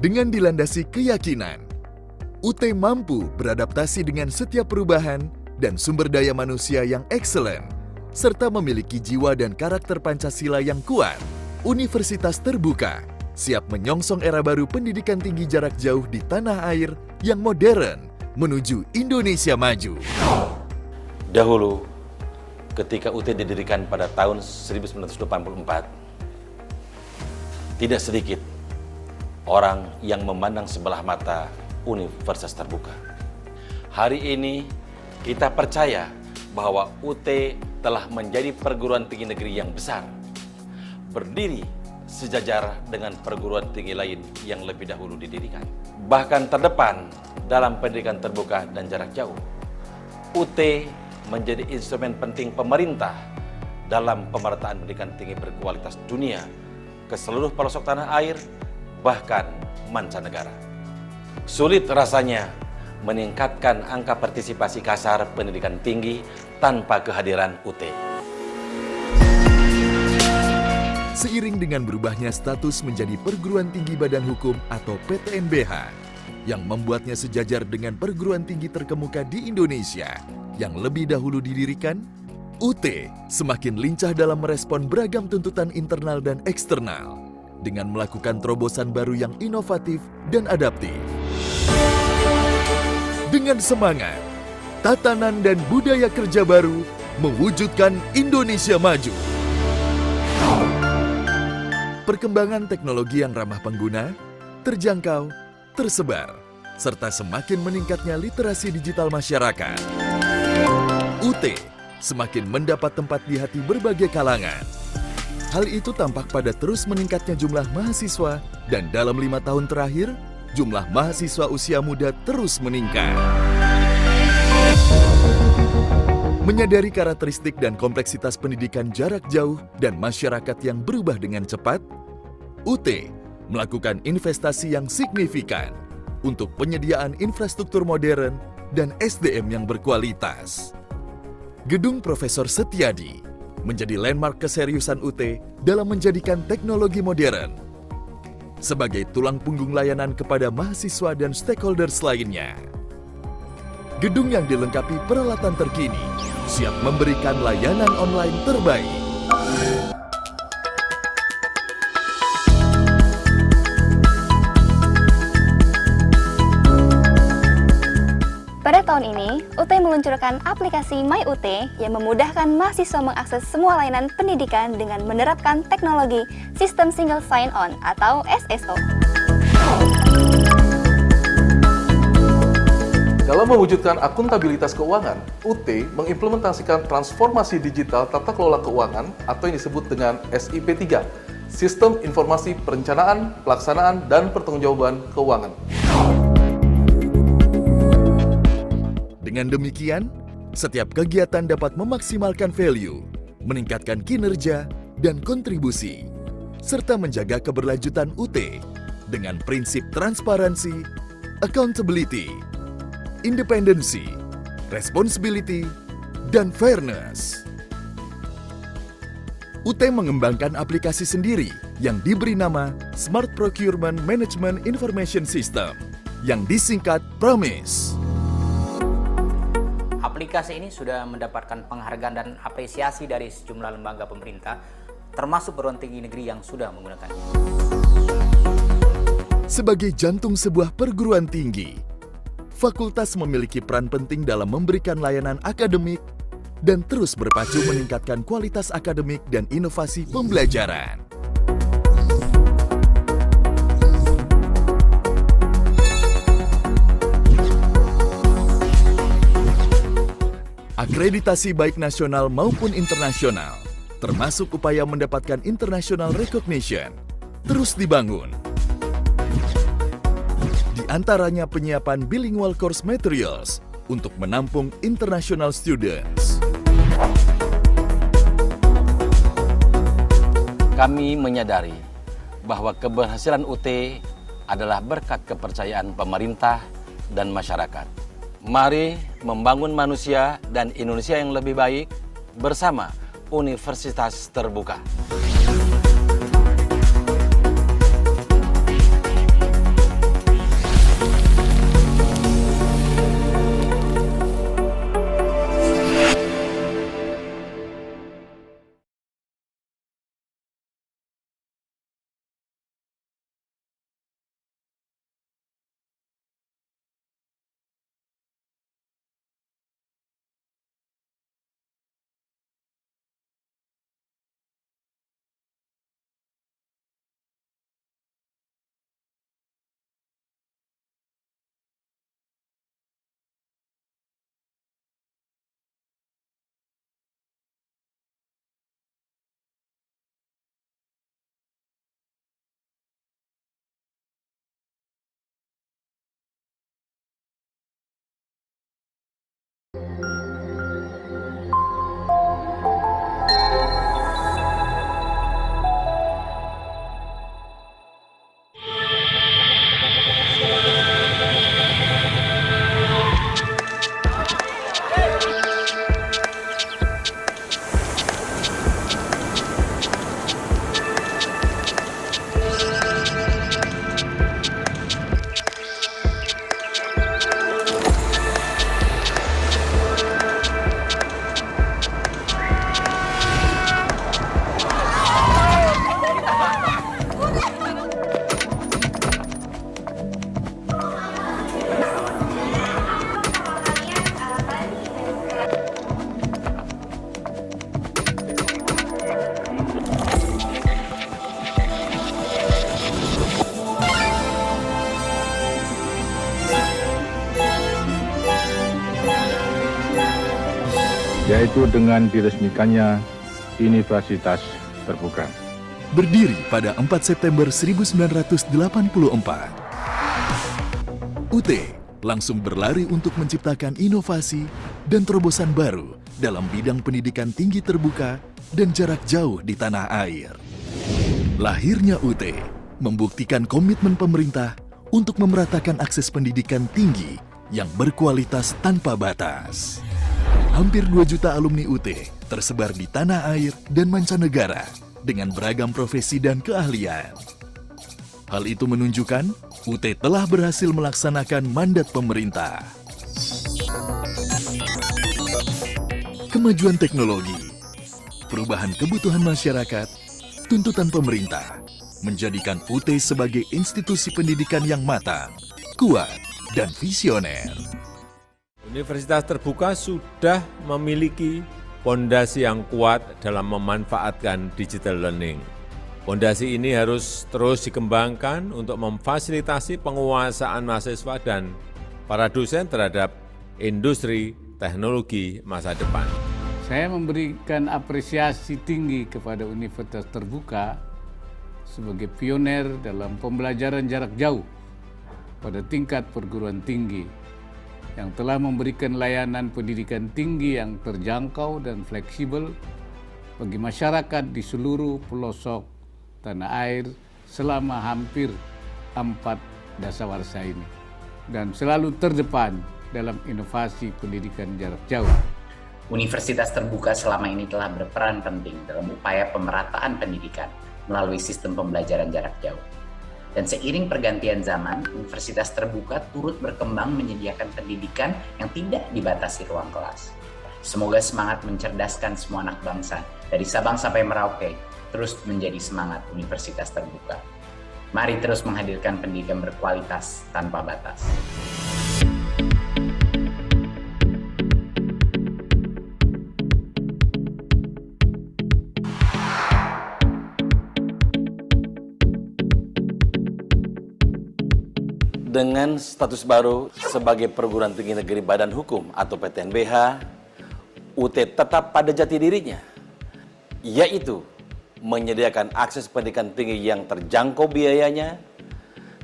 Dengan dilandasi keyakinan, UT mampu beradaptasi dengan setiap perubahan dan sumber daya manusia yang excellent, serta memiliki jiwa dan karakter Pancasila yang kuat. Universitas terbuka, siap menyongsong era baru pendidikan tinggi jarak jauh di tanah air yang modern menuju Indonesia maju. Dahulu, ketika UT didirikan pada tahun 1984, tidak sedikit orang yang memandang sebelah mata universitas terbuka. Hari ini, kita percaya bahwa UT telah menjadi perguruan tinggi negeri yang besar, berdiri sejajar dengan perguruan tinggi lain yang lebih dahulu didirikan. Bahkan terdepan dalam pendidikan terbuka dan jarak jauh, UT menjadi instrumen penting pemerintah dalam pemerataan pendidikan tinggi berkualitas dunia ke seluruh pelosok tanah air, bahkan mancanegara. Sulit rasanya meningkatkan angka partisipasi kasar pendidikan tinggi tanpa kehadiran UT. Seiring dengan berubahnya status menjadi perguruan tinggi badan hukum atau PTNBH, yang membuatnya sejajar dengan perguruan tinggi terkemuka di Indonesia yang lebih dahulu didirikan, UT semakin lincah dalam merespon beragam tuntutan internal dan eksternal dengan melakukan terobosan baru yang inovatif dan adaptif. Dengan semangat, tatanan dan budaya kerja baru mewujudkan Indonesia maju. Perkembangan teknologi yang ramah pengguna, terjangkau, tersebar, serta semakin meningkatnya literasi digital masyarakat. UT semakin mendapat tempat di hati berbagai kalangan. Hal itu tampak pada terus meningkatnya jumlah mahasiswa dan dalam 5 tahun terakhir, jumlah mahasiswa usia muda terus meningkat. Menyadari karakteristik dan kompleksitas pendidikan jarak jauh dan masyarakat yang berubah dengan cepat, UT melakukan investasi yang signifikan untuk penyediaan infrastruktur modern dan SDM yang berkualitas. Gedung Profesor Setiadi menjadi landmark keseriusan UT dalam menjadikan teknologi modern sebagai tulang punggung layanan kepada mahasiswa dan stakeholders lainnya. Gedung yang dilengkapi peralatan terkini siap memberikan layanan online terbaik. Pada tahun ini, UT meluncurkan aplikasi MyUT yang memudahkan mahasiswa mengakses semua layanan pendidikan dengan menerapkan teknologi Sistem Single Sign-On atau SSO. Dalam mewujudkan akuntabilitas keuangan, UT mengimplementasikan transformasi digital tata kelola keuangan atau yang disebut dengan SIP3, Sistem Informasi Perencanaan, Pelaksanaan, dan Pertanggungjawaban Keuangan. Dengan demikian, setiap kegiatan dapat memaksimalkan value, meningkatkan kinerja dan kontribusi, serta menjaga keberlanjutan UT dengan prinsip transparansi, accountability, independensi, responsibility, dan fairness. UT mengembangkan aplikasi sendiri yang diberi nama Smart Procurement Management Information System yang disingkat PROMIS. Aplikasi ini sudah mendapatkan penghargaan dan apresiasi dari sejumlah lembaga pemerintah, termasuk perguruan tinggi negeri yang sudah menggunakannya. Sebagai jantung sebuah perguruan tinggi, fakultas memiliki peran penting dalam memberikan layanan akademik dan terus berpacu meningkatkan kualitas akademik dan inovasi pembelajaran. Akreditasi baik nasional maupun internasional, termasuk upaya mendapatkan international recognition, terus dibangun. Di antaranya penyiapan bilingual course materials untuk menampung international students. Kami menyadari bahwa keberhasilan UT adalah berkat kepercayaan pemerintah dan masyarakat. Mari membangun manusia dan Indonesia yang lebih baik bersama Universitas Terbuka. yaitu dengan diresmikannya Universitas Terbuka. Berdiri pada 4 September 1984, UT langsung berlari untuk menciptakan inovasi dan terobosan baru dalam bidang pendidikan tinggi terbuka dan jarak jauh di tanah air. Lahirnya UT membuktikan komitmen pemerintah untuk memeratakan akses pendidikan tinggi yang berkualitas tanpa batas. Hampir 2 juta alumni UT tersebar di tanah air dan mancanegara dengan beragam profesi dan keahlian. Hal itu menunjukkan UT telah berhasil melaksanakan mandat pemerintah. Kemajuan teknologi, perubahan kebutuhan masyarakat, tuntutan pemerintah menjadikan UT sebagai institusi pendidikan yang matang, kuat, dan visioner. Universitas Terbuka sudah memiliki fondasi yang kuat dalam memanfaatkan digital learning. Fondasi ini harus terus dikembangkan untuk memfasilitasi penguasaan mahasiswa dan para dosen terhadap industri teknologi masa depan. Saya memberikan apresiasi tinggi kepada Universitas Terbuka sebagai pioner dalam pembelajaran jarak jauh pada tingkat perguruan tinggi yang telah memberikan layanan pendidikan tinggi yang terjangkau dan fleksibel bagi masyarakat di seluruh pelosok tanah air selama hampir 4 dasawarsa ini, dan selalu terdepan dalam inovasi pendidikan jarak jauh. Universitas Terbuka selama ini telah berperan penting dalam upaya pemerataan pendidikan melalui sistem pembelajaran jarak jauh. Dan seiring pergantian zaman, Universitas Terbuka turut berkembang menyediakan pendidikan yang tidak dibatasi ruang kelas. Semoga semangat mencerdaskan semua anak bangsa, dari Sabang sampai Merauke, terus menjadi semangat Universitas Terbuka. Mari terus menghadirkan pendidikan berkualitas tanpa batas. Dengan status baru sebagai perguruan tinggi negeri Badan Hukum atau PTNBH, UT tetap pada jati dirinya, yaitu menyediakan akses pendidikan tinggi yang terjangkau biayanya,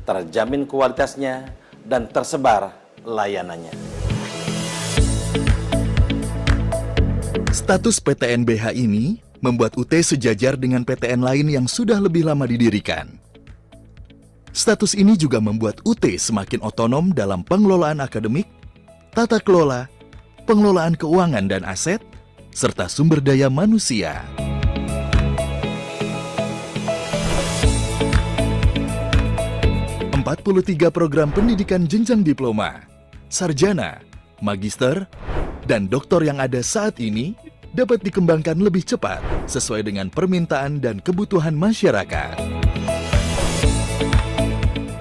terjamin kualitasnya, dan tersebar layanannya. Status PTNBH ini membuat UT sejajar dengan PTN lain yang sudah lebih lama didirikan. Status ini juga membuat UT semakin otonom dalam pengelolaan akademik, tata kelola, pengelolaan keuangan dan aset, serta sumber daya manusia. Empat 43 program pendidikan jenjang diploma, sarjana, magister, dan doktor yang ada saat ini dapat dikembangkan lebih cepat sesuai dengan permintaan dan kebutuhan masyarakat.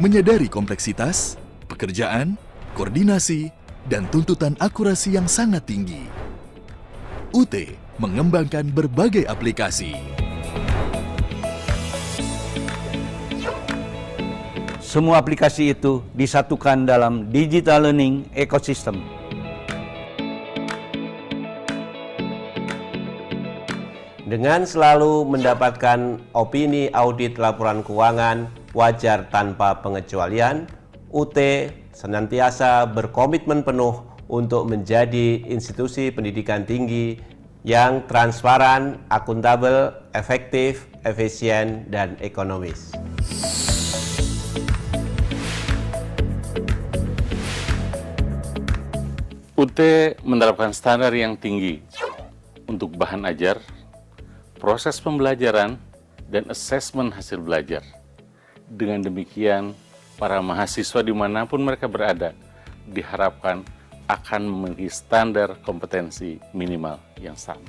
Menyadari kompleksitas, pekerjaan, koordinasi, dan tuntutan akurasi yang sangat tinggi, UT mengembangkan berbagai aplikasi. Semua aplikasi itu disatukan dalam digital learning ecosystem. Dengan selalu mendapatkan opini audit laporan keuangan wajar tanpa pengecualian, UT senantiasa berkomitmen penuh untuk menjadi institusi pendidikan tinggi yang transparan, akuntabel, efektif, efisien, dan ekonomis. UT menerapkan standar yang tinggi untuk bahan ajar, proses pembelajaran, dan asesmen hasil belajar. Dengan demikian, para mahasiswa dimanapun mereka berada diharapkan akan memiliki standar kompetensi minimal yang sama.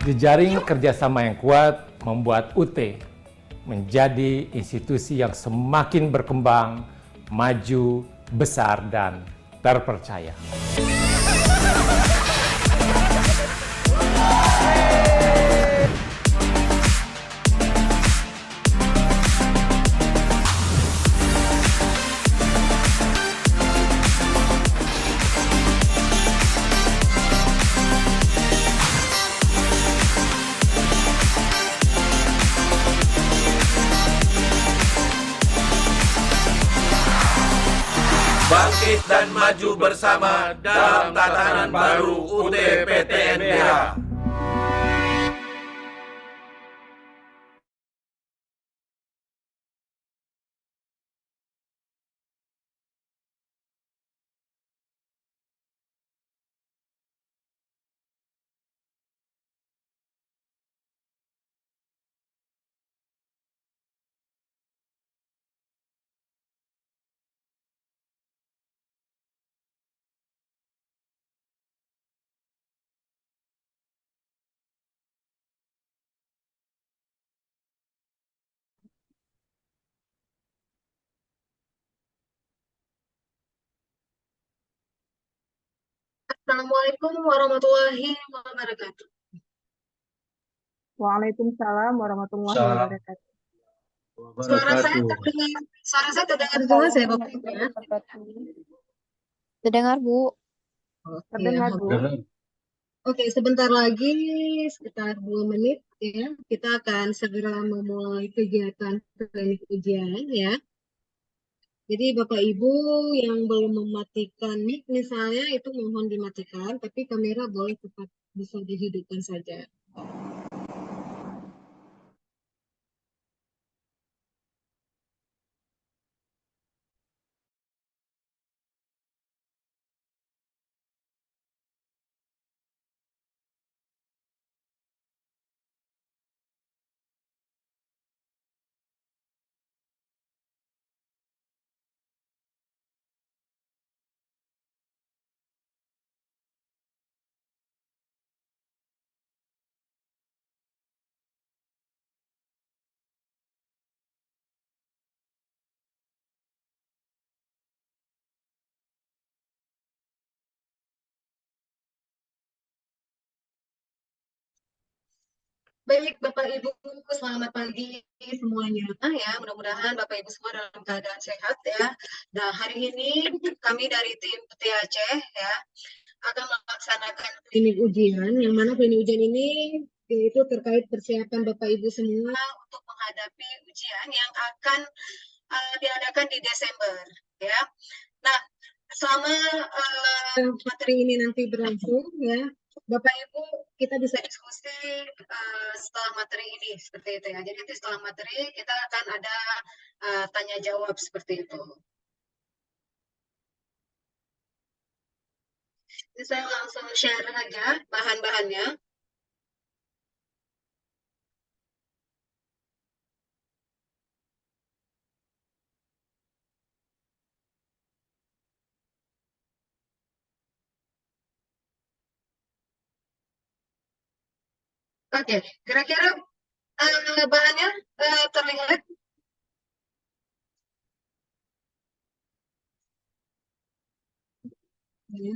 Jejaring kerjasama yang kuat membuat UT menjadi institusi yang semakin berkembang, maju, besar, dan terpercaya. dan maju bersama dalam tatanan baru UT-PTNBH. Assalamualaikum warahmatullahi wabarakatuh. Waalaikumsalam warahmatullahi wabarakatuh. Suara saya terdengar jelas ya Bapak Ibu ya? Terdengar Bu. Oke, Terdengar Bu. Oke, sebentar lagi sekitar 2 menit ya, kita akan segera memulai kegiatan klinik ujian ya. Jadi Bapak Ibu yang belum mematikan mic misalnya itu mohon dimatikan, tapi kamera boleh tetap bisa dihidupkan saja. Baik Bapak Ibu, selamat pagi semuanya ya. Mudah-mudahan Bapak Ibu semua dalam keadaan sehat ya. Nah, hari ini kami dari tim PT Aceh ya akan melaksanakan klinik ujian, yang mana klinik ujian ini yaitu terkait persiapan Bapak Ibu semua untuk menghadapi ujian yang akan diadakan di Desember ya. Nah, selama materi ini nanti berlangsung ya, Bapak Ibu kita bisa diskusi setelah materi ini seperti itu ya. Jadi nanti setelah materi kita akan ada tanya jawab seperti itu. Jadi saya langsung share aja bahan-bahannya. Oke, kira-kira bahannya terlihat? Ya.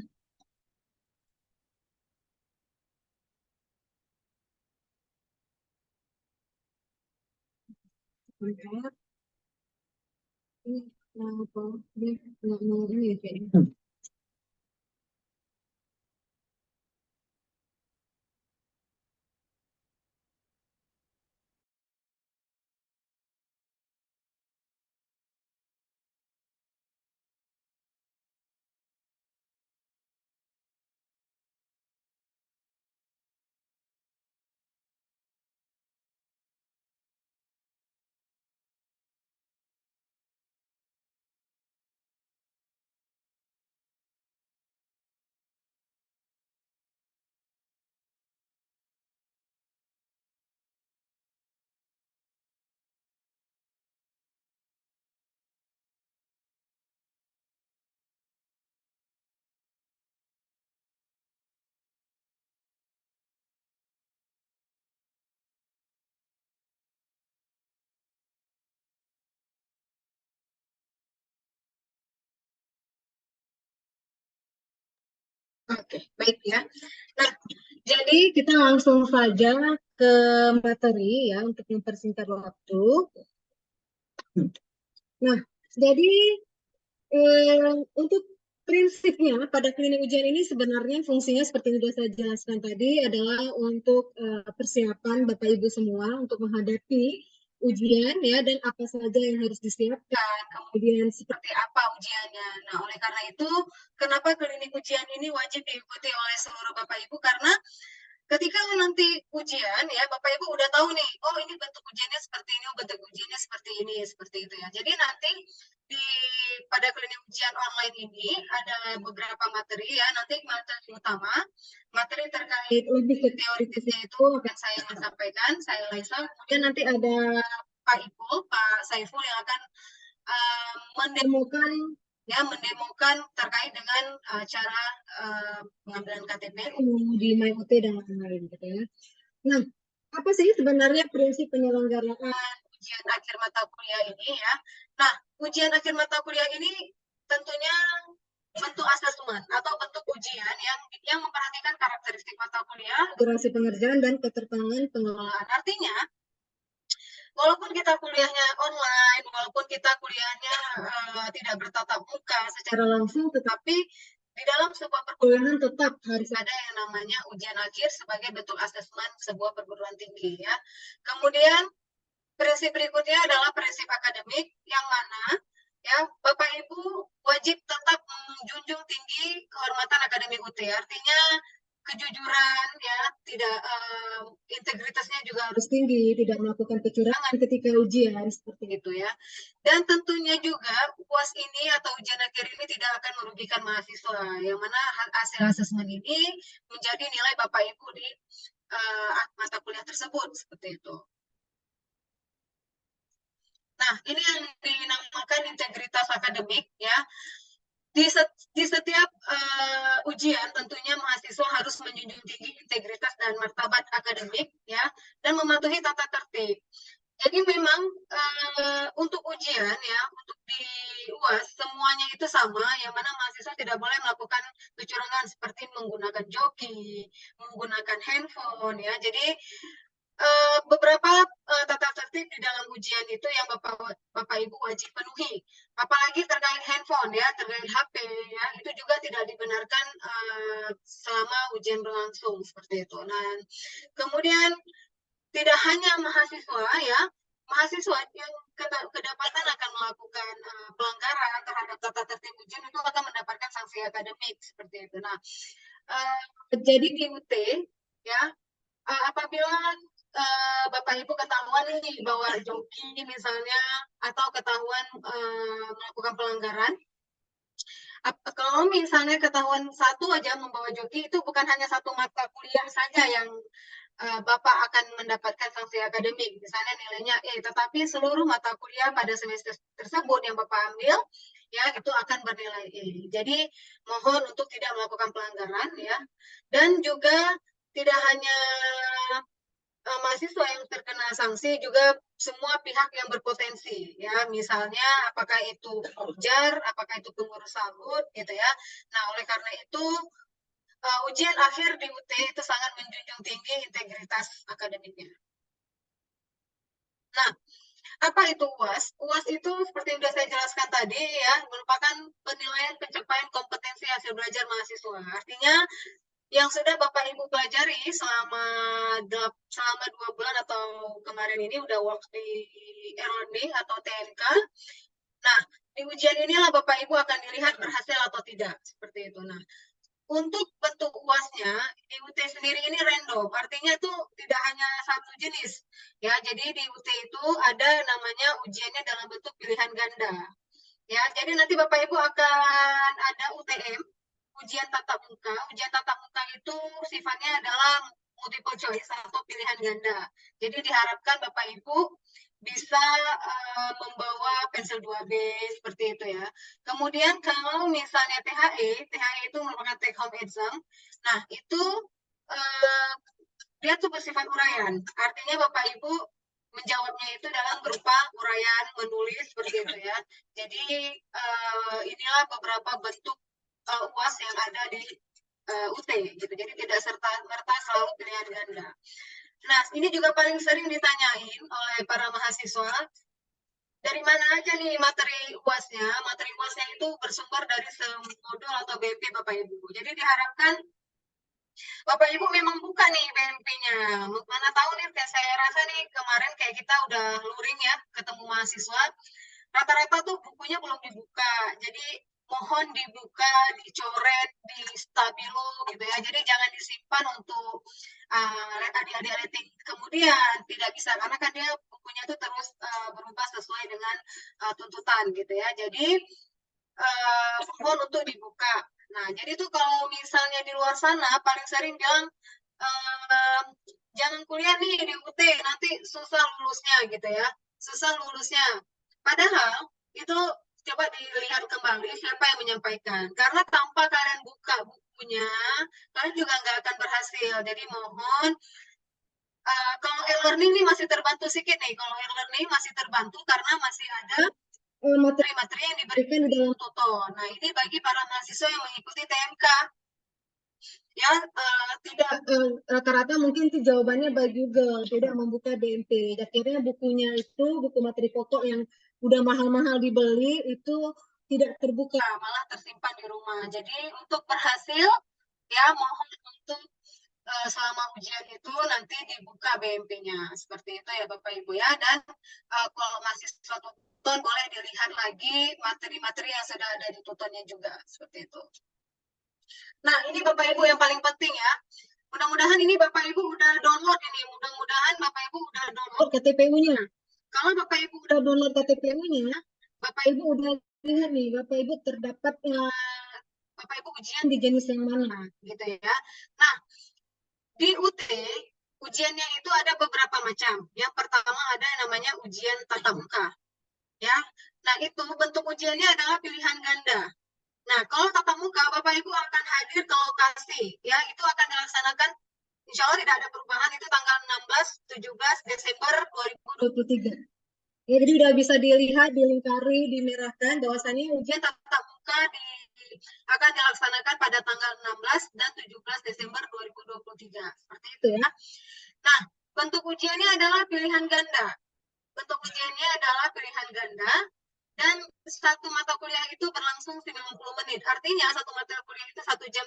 Bentar. Ini apa? Dia nggak mau ini ya kayaknya. Oke, baik ya. Nah, jadi kita langsung saja ke materi ya untuk mempersingkat waktu. Nah, jadi untuk prinsipnya pada klinik ujian ini sebenarnya fungsinya seperti yang sudah saya jelaskan tadi adalah untuk persiapan Bapak Ibu semua untuk menghadapi ujian ya dan apa saja yang harus disiapkan, kemudian seperti apa ujiannya. Nah, oleh karena itu, kenapa klinik ujian ini wajib diikuti oleh seluruh Bapak Ibu? Karena ketika nanti ujian ya, Bapak Ibu udah tahu nih, oh ini bentuk ujiannya seperti ini, oh bentuk ujiannya seperti ini, seperti itu ya. Jadi nanti di pada klinik ujian online ini ada beberapa materi ya, nanti materi utama, materi terkait lebih ke teoritisnya itu akan saya sampaikan, saya Laisa, kemudian nanti ada Pak Ipul, Pak Saiful yang akan mendemokan terkait dengan cara pengambilan KTP di MyUT dan lain-lain gitu ya. Nah, apa sih sebenarnya prinsip penyelenggaraan ujian akhir mata kuliah ini ya? Nah, ujian akhir mata kuliah ini tentunya bentuk asesmen atau bentuk ujian yang memperhatikan karakteristik mata kuliah, durasi pengerjaan dan ketertangan pengelolaan. Artinya, walaupun kita kuliahnya online, walaupun kita kuliahnya tidak bertatap muka secara langsung, tetapi di dalam sebuah perkuliahan tetap harus ada yang namanya ujian akhir sebagai bentuk asesmen sebuah perguruan tinggi ya. Kemudian prinsip berikutnya adalah prinsip akademik yang mana ya Bapak Ibu wajib tetap menjunjung tinggi kehormatan akademik UT. Artinya kejujuran ya, tidak integritasnya juga harus tinggi, tidak melakukan kecurangan ketika ujian seperti itu ya. Dan tentunya juga UAS ini atau ujian akhir ini tidak akan merugikan mahasiswa, yang mana hasil asesmen ini menjadi nilai Bapak Ibu di mata kuliah tersebut seperti itu. Nah, ini yang dinamakan integritas akademik ya. Di setiap ujian tentunya mahasiswa harus menjunjung tinggi integritas dan martabat akademik ya dan mematuhi tata tertib. Jadi memang untuk ujian ya, untuk di UAS semuanya itu sama, yang mana mahasiswa tidak boleh melakukan kecurangan seperti menggunakan joki, menggunakan handphone ya. Jadi beberapa tata tertib di dalam ujian itu yang Bapak Ibu wajib penuhi. Apalagi terkait handphone ya, terkait HP ya, itu juga tidak dibenarkan selama ujian berlangsung seperti itu. Nah, kemudian tidak hanya mahasiswa ya, mahasiswa yang kedapatan akan melakukan pelanggaran terhadap tata tertib ujian itu akan mendapatkan sanksi akademik seperti itu. Nah, jadi di UT ya, apabila Bapak Ibu ketahuan nih bahwa joki misalnya atau ketahuan melakukan pelanggaran, kalau misalnya ketahuan satu aja membawa joki, itu bukan hanya satu mata kuliah saja yang Bapak akan mendapatkan sanksi akademik, misalnya nilainya E, tetapi seluruh mata kuliah pada semester tersebut yang Bapak ambil, ya itu akan bernilai E. Jadi mohon untuk tidak melakukan pelanggaran ya, dan juga tidak hanya mahasiswa yang terkena sanksi, juga semua pihak yang berpotensi ya, misalnya apakah itu ujar, apakah itu pengurus SALUT gitu ya. Nah, oleh karena itu ujian akhir di UT itu sangat menjunjung tinggi integritas akademiknya. Nah, apa itu UAS? UAS itu seperti yang sudah saya jelaskan tadi ya, merupakan penilaian pencapaian kompetensi hasil belajar mahasiswa. Artinya yang sudah Bapak Ibu pelajari selama 2 bulan atau kemarin ini udah work di e-learning atau TMK. Nah, di ujian inilah Bapak Ibu akan dilihat berhasil atau tidak, seperti itu. Nah, untuk bentuk UASnya di UT sendiri ini random, artinya itu tidak hanya satu jenis. Ya, jadi di UT itu ada namanya ujiannya dalam bentuk pilihan ganda. Ya, jadi nanti Bapak Ibu akan ada UTM, ujian tatap muka. Ujian tatap muka itu sifatnya adalah multiple choice atau pilihan ganda. Jadi diharapkan Bapak Ibu bisa membawa pensil 2B seperti itu ya. Kemudian kalau misalnya THE itu merupakan take home exam. Nah, itu dia tuh bersifat uraian. Artinya Bapak Ibu menjawabnya itu dalam berupa uraian menulis seperti itu ya. Jadi inilah beberapa bentuk UAS yang ada di UT gitu. Jadi tidak serta-merta selalu pilihan ganda. Nah, ini juga paling sering ditanyain oleh para mahasiswa. Dari mana aja nih materi UASnya? Materi UASnya itu bersumber dari modul atau BP Bapak Ibu. Jadi diharapkan Bapak Ibu memang buka nih BMP-nya. Mana tahu nih, kayak saya rasa nih kemarin kayak kita udah luring ya ketemu mahasiswa. Rata-rata tuh bukunya belum dibuka. Jadi mohon dibuka, dicoret, di stabilo gitu ya. Jadi jangan disimpan untuk adik-adik rating kemudian, tidak bisa karena kan dia bukunya tuh terus berubah sesuai dengan tuntutan gitu ya. Jadi mohon untuk dibuka. Nah, jadi tuh kalau misalnya di luar sana paling sering bilang jangan kuliah nih di UT, nanti susah lulusnya gitu ya. Susah lulusnya. Padahal itu coba dilihat kembali siapa yang menyampaikan. Karena tanpa kalian buka bukunya, kalian juga nggak akan berhasil. Jadi mohon, kalau e-learning nih masih terbantu sedikit nih. Kalau e-learning masih terbantu karena masih ada materi-materi yang diberikan di dalam tutor. Nah, ini bagi para mahasiswa yang mengikuti TMK. Ya, tidak rata-rata mungkin itu jawabannya by Google, tidak membuka BMP. Akhirnya bukunya itu, buku materi pokok yang udah mahal-mahal dibeli, itu tidak terbuka, malah tersimpan di rumah. Jadi untuk berhasil, ya mohon untuk selama ujian itu nanti dibuka BMP-nya. Seperti itu ya Bapak Ibu ya. Dan kalau mahasiswa tutor boleh dilihat lagi materi-materi yang sudah ada di tutornya juga. Seperti itu. Nah, ini Bapak Ibu yang paling penting ya. Mudah-mudahan ini Bapak Ibu udah download ini. Mudah-mudahan Bapak Ibu udah download KTPU-nya. Kalau Bapak Ibu udah download KTPU-nya, Bapak Ibu udah lihat nih, Bapak Ibu terdapat Bapak Ibu ujian di jenis yang mana gitu ya. Nah, di UT ujiannya itu ada beberapa macam. Yang pertama ada yang namanya ujian tatap muka. Ya. Nah, itu bentuk ujiannya adalah pilihan ganda. Nah, kalau tatap muka, Bapak Ibu akan hadir ke lokasi. Ya, itu akan dilaksanakan, insya Allah tidak ada perubahan, itu tanggal 16-17 Desember 2023. Ya, jadi udah bisa dilihat, dilingkari, dimerahkan, bahwasannya ujian tatap muka akan dilaksanakan pada tanggal 16 dan 17 Desember 2023. Seperti itu ya. Nah, bentuk ujiannya adalah pilihan ganda. Bentuk ujiannya adalah pilihan ganda. Dan satu mata kuliah itu berlangsung 90 menit. Artinya satu mata kuliah itu 1,5 jam.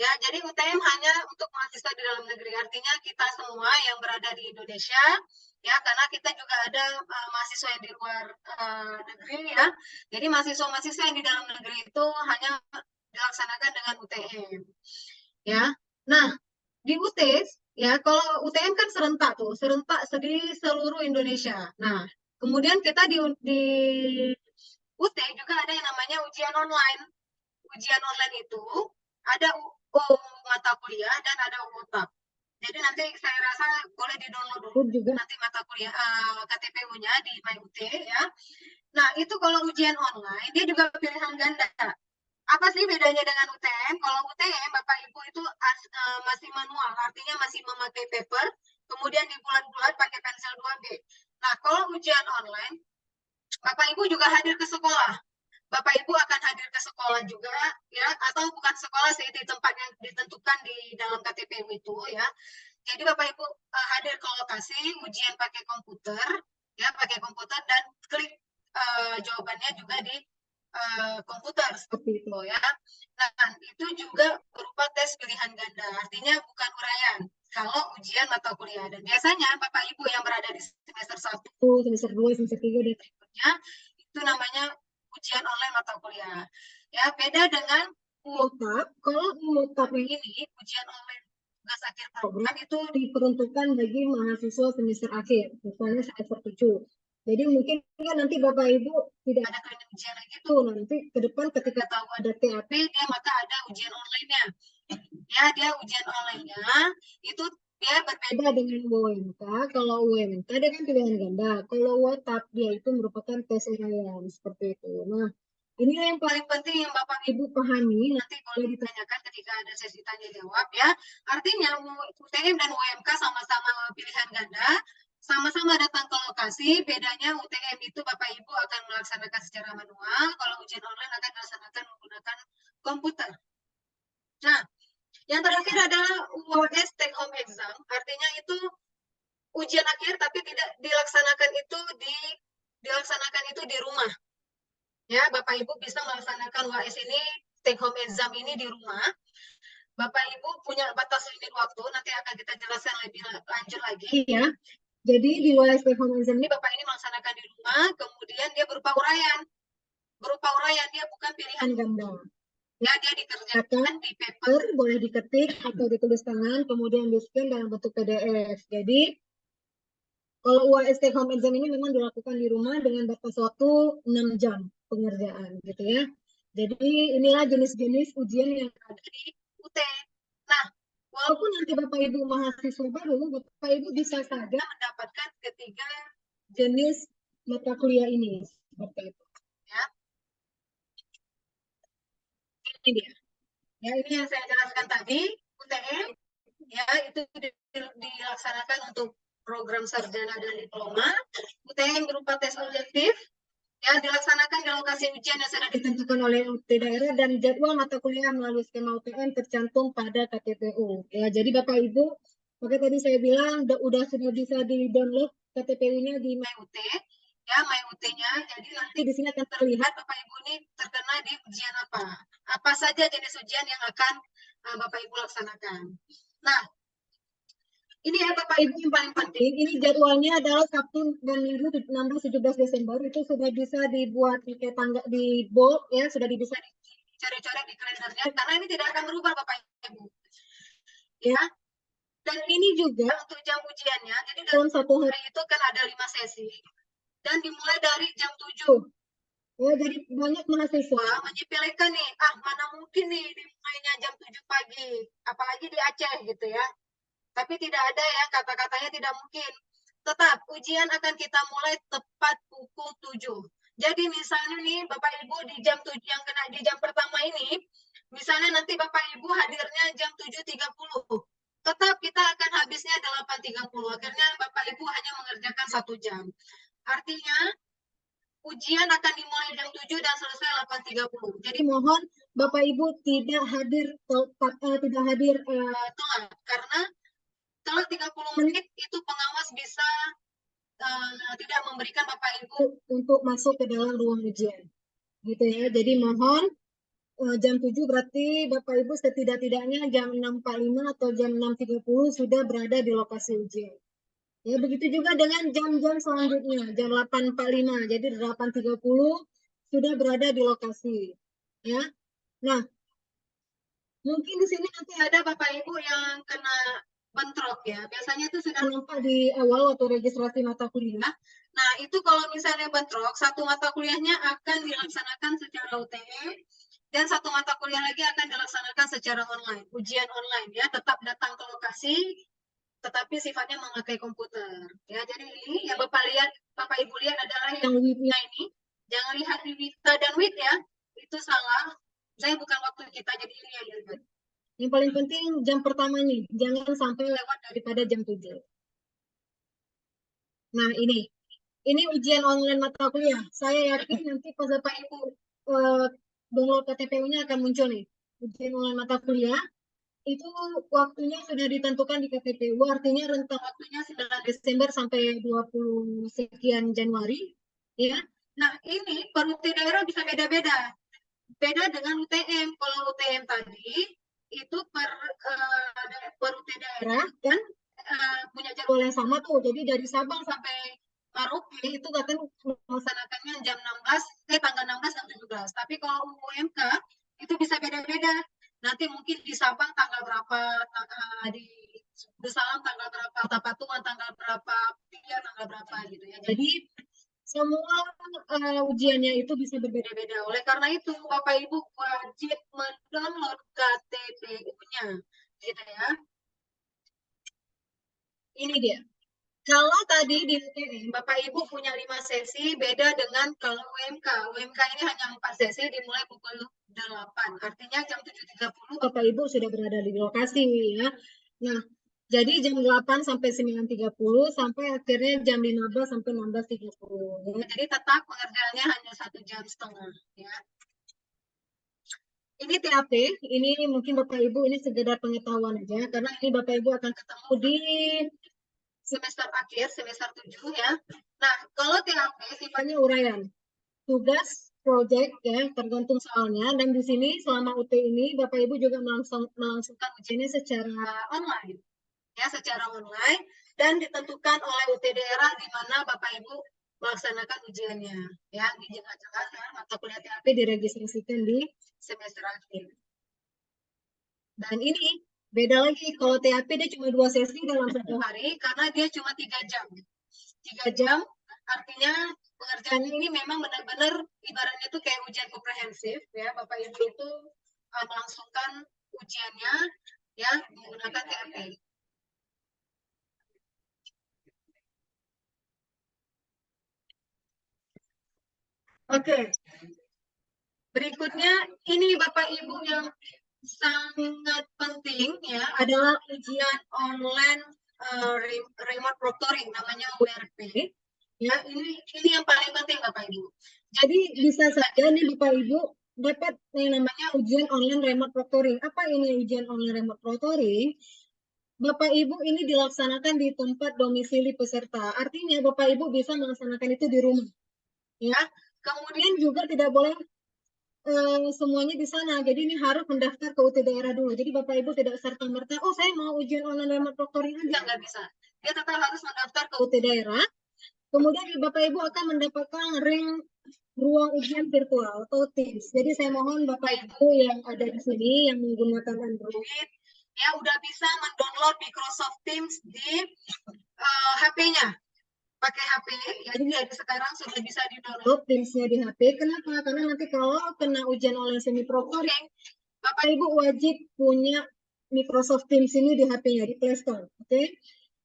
Ya, jadi UTM hanya untuk mahasiswa di dalam negeri. Artinya kita semua yang berada di Indonesia, ya, karena kita juga ada mahasiswa yang di luar negeri, ya. Jadi mahasiswa-mahasiswa yang di dalam negeri itu hanya dilaksanakan dengan UTM. Ya, nah di UT, ya, kalau UTM kan serentak tuh, serentak di seluruh Indonesia. Nah, kemudian kita di UT juga ada yang namanya ujian online. Ujian online itu ada mata kuliah dan ada UTAP. Jadi nanti saya rasa boleh di-download dulu juga nanti mata kuliah KTPU-nya di MyUT ya. Nah, itu kalau ujian online dia juga pilihan ganda. Apa sih bedanya dengan UTM? Kalau UTM Bapak Ibu itu masih manual, artinya masih memakai paper, kemudian dibulat-bulat pakai pensil 2B. Nah, kalau ujian online, Bapak Ibu juga hadir ke sekolah. Bapak Ibu akan hadir ke sekolah juga, ya, atau bukan sekolah sih, di tempat yang ditentukan di dalam KTPU itu, ya. Jadi Bapak Ibu hadir ke lokasi, ujian pakai komputer, ya, pakai komputer dan klik jawabannya juga di komputer seperti itu, ya. Nah, itu juga berupa tes pilihan ganda, artinya bukan uraian. Kalau ujian mata kuliah, dan biasanya Bapak Ibu yang berada di semester 1, semester 2, semester 3 dan berikutnya, itu namanya ujian online mata kuliah. Ya, beda dengan UOTAP. Kalau UOTAP ini, ujian online tugas akhir program, itu diperuntukkan bagi mahasiswa semester akhir, misalnya semester 7. Jadi mungkin kan nanti Bapak Ibu tidak ada kalian ujian lagi tuh, nanti ke depan ketika tahu ada TAP, dia maka ada ujian online-nya. Ya, dia ujian online-nya itu dia berbeda dengan UMK. Kalau UMK dia kan pilihan ganda. Kalau UOTAP dia itu merupakan tes uraian seperti itu. Nah, ini yang paling penting yang Bapak Ibu pahami, nanti boleh ditanyakan ketika ada sesi tanya jawab ya. Artinya UTM dan UMK sama-sama pilihan ganda, sama-sama datang ke lokasi, bedanya UTM itu Bapak Ibu akan melaksanakan secara manual, kalau ujian online akan dilaksanakan menggunakan komputer. Nah, yang terakhir adalah UAS take home exam, artinya itu ujian akhir tapi tidak dilaksanakan itu di rumah. Ya, Bapak Ibu bisa melaksanakan UAS ini, take home exam ini di rumah. Bapak Ibu punya batas limit waktu, nanti akan kita jelaskan lebih lanjut lagi ya. Jadi di wilayah stay home exam ini Bapak ini melaksanakan di rumah, kemudian dia berupa uraian. Berupa uraian, dia bukan pilihan ganda. Ya, dia dikerjakan di paper, boleh diketik atau ditulis tangan, kemudian di-scan dalam bentuk PDF. Jadi, kalau UAS take home exam ini memang dilakukan di rumah dengan batas waktu 6 jam pengerjaan, gitu ya. Jadi, inilah jenis-jenis ujian yang ada di UT. Nah, walaupun nanti Bapak Ibu mahasiswa baru, Bapak Ibu bisa saja mendapatkan ketiga jenis mata kuliah ini, seperti itu. Ya. Ini dia. Ya, ini yang saya jelaskan tadi, UTM, ya, itu dilaksanakan untuk program sarjana dan diploma. UTM berupa tes objektif, ya, dilaksanakan di lokasi ujian yang sudah ditentukan oleh UT daerah dan jadwal mata kuliah melalui skema UTM tercantum pada KTPU. Ya, jadi Bapak Ibu, maka tadi saya bilang sudah bisa di-download KTPU-nya di MyUT. Ya, MyUT-nya. Jadi nanti di sini akan terlihat Bapak Ibu ini terkena di ujian apa. Apa saja jenis ujian yang akan Bapak Ibu laksanakan. Nah, ini ya Bapak Ibu yang paling penting, ini jadwalnya adalah Sabtu dan Minggu 16-17 Desember, itu sudah bisa dibuat pakai tanggal di bold ya, sudah bisa dicari-cari di kalendernya, karena ini tidak akan berubah Bapak Ibu. Ya. Dan ini juga untuk jam ujiannya, jadi dalam satu hari itu kan ada 5 sesi, dan dimulai dari jam 7. Ya, jadi banyak mahasiswa menyepelekan nih, mana mungkin nih dimulainya jam 7 pagi, apalagi di Aceh gitu ya. Tapi tidak ada ya, kata-katanya tidak mungkin. Tetap, ujian akan kita mulai tepat pukul 7. Jadi misalnya nih, Bapak Ibu di jam 7 yang kena di jam pertama ini, misalnya nanti Bapak Ibu hadirnya jam 7.30. Tetap kita akan habisnya 8.30. Akhirnya Bapak Ibu hanya mengerjakan 1 jam. Artinya, ujian akan dimulai jam 7 dan selesai 8.30. Jadi mohon Bapak Ibu tidak hadir telat, karena telat 30 menit itu pengawas bisa tidak memberikan Bapak Ibu untuk masuk ke dalam ruang ujian. Gitu ya. Jadi mohon jam 7 berarti Bapak Ibu setidak-tidaknya jam 6.45 atau jam 6.30 sudah berada di lokasi ujian. Ya, begitu juga dengan jam-jam selanjutnya, jam 8.45, jadi 8.30 sudah berada di lokasi. Ya. Nah, mungkin di sini nanti ada Bapak Ibu yang kena bentrok ya. Biasanya itu sudah nampak di awal waktu registrasi mata kuliah. Nah, itu kalau misalnya bentrok, satu mata kuliahnya akan dilaksanakan secara UTM, dan satu mata kuliah lagi akan dilaksanakan secara online, ujian online ya, tetap datang ke lokasi, tetapi sifatnya memakai komputer. Ya, jadi ini yang Bapak Ibu lihat adalah yang WIB-nya ini. Jangan lihat di Wita dan WIT ya, itu salah. Saya bukan waktu kita, jadi ini yang dilihat. Yang paling penting jam pertama nih, jangan sampai lewat daripada jam 7. Nah, ini ujian online mata kuliah. Saya yakin nanti pas Bapak Ibu download KTPU-nya akan muncul nih. Ujian online mata kuliah. Itu waktunya sudah ditentukan di KTPU, artinya rentang waktunya 9 Desember sampai 20 sekian Januari. Ya. Nah, ini per UT daerah bisa beda-beda. Beda dengan UTM. Kalau UTM tadi, itu per UT daerah kan punya jadwal yang sama tuh. Jadi dari Sabang sampai Merauke itu akan melaksanakannya tanggal 16 dan 17. Tapi kalau UMK itu bisa beda-beda. Nanti mungkin di Sabang tanggal berapa, di Salam tanggal berapa, Tapatuan tanggal berapa, tanggal berapa gitu ya. Jadi semua ujiannya itu bisa berbeda-beda. Oleh karena itu Bapak Ibu wajib mendownload KTPU-nya, gitu ya. Ini dia. Kalau tadi di UTM, Bapak Ibu punya 5 sesi, beda dengan kalau UMK. UMK ini hanya 4 sesi, dimulai pukul 8. Artinya jam 7.30 Bapak Ibu sudah berada di lokasi ya. Nah, jadi jam 8 sampai 9.30 sampai akhirnya jam 15 sampai 16.30. Ya, jadi tetap pengerjaannya hanya 1,5 jam ya. Ini TAP, ini mungkin Bapak Ibu ini sekedar pengetahuan aja, karena ini Bapak Ibu akan ketemu di semester akhir, semester 7 ya. Nah, kalau TAP sifatnya uraian. Tugas project ya, tergantung soalnya. Dan di sini selama UT ini Bapak Ibu juga melangsungkan ujiannya secara online, ya, secara online dan ditentukan oleh UT daerah di mana Bapak Ibu melaksanakan ujiannya. Ya, ini juga jelas ya, mata kuliah TAP diregistrasikan di semester akhir. Dan ini beda lagi, kalau TAP dia cuma 2 sesi dalam 1 hari karena dia cuma 3 jam. 3 jam artinya pengerjaannya ini memang benar-benar ibaratnya itu kayak ujian komprehensif ya. Bapak Ibu itu melangsungkan ujiannya ya menggunakan TAP. Oke. Berikutnya ini Bapak Ibu yang sangat penting ya adalah ujian online remote proctoring, namanya URP. Ya, ini yang paling penting Bapak Ibu. Jadi bisa saja nih Bapak Ibu dapat yang namanya ujian online remote proctoring. Apa ini ujian online remote proctoring? Bapak Ibu ini dilaksanakan di tempat domisili peserta. Artinya Bapak Ibu bisa melaksanakan itu di rumah. Ya. Kemudian juga tidak boleh semuanya di sana. Jadi ini harus mendaftar ke UT daerah dulu. Jadi Bapak Ibu tidak serta-merta, oh saya mau ujian online remote proctoring aja, nggak bisa. Dia tetap harus mendaftar ke UT daerah. Kemudian Bapak Ibu akan mendapatkan ruang ujian virtual atau Teams. Jadi saya mohon Bapak Ibu yang ada di sini yang menggunakan Android, ya udah bisa mendownload Microsoft Teams di HP-nya. Pakai HP, jadi sekarang sudah bisa di-download Teams-nya di HP. Kenapa? Karena nanti kalau kena ujian online semi proctoring, Bapak Ibu wajib punya Microsoft Teams ini di HP-nya, di Play Store. Oke.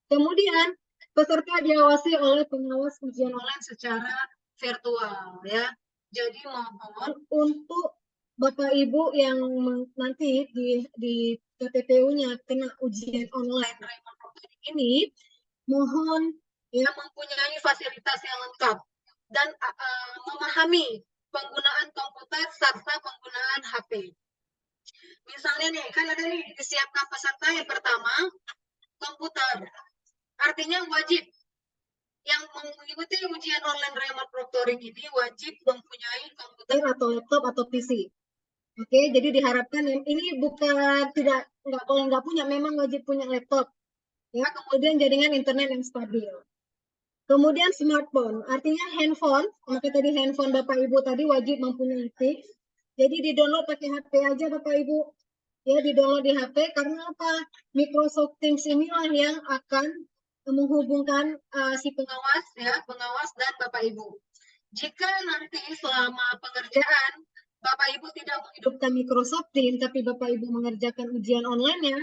Kemudian peserta diawasi oleh pengawas ujian online secara virtual ya. Jadi mohon untuk Bapak Ibu yang nanti di KPPU-nya kena ujian online remote proctoring ini, mohon ya mempunyai fasilitas yang lengkap dan memahami penggunaan komputer serta penggunaan HP. Misalnya nih, kan ada nih disiapkan peserta yang pertama komputer. Artinya wajib yang mengikuti ujian online remote proctoring ini wajib mempunyai komputer atau laptop atau PC. Oke, jadi diharapkan ini bukan nggak punya, memang wajib punya laptop. Ya, kemudian jaringan internet yang stabil. Kemudian smartphone, artinya handphone, maka tadi handphone Bapak Ibu tadi wajib mempunyai Teams. Jadi di-download pakai HP aja Bapak Ibu. Ya, di-download di HP karena apa? Microsoft Teams inilah yang akan menghubungkan si pengawas ya, pengawas dan Bapak Ibu. Jika nanti selama pengerjaan Bapak Ibu tidak menghidupkan Microsoft Teams tapi Bapak Ibu mengerjakan ujian online-nya,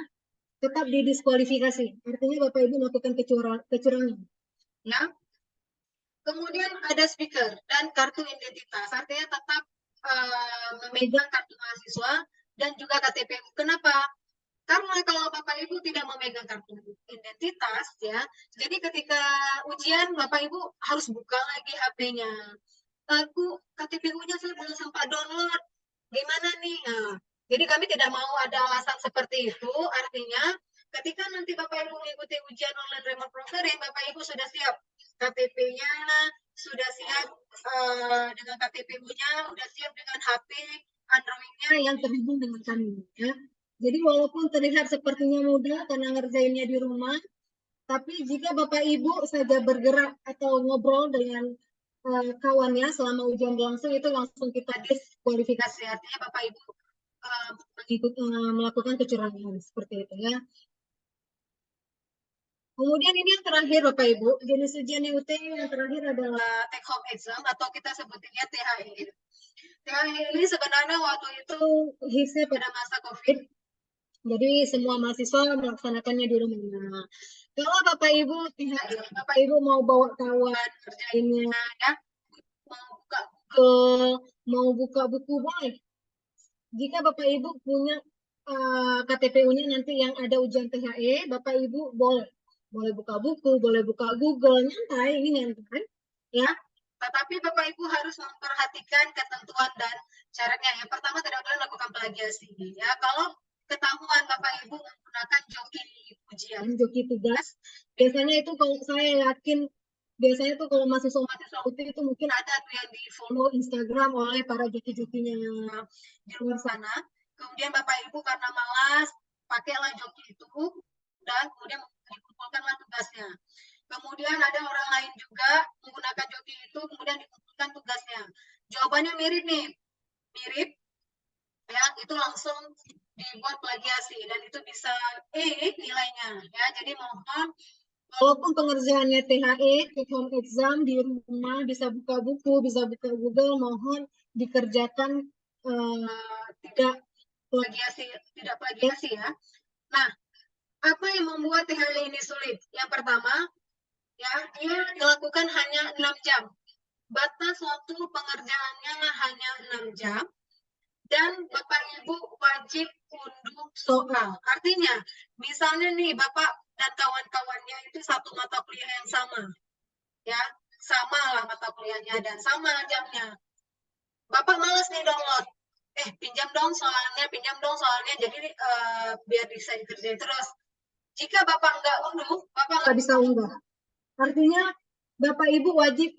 tetap didiskualifikasi. Artinya Bapak Ibu melakukan kecurangan. Ya. Kemudian ada speaker dan kartu identitas. Artinya tetap memegang kartu mahasiswa dan juga KTP. Kenapa? Karena kalau Bapak Ibu tidak memegang kartu identitas ya, jadi ketika ujian Bapak Ibu harus buka lagi HP-nya. Aku KTP-nya saya belum sempat download. Gimana nih? Nah, jadi kami tidak mau ada alasan seperti itu. Artinya ketika nanti Bapak Ibu mengikuti ujian online remote proctoring, Bapak Ibu sudah siap KTP-nya, sudah siap dengan KTP-nya, sudah siap dengan HP Android-nya yang terhubung dengan kami. Ya. Jadi walaupun terlihat sepertinya mudah karena ngerjainnya di rumah, tapi jika Bapak Ibu saja bergerak atau ngobrol dengan kawannya selama ujian berlangsung, itu langsung kita diskualifikasi. Artinya Bapak Ibu melakukan kecurangan seperti itu ya. Kemudian ini yang terakhir Bapak Ibu, jenis ujian UT yang terakhir adalah take home exam atau kita sebutnya THE. THE ini sebenarnya waktu itu hitsnya pada masa COVID, jadi semua mahasiswa melaksanakannya di rumah. Kalau Bapak Ibu THE, Bapak Ibu mau bawa kawan kerjainnya, ya, mau buka Google, mau buka buku boleh. Jika Bapak Ibu punya KTPU-nya nanti yang ada ujian THE, Bapak Ibu boleh buka buku, boleh buka Google, nyantai, ini nyantai, ya. Tetapi Bapak Ibu harus memperhatikan ketentuan dan syaratnya. Yang pertama tidak boleh melakukan plagiasi, ya. Kalau ketahuan Bapak Ibu menggunakan joki ujian, joki tugas, biasanya itu kalau saya yakin biasanya tuh kalau mahasiswa-mahasiswa UT itu mungkin ada tuh yang di follow Instagram oleh para joki-jokinya di luar sana. Kemudian Bapak Ibu karena malas, pakailah joki itu dan kemudian dikumpulkanlah tugasnya. Kemudian ada orang lain juga menggunakan joki itu, kemudian dikumpulkan tugasnya. Jawabannya mirip nih, mirip, ya itu langsung dibuat plagiasi dan itu bisa nilainya, ya. Jadi mohon, walaupun pengerjaannya THE, take home exam di rumah, bisa buka buku, bisa buka Google, mohon dikerjakan tidak plagiasi ya. Nah, apa yang membuat THE ini sulit? Yang pertama, ya, dia dilakukan hanya 6 jam. Batas waktu pengerjaannya hanya 6 jam. Dan Bapak Ibu wajib unduh soal. Artinya, misalnya nih Bapak dan kawan-kawannya itu satu mata kuliah yang sama. Ya, sama lah mata kuliahnya dan sama jamnya. Bapak malas nih download. Pinjam dong soalnya, jadi biar bisa dikerjain terus. Jika Bapak nggak unduh, Bapak nggak bisa unduh. Artinya, Bapak Ibu wajib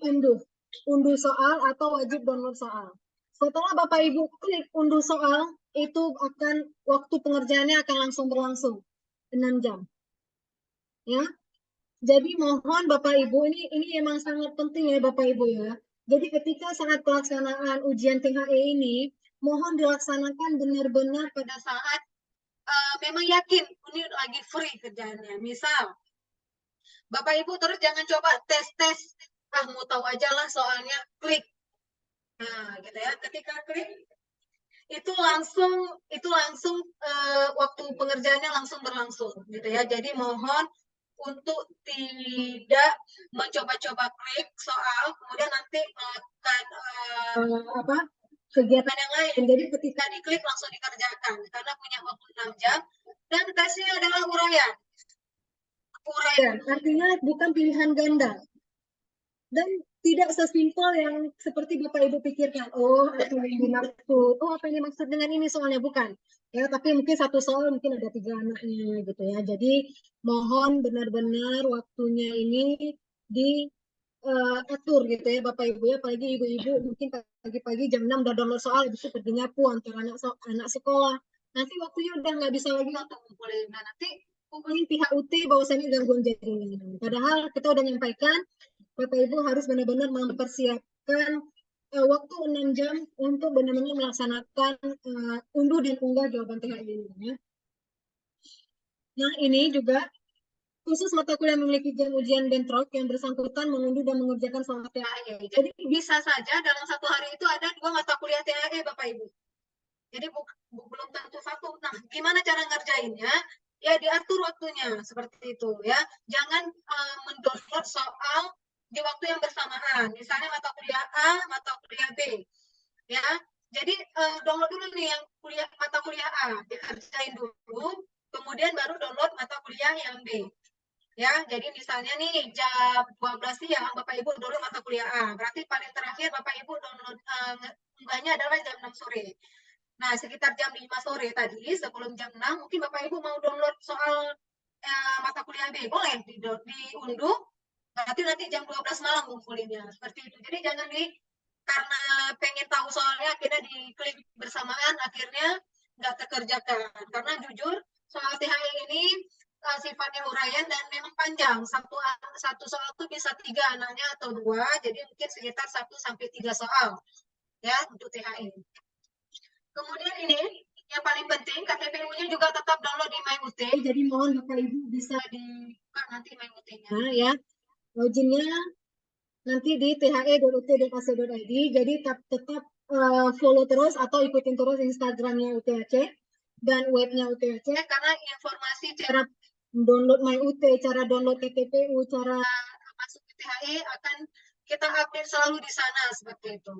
unduh soal atau wajib download soal. Setelah Bapak Ibu klik unduh soal, itu akan waktu pengerjaannya akan langsung berlangsung 6 jam. Ya. Jadi mohon Bapak Ibu, ini emang sangat penting ya Bapak Ibu ya. Jadi ketika saat pelaksanaan ujian THE ini, mohon dilaksanakan benar-benar pada saat memang yakin ini lagi free kerjaannya. Misal, Bapak Ibu terus jangan coba tes-tes, mau tahu aja lah soalnya, klik. Nah, gitu ya. Ketika klik, itu langsung waktu pengerjaannya langsung berlangsung, gitu ya. Jadi mohon untuk tidak mencoba-coba klik soal, kemudian nanti melakukan kegiatan yang lain. Jadi ketika diklik langsung dikerjakan, karena punya waktu 6 jam. Dan tesnya adalah uraian. Artinya bukan pilihan ganda. Dan tidak sesimpel yang seperti Bapak Ibu pikirkan. Apa yang dimaksud dengan ini soalnya, bukan. Ya, tapi mungkin satu soal mungkin ada 3 anaknya gitu ya. Jadi mohon benar-benar waktunya ini diatur gitu ya Bapak Ibu ya. Apalagi ibu-ibu mungkin pagi-pagi jam 6 udah download soal, habis itu perginya antar anak sekolah. Nanti waktunya udah nggak bisa lagi untuk ngumpulin. Nah, nanti hubungin pihak UT bahwasannya gangguan jaringan. Padahal kita udah nyampaikan Bapak Ibu harus benar-benar mempersiapkan waktu 6 jam untuk benar-benar melaksanakan unduh dan unggah jawaban THE ini. Ya. Nah, ini juga khusus mata kuliah memiliki jam ujian bentrok yang bersangkutan mengunduh dan mengerjakan soal THE. Jadi bisa saja dalam satu hari itu ada 2 mata kuliah THE Bapak Ibu. Jadi belum tentu satu. Nah, gimana cara ngerjainnya? Ya diatur waktunya seperti itu ya. Jangan mendownload soal di waktu yang bersamaan, misalnya mata kuliah A, mata kuliah B, ya. Jadi download dulu nih yang mata kuliah A, dikerjain dulu, kemudian baru download mata kuliah yang B, ya. Jadi misalnya nih jam 12 siang Bapak Ibu download mata kuliah A, berarti paling terakhir Bapak Ibu download unggahnya adalah jam 6 sore. Nah, sekitar jam 5 sore tadi, sebelum jam 6, mungkin Bapak Ibu mau download soal mata kuliah B, boleh diunduh. Berarti nanti jam 12 malam ngumpulinnya, seperti itu. Jadi jangan karena pengen tahu soalnya akhirnya diklik bersamaan, akhirnya nggak terkerjakan. Karena jujur, soal THE ini sifatnya uraian dan memang panjang. Satu soal itu bisa 3 anaknya atau 2, jadi mungkin sekitar 1-3 soal ya untuk THE. Kemudian ini yang paling penting, KTPU-nya juga tetap download di MyUT, jadi mohon Bapak Ibu bisa dibuka nanti MyUT-nya ya. Loginnya nanti di the.ut.ac.id, jadi tetap follow terus atau ikutin terus Instagramnya UTHC dan webnya UTHC, karena informasi cara download MyUT, cara download KTPU, cara masuk ke THE akan kita update selalu di sana seperti itu.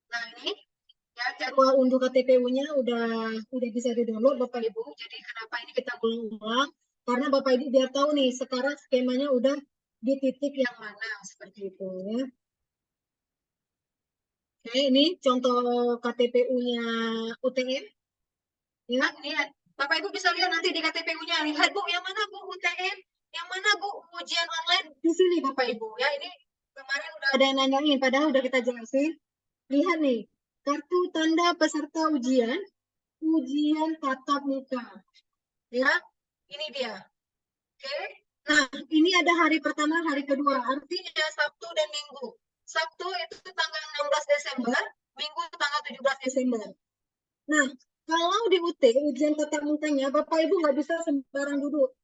Nah ini ya jadwal unduh KTPU-nya udah bisa di-download Bapak Ibu. Jadi kenapa ini kita ulang-ulang? Karena Bapak Ibu biar tahu nih sekarang skemanya udah di titik yang mana seperti itu ya. Oke, ini contoh KTPU-nya UTM. Ya, ini Bapak Ibu bisa lihat nanti di KTPU-nya. Lihat Bu, yang mana Bu UTM? Yang mana Bu ujian online di sini Bapak Ibu ya. Ini kemarin udah ada yang nanyain, padahal udah kita jelasin. Lihat nih, kartu tanda peserta ujian tatap muka. Ya, ini dia. Oke. Nah, ini ada hari pertama, hari kedua. Artinya Sabtu dan Minggu. Sabtu itu tanggal 16 Desember, Minggu tanggal 17 Desember. Nah, kalau di UT, ujian tatap mukanya, Bapak Ibu nggak bisa sembarang duduk.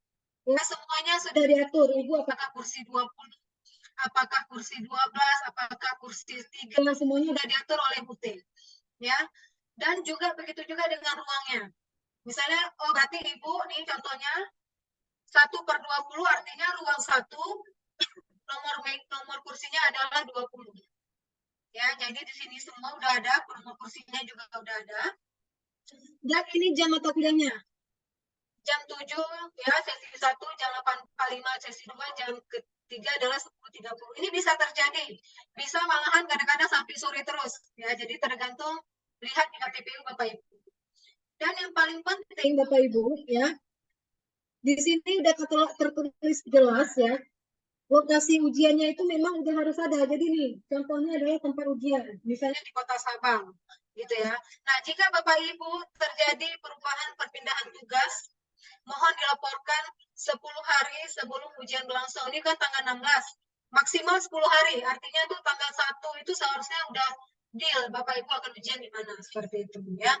Ya, semuanya sudah diatur. Ibu apakah kursi 20, apakah kursi 12, apakah kursi 3, semuanya sudah diatur oleh UT. Ya. Dan juga begitu juga dengan ruangnya. Misalnya, oh berarti Ibu, nih contohnya, 1/20 artinya ruang 1, nomor kursinya adalah 20. Ya, jadi di sini semua udah ada, nomor kursinya juga udah ada. Dan ini jam mata kuliahnya. Jam 7 ya sesi 1, jam 8.45 sesi 2, jam ketiga adalah 10.30. Ini bisa terjadi. Bisa malahan kadang-kadang sampai sore terus. Ya, jadi tergantung lihat di KPPU Bapak Ibu. Dan yang paling penting Bapak Ibu ya, di sini udah tertulis jelas ya. Lokasi ujiannya itu memang udah harus ada. Jadi nih, contohnya adalah tempat ujian, misalnya di Kota Sabang, gitu ya. Nah, jika Bapak Ibu terjadi perubahan perpindahan tugas, mohon dilaporkan 10 hari sebelum ujian berlangsung. Ini kan tanggal 16, maksimal 10 hari. Artinya tuh tanggal 1 itu seharusnya udah deal Bapak Ibu akan ujian di mana, seperti itu ya.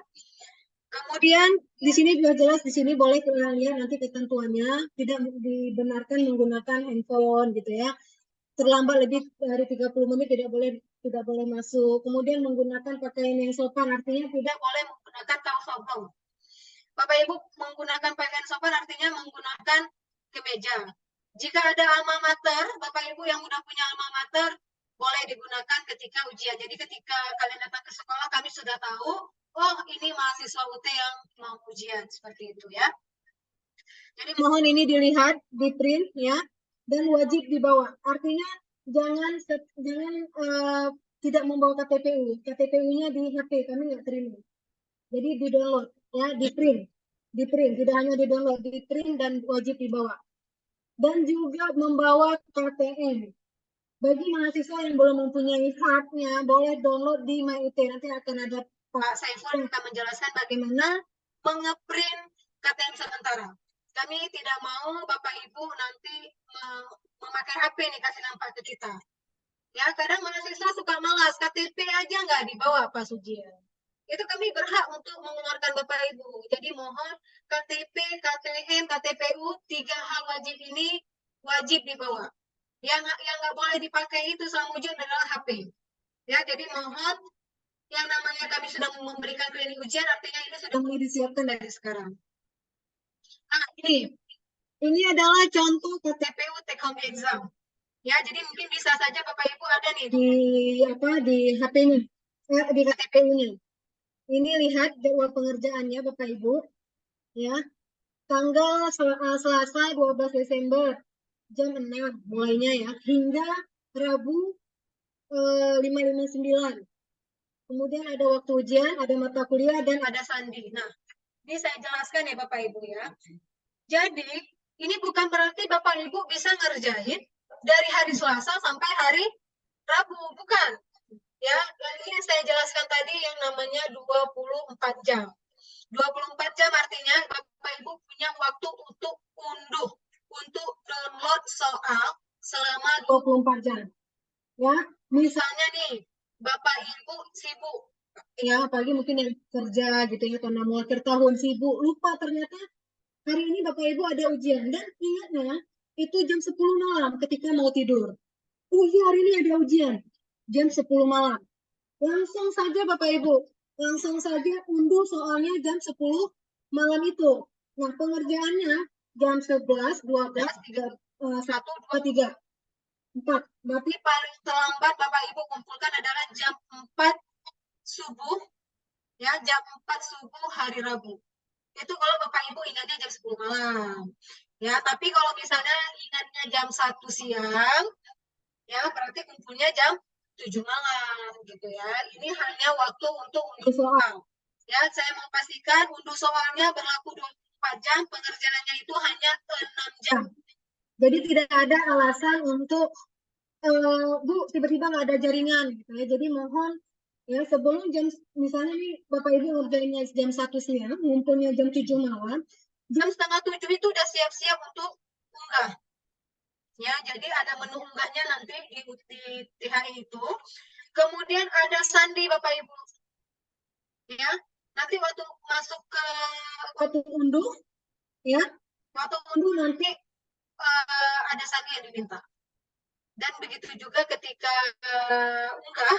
Kemudian di sini juga jelas, di sini boleh kita lihat nanti ketentuannya, tidak dibenarkan menggunakan handphone gitu ya. Terlambat lebih dari 30 menit tidak boleh masuk. Kemudian menggunakan pakaian yang sopan, artinya tidak boleh menggunakan kaos sobong. Bapak Ibu menggunakan pakaian sopan artinya menggunakan kemeja. Jika ada alma mater, Bapak Ibu yang udah punya alma mater boleh digunakan ketika ujian. Jadi ketika kalian datang ke sekolah, kami sudah tahu, oh ini mahasiswa UT yang mau ujian, seperti itu ya. Jadi mohon ini dilihat, di print ya, dan wajib dibawa. Artinya jangan tidak membawa KTPU. KTPU-nya di HP, kami nggak terima. Jadi di download ya, di print, tidak hanya di download, di print dan wajib dibawa. Dan juga membawa KTM. Bagi mahasiswa yang belum mempunyai hardnya, boleh download di MyUT. Nanti akan ada Pak Saiful yang akan menjelaskan bagaimana mengeprint KTM sementara. Kami tidak mau Bapak Ibu nanti memakai HP nih kasih nampak ke kita. Ya, kadang mahasiswa suka malas, KTP aja nggak dibawa pas ujian. Itu kami berhak untuk mengeluarkan Bapak Ibu. Jadi mohon KTP, KTM, KTPU, 3 hal wajib ini wajib dibawa. Yang nggak boleh dipakai itu selama ujian adalah HP. Ya, jadi mohon yang namanya kami sudah memberikan klinik ujian, artinya ini sudah mulai disiapkan dari sekarang. Nah, ini adalah contoh KTPU take home exam. Ya, jadi mungkin bisa saja Bapak Ibu ada nih di HP-nya, di KTPU-nya. Ini lihat jadwal pengerjaannya Bapak Ibu. Ya. Tanggal Selasa 12 Desember jam 6 mulainya ya, hingga Rabu 5.59. Kemudian ada waktu ujian, ada mata kuliah, dan ada sandi. Nah, ini saya jelaskan ya Bapak Ibu ya. Jadi, ini bukan berarti Bapak Ibu bisa ngerjain dari hari Selasa sampai hari Rabu, bukan. Ya, dan ini yang saya jelaskan tadi yang namanya 24 jam. 24 jam artinya Bapak Ibu punya waktu untuk unduh, untuk download soal selama 24 jam. Ya, misalnya nih, Bapak Ibu sibuk, ya apalagi mungkin yang kerja gitu ya, karena mau akhir tahun sibuk, lupa ternyata hari ini Bapak Ibu ada ujian, dan ingatnya itu jam 10 malam ketika mau tidur. Oh iya, hari ini ada ujian, jam 10 malam. Langsung saja Bapak Ibu, langsung saja unduh soalnya jam 10 malam itu. Nah, pengerjaannya jam 11, 12, 1, 2, 3, 4. Berarti paling terlambat Bapak Ibu kumpulkan adalah jam 4 subuh, ya jam 4 subuh hari Rabu. Itu kalau Bapak Ibu ingatnya jam 10 malam. Ya, tapi kalau misalnya ingatnya jam 1 siang, ya berarti kumpulnya jam 7 malam gitu ya. Ini hanya waktu untuk unduh soal. Ya, saya mau pastikan unduh soalnya berlaku 24 jam, pengerjaannya itu hanya 6 jam. Jadi tidak ada alasan untuk Bu tiba-tiba nggak ada jaringan gitu ya. Jadi mohon ya sebelum jam, misalnya nih Bapak Ibu ngerjainnya jam 1 siang, ngumpulnya jam 7 malam, jam setengah 7 itu udah siap-siap untuk unggah. Ya, jadi ada menu unggahnya nanti di THI itu. Kemudian ada sandi Bapak Ibu. Ya, nanti waktu masuk ke waktu unduh, ya, waktu unduh nanti ada sandi yang diminta. Dan begitu juga ketika unggah,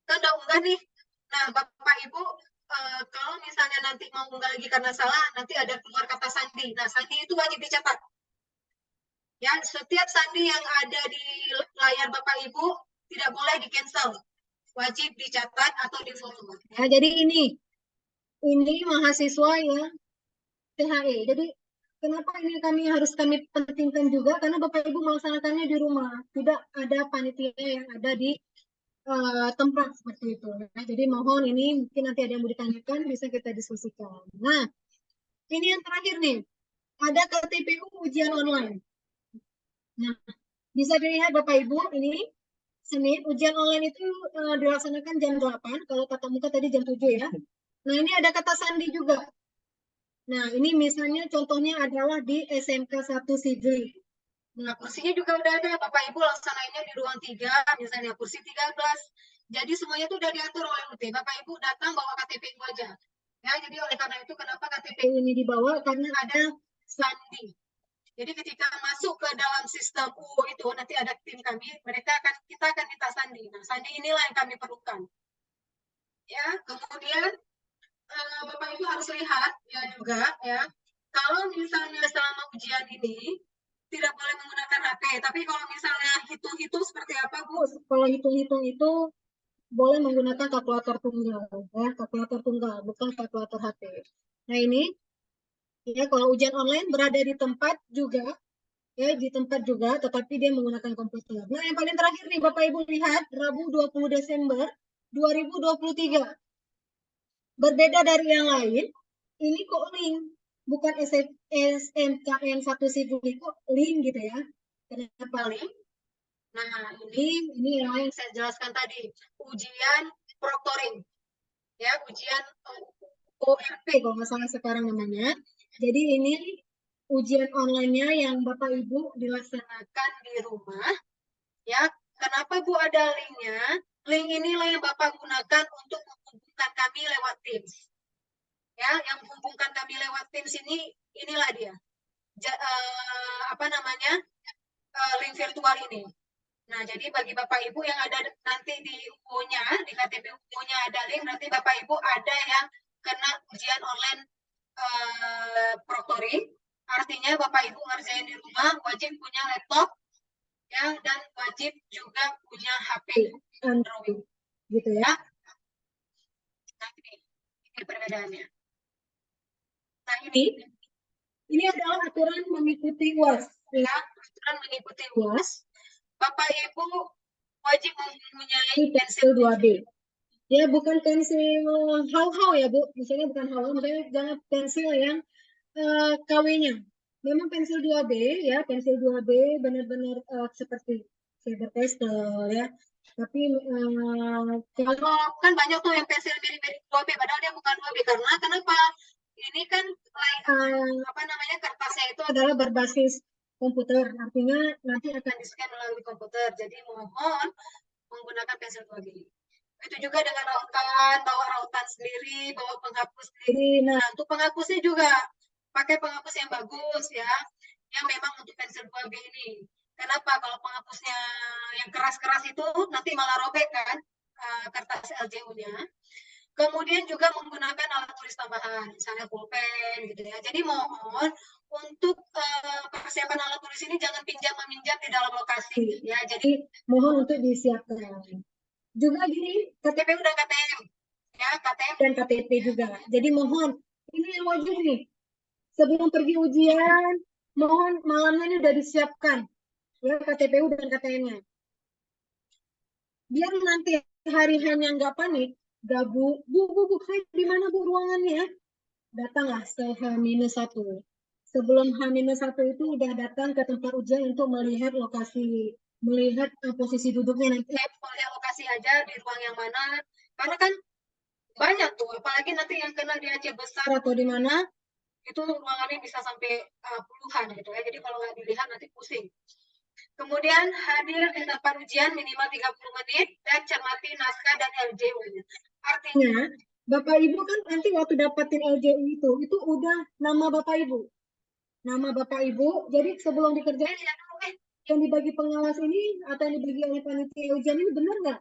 kan udah unggah nih. Nah, Bapak Ibu, kalau misalnya nanti mau unggah lagi karena salah, nanti ada keluar kata sandi. Nah, sandi itu wajib dicatat. Ya, setiap sandi yang ada di layar Bapak Ibu tidak boleh di-cancel. Wajib dicatat atau difoto. Ya, jadi ini mahasiswa ya THE. Jadi kenapa ini harus kami pentingkan juga, karena Bapak Ibu melaksanakannya di rumah, tidak ada panitia yang ada di tempat seperti itu. Nah, jadi mohon ini mungkin nanti ada yang mau ditanyakan, bisa kita diskusikan. Nah, ini yang terakhir nih, ada KTPU ujian online. Nah, bisa dilihat Bapak Ibu ini Senin ujian online itu dilaksanakan jam 8, kalau tatap muka tadi jam 7 ya. Nah, ini ada kata sandi juga. Nah, ini misalnya contohnya adalah di SMK 1 Sigli. Nah, kursinya juga udah ada, Bapak Ibu laksanainnya di ruang 3, misalnya kursi 13. Jadi semuanya itu udah diatur oleh UT. Bapak Ibu datang bawa KTPU aja. Ya, jadi oleh karena itu kenapa KTPU ini dibawa? Karena ada sandi. Jadi ketika masuk ke dalam sistem itu nanti ada tim kami, kita akan minta sandi. Nah, sandi inilah yang kami perlukan. Ya, kemudian Bapak Ibu harus lihat ya juga ya, kalau misalnya selama ujian ini tidak boleh menggunakan HP, tapi kalau misalnya hitung-hitung seperti apa Bu? Kalau hitung-hitung itu boleh menggunakan kalkulator tunggal, ya kalkulator tunggal, bukan kalkulator HP. Nah ini ya kalau ujian online berada di tempat juga, ya di tempat juga, tetapi dia menggunakan komputer. Nah yang paling terakhir nih Bapak Ibu lihat, Rabu 20 Desember 2023. Berbeda dari yang lain, ini kok link, bukan SMKN 1 Sigli kok link gitu ya. Kenapa link? Nah, ini yang saya jelaskan tadi, ujian proctoring. Ya, ujian ORP kalau nggak salah sekarang namanya. Jadi ini ujian online-nya yang Bapak Ibu dilaksanakan di rumah. Ya, kenapa Bu ada link-nya? Link inilah yang Bapak gunakan untuk menghubungkan kami lewat Teams. Ya, yang menghubungkan kami lewat Teams inilah dia. Link virtual ini. Nah, jadi bagi Bapak Ibu yang ada nanti di UU-nya, di KTP UU-nya ada link, berarti Bapak Ibu ada yang kena ujian online proctoring. Artinya Bapak Ibu ngerjain di rumah, wajib punya laptop, ya, dan wajib juga punya HP Android, gitu ya. Nah, ini perbedaannya. Nah, ini adalah aturan mengikuti UAS, ya, aturan mengikuti UAS. Bapak Ibu wajib mempunyai pensil 2B. Ya, bukan pensil hau-hau ya, Bu. Misalnya bukan hau-hau, misalnya jangan pensil yang KW-nya. Memang pensil 2B ya, pensil 2B benar-benar seperti Faber-Castell ya. Tapi kalau kan banyak tuh yang pensil mirip-mirip 2B, padahal dia bukan 2B. Karena kenapa? Ini kan kertasnya itu adalah berbasis komputer, artinya nanti akan di-scan melalui komputer. Jadi mohon menggunakan pensil 2B. Itu juga dengan rautan, bawa rautan sendiri, bawa penghapus sendiri. Nah, untuk penghapusnya juga pakai penghapus yang bagus ya, yang memang untuk pensil 2B ini. Kenapa? Kalau penghapusnya yang keras-keras itu nanti malah robek kan kertas LJU-nya. Kemudian juga menggunakan alat tulis tambahan, misalnya pulpen gitu ya. Jadi mohon untuk persiapan alat tulis ini jangan pinjam-meminjam di dalam lokasi ya. Jadi mohon untuk disiapkan. Juga gini, KTPU dan KTM. Ya, KTM dan KTP juga. Jadi mohon, ini yang wajib nih. Sebelum pergi ujian, mohon malamnya ini udah disiapkan. Ya, KTPU dan KTM-nya. Biar nanti hari hanya nggak panik, Bu, di mana Bu ruangannya? Datanglah H-1. sebelum H-1 itu udah datang ke tempat ujian untuk melihat lokasi, melihat posisi duduknya nanti, melihat lokasi aja di ruang yang mana, karena kan banyak tuh, apalagi nanti yang kena di Aceh Besar atau di mana, itu ruangannya bisa sampai puluhan gitu ya, jadi kalau nggak dilihat nanti pusing. Kemudian hadir di tempat ujian minimal 30 menit dan cermati naskah dan LJU-nya. Artinya, Bapak Ibu kan nanti waktu dapatin LJU itu udah nama Bapak Ibu. Nama Bapak Ibu, jadi sebelum dikerjain ya dulu, yang dibagi pengawas ini atau yang dibagi oleh panitia ujian ini benar nggak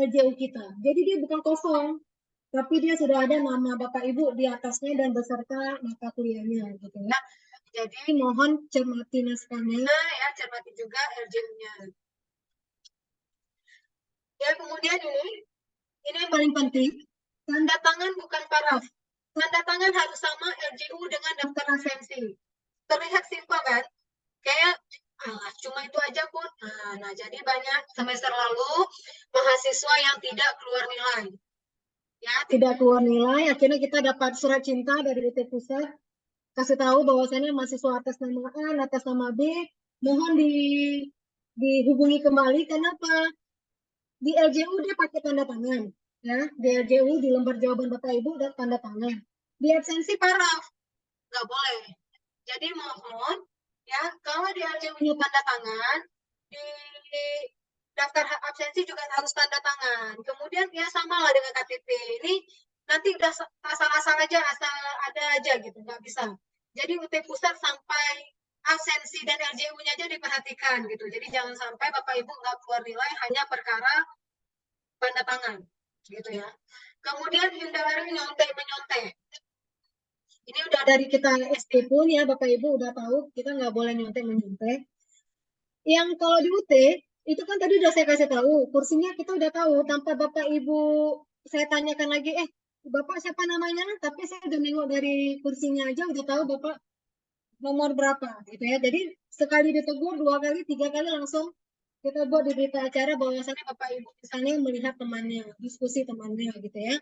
LJU kita? Jadi dia bukan kosong, tapi dia sudah ada nama Bapak Ibu di atasnya dan beserta mata kuliahnya gitu ya. Jadi mohon cermati naskahnya ya, cermati juga LJU-nya. Ya, kemudian ini yang paling penting, tanda tangan bukan paraf. Tanda tangan harus sama LJU dengan daftar absensi. Terlihat simpel kan? Kayak cuma itu aja pun. Nah, jadi banyak semester lalu mahasiswa yang tidak keluar nilai. Ya, tidak keluar nilai, akhirnya kita dapat surat cinta dari UT Pusat kasih tahu bahwasannya mahasiswa atas nama A, atas nama B, mohon dihubungi kembali. Kenapa? Di LJU dia pakai tanda tangan, ya. Di LJU di lembar jawaban Bapak Ibu ada tanda tangan. Di absensi paraf, nggak boleh. Jadi mohon, ya, kalau di LJU tanda tangan, di daftar absensi juga harus tanda tangan. Kemudian ya sama lah dengan KTP. Ini nanti udah asal-asal aja, asal ada aja gitu, nggak bisa. Jadi UT Pusat sampai absensi dan LJU-nya aja diperhatikan gitu. Jadi jangan sampai Bapak Ibu nggak keluar nilai hanya perkara tanda tangan gitu ya. Kemudian hindari nyontek-menyontek. Ini udah dari kita SD pun ya Bapak Ibu udah tahu kita nggak boleh nyontek-menyontek. Yang kalau di UT itu kan tadi udah saya kasih tahu, kursinya kita udah tahu tanpa Bapak Ibu saya tanyakan lagi, Bapak siapa namanya? Tapi saya udah nengok dari kursinya aja udah tahu Bapak nomor berapa gitu ya. Jadi sekali ditegur, 2 kali, 3 kali langsung kita buat di berita acara bahwasannya Bapak Ibu misalnya melihat temannya, diskusi temannya gitu ya.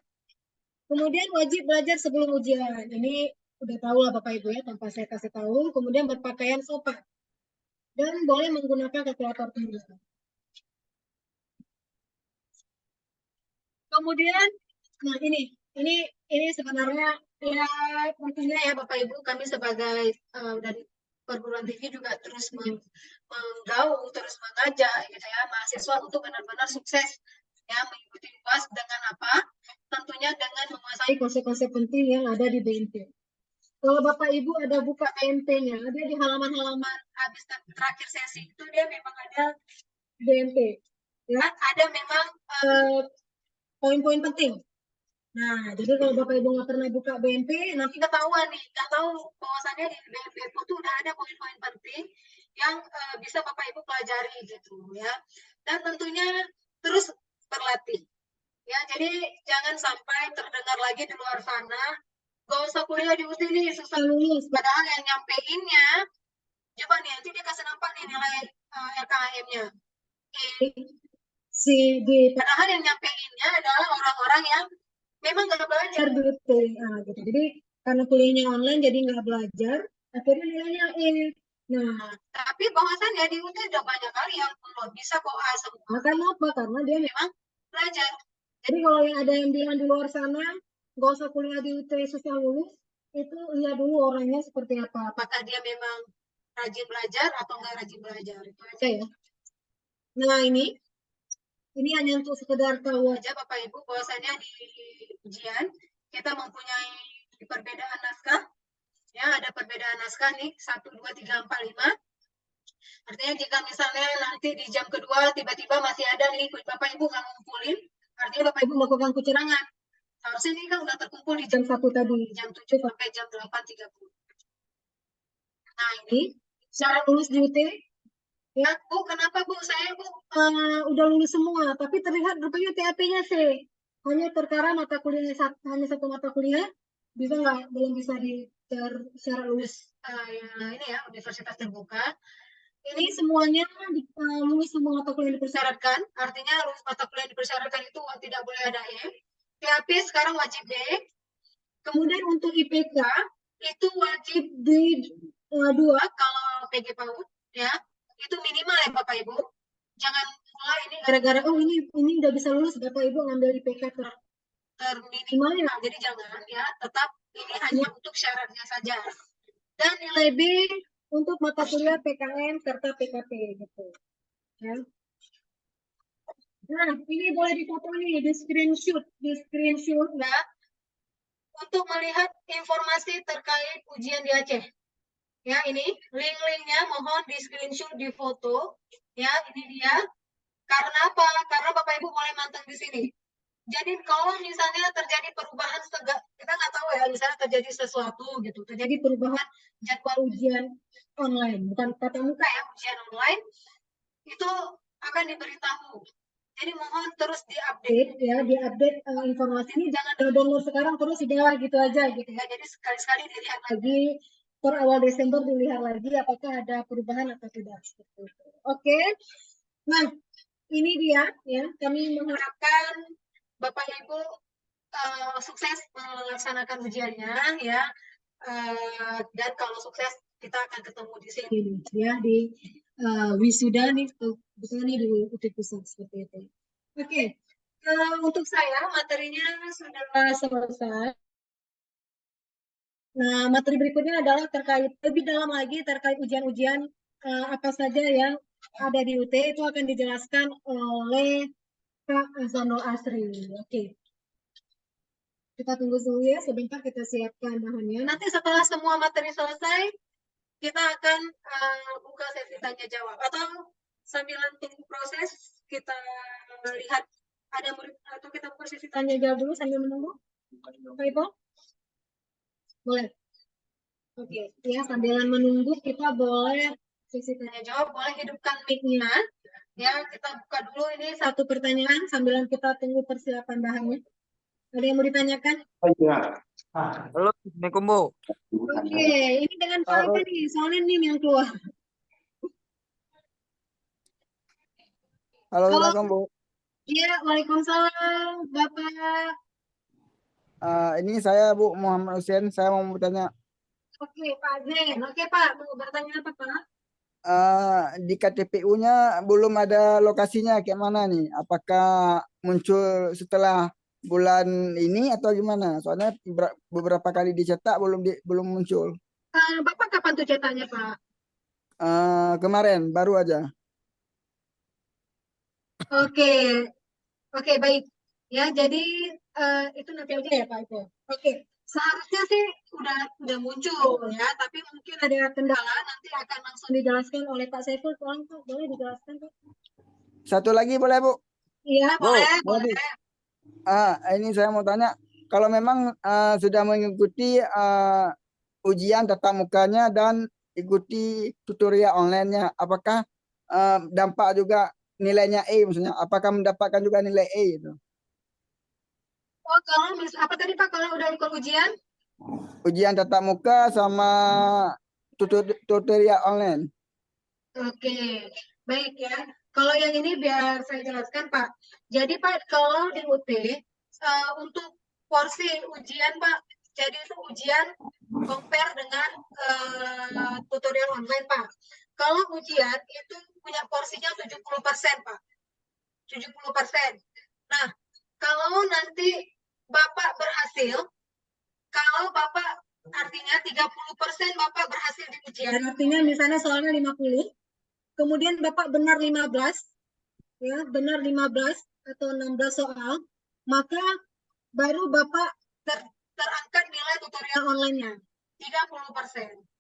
Kemudian wajib belajar sebelum ujian. Ini udah tahu lah Bapak Ibu ya tanpa saya kasih tahu. Kemudian berpakaian sopan dan boleh menggunakan kalkulator tanda. Kemudian, nah ini sebenarnya ya tentunya ya Bapak Ibu kami sebagai dari perguruan tinggi juga terus menggaung, terus mengajak gitu ya mahasiswa untuk benar-benar sukses ya mengikuti UAS dengan apa? Tentunya dengan menguasai konsep-konsep penting yang ada di BMP. Kalau Bapak Ibu ada buka BMP-nya, ada di halaman-halaman habis terakhir sesi itu dia memang ada BMP. Ya, ada memang poin-poin penting. Nah, jadi kalau Bapak Ibu nggak pernah buka BMP, nanti ketahuan nih, nggak tahu bahwasannya di BMP itu udah ada poin-poin penting yang bisa Bapak Ibu pelajari gitu ya. Dan tentunya terus berlatih. Ya, jadi jangan sampai terdengar lagi di luar sana, gak usah kuliah di UT ini susah lulus. Padahal yang nyampeinnya, coba nih nanti dia kasih nampak nih nilai LKM-nya. C, D. Padahal yang nyampeinnya adalah orang-orang yang memang nggak belajar di UT. Nah, gitu. Jadi karena kuliahnya online jadi nggak belajar, akhirnya nilainya E. Nah, tapi bahwasannya di UT udah banyak kali yang belum bisa kok A semua. Karena apa? Karena dia memang belajar. Jadi kalau yang ada yang bilang di luar sana, nggak usah kuliah di UT susah lulus, itu lihat dulu orangnya seperti apa. Apakah dia memang rajin belajar atau nggak rajin belajar. Itu aja ya. Nah, ini hanya untuk sekedar tahu aja Bapak Ibu bahwasanya di ujian kita mempunyai perbedaan naskah. Ya, ada perbedaan naskah nih 1, 2, 3, 4, 5. Artinya jika misalnya nanti di jam kedua tiba-tiba masih ada nih Bapak Ibu nggak ngumpulin, artinya Bapak Ibu melakukan kecurangan. Harusnya ini kan udah terkumpul di jam 1 tadi, jam 7 sampai jam 8.30. Nah, ini cara lulus di UT. Ya, Bu, kenapa Bu? Saya Bu udah lulus semua, tapi terlihat rupanya TAP-nya C. Hanya perkara mata kuliahnya hanya satu mata kuliah, bisa nggak? Belum bisa secara lulus ini ya universitas terbuka. Ini semuanya lulus semua mata kuliah yang dipersyaratkan. Artinya lulus mata kuliah yang dipersyaratkan itu tidak boleh ada E. TAP sekarang wajib D. Kemudian untuk IPK itu wajib dua kalau PG PAUD ya, itu minimal ya Bapak Ibu. Jangan mulai ini gara-gara oh ini udah bisa lulus Bapak Ibu ngambil IPK terminimal ya, jadi jangan ya, tetap ini hanya untuk syaratnya saja. Dan nilai B untuk mata kuliah PKM serta PKP gitu. Ya. Nah, ini boleh difoto nih, di screenshot ya, untuk melihat informasi terkait ujian di Aceh. Ya, ini link-linknya mohon di screenshot, di foto. Ya, ini dia. Karena apa? Karena Bapak Ibu boleh manteng di sini. Jadi kalau misalnya terjadi perubahan, kita nggak tahu ya, misalnya terjadi sesuatu gitu, terjadi perubahan jadwal ujian online, bukan tatap muka ya, ujian online, itu akan diberitahu. Jadi mohon terus diupdate ya, diupdate informasi ini, jangan download sekarang terus sudah gitu aja gitu ya. Jadi sekali-sekali dilihat lagi, per awal Desember dilihat lagi apakah ada perubahan atau tidak seperti itu. Oke. Nah, ini dia ya, kami mengharapkan Bapak Ibu sukses melaksanakan ujiannya ya. Dan kalau sukses kita akan ketemu di sini ya, di wisuda nih, betul nih di UT Pusat seperti itu. Oke, untuk saya materinya sudah selesai. Nah, materi berikutnya adalah terkait lebih dalam lagi terkait ujian-ujian apa saja yang ada di UT, itu akan dijelaskan oleh Kak Azanul Asri. Oke. Kita tunggu dulu ya, sebentar kita siapkan bahannya. Nanti setelah semua materi selesai, kita akan buka sesi tanya jawab. Atau sambil tunggu proses, kita lihat ada murid, atau kita buka sesi tanya jawab dulu sambil menunggu. Pak Ipo? Boleh? Oke, ya sambilan menunggu kita boleh sesi tanya jawab, boleh hidupkan mic-nya. Ya, kita buka dulu ini satu pertanyaan sambilan kita tunggu persiapan bahannya. Ada yang mau ditanyakan? Halo, Assalamualaikum Bu. Oke, ini dengan siapa nih? Soalnya nih yang keluar. Halo, Assalamualaikum Bu. Iya, Waalaikumsalam, Bapak. Ini saya Bu Muhammad Hussein, saya mau bertanya. Oke, Pak Zen. Oke, Pak, mau bertanya apa, Pak? Di KTPU-nya belum ada lokasinya kayak mana nih? Apakah muncul setelah bulan ini atau gimana? Soalnya beberapa kali dicetak belum muncul. Bapak kapan tuh cetaknya, Pak? Kemarin baru aja. Oke, oke baik. Ya, jadi itu nanti aja ya Pak Eko. Oke, seharusnya sih udah muncul ya, tapi mungkin ada kendala, nanti akan langsung dijelaskan oleh Pak Saiful. Tolong Pak, boleh dijelaskan Pak? Satu lagi boleh Bu? Iya, Bu, boleh. Ini saya mau tanya, kalau memang sudah mengikuti ujian tatap mukanya dan ikuti tutorial online-nya, apakah dampak juga nilainya E, maksudnya apakah mendapatkan juga nilai E itu? Oh, kalau apa tadi Pak, kalau udah ikut ujian? Ujian tatap muka sama tutorial online. Oke, baik ya. Kalau yang ini biar saya jelaskan Pak. Jadi Pak, kalau di UT untuk porsi ujian Pak, jadi itu ujian compare dengan tutorial online Pak. Kalau ujian itu punya porsinya 70% Pak. 70%. Nah, kalau nanti Bapak berhasil, kalau Bapak artinya 30% Bapak berhasil di ujian, artinya misalnya soalnya 50, kemudian Bapak benar 15, ya, benar 15 atau 16 soal, maka baru Bapak terangkat nilai tutorial online-nya 30%.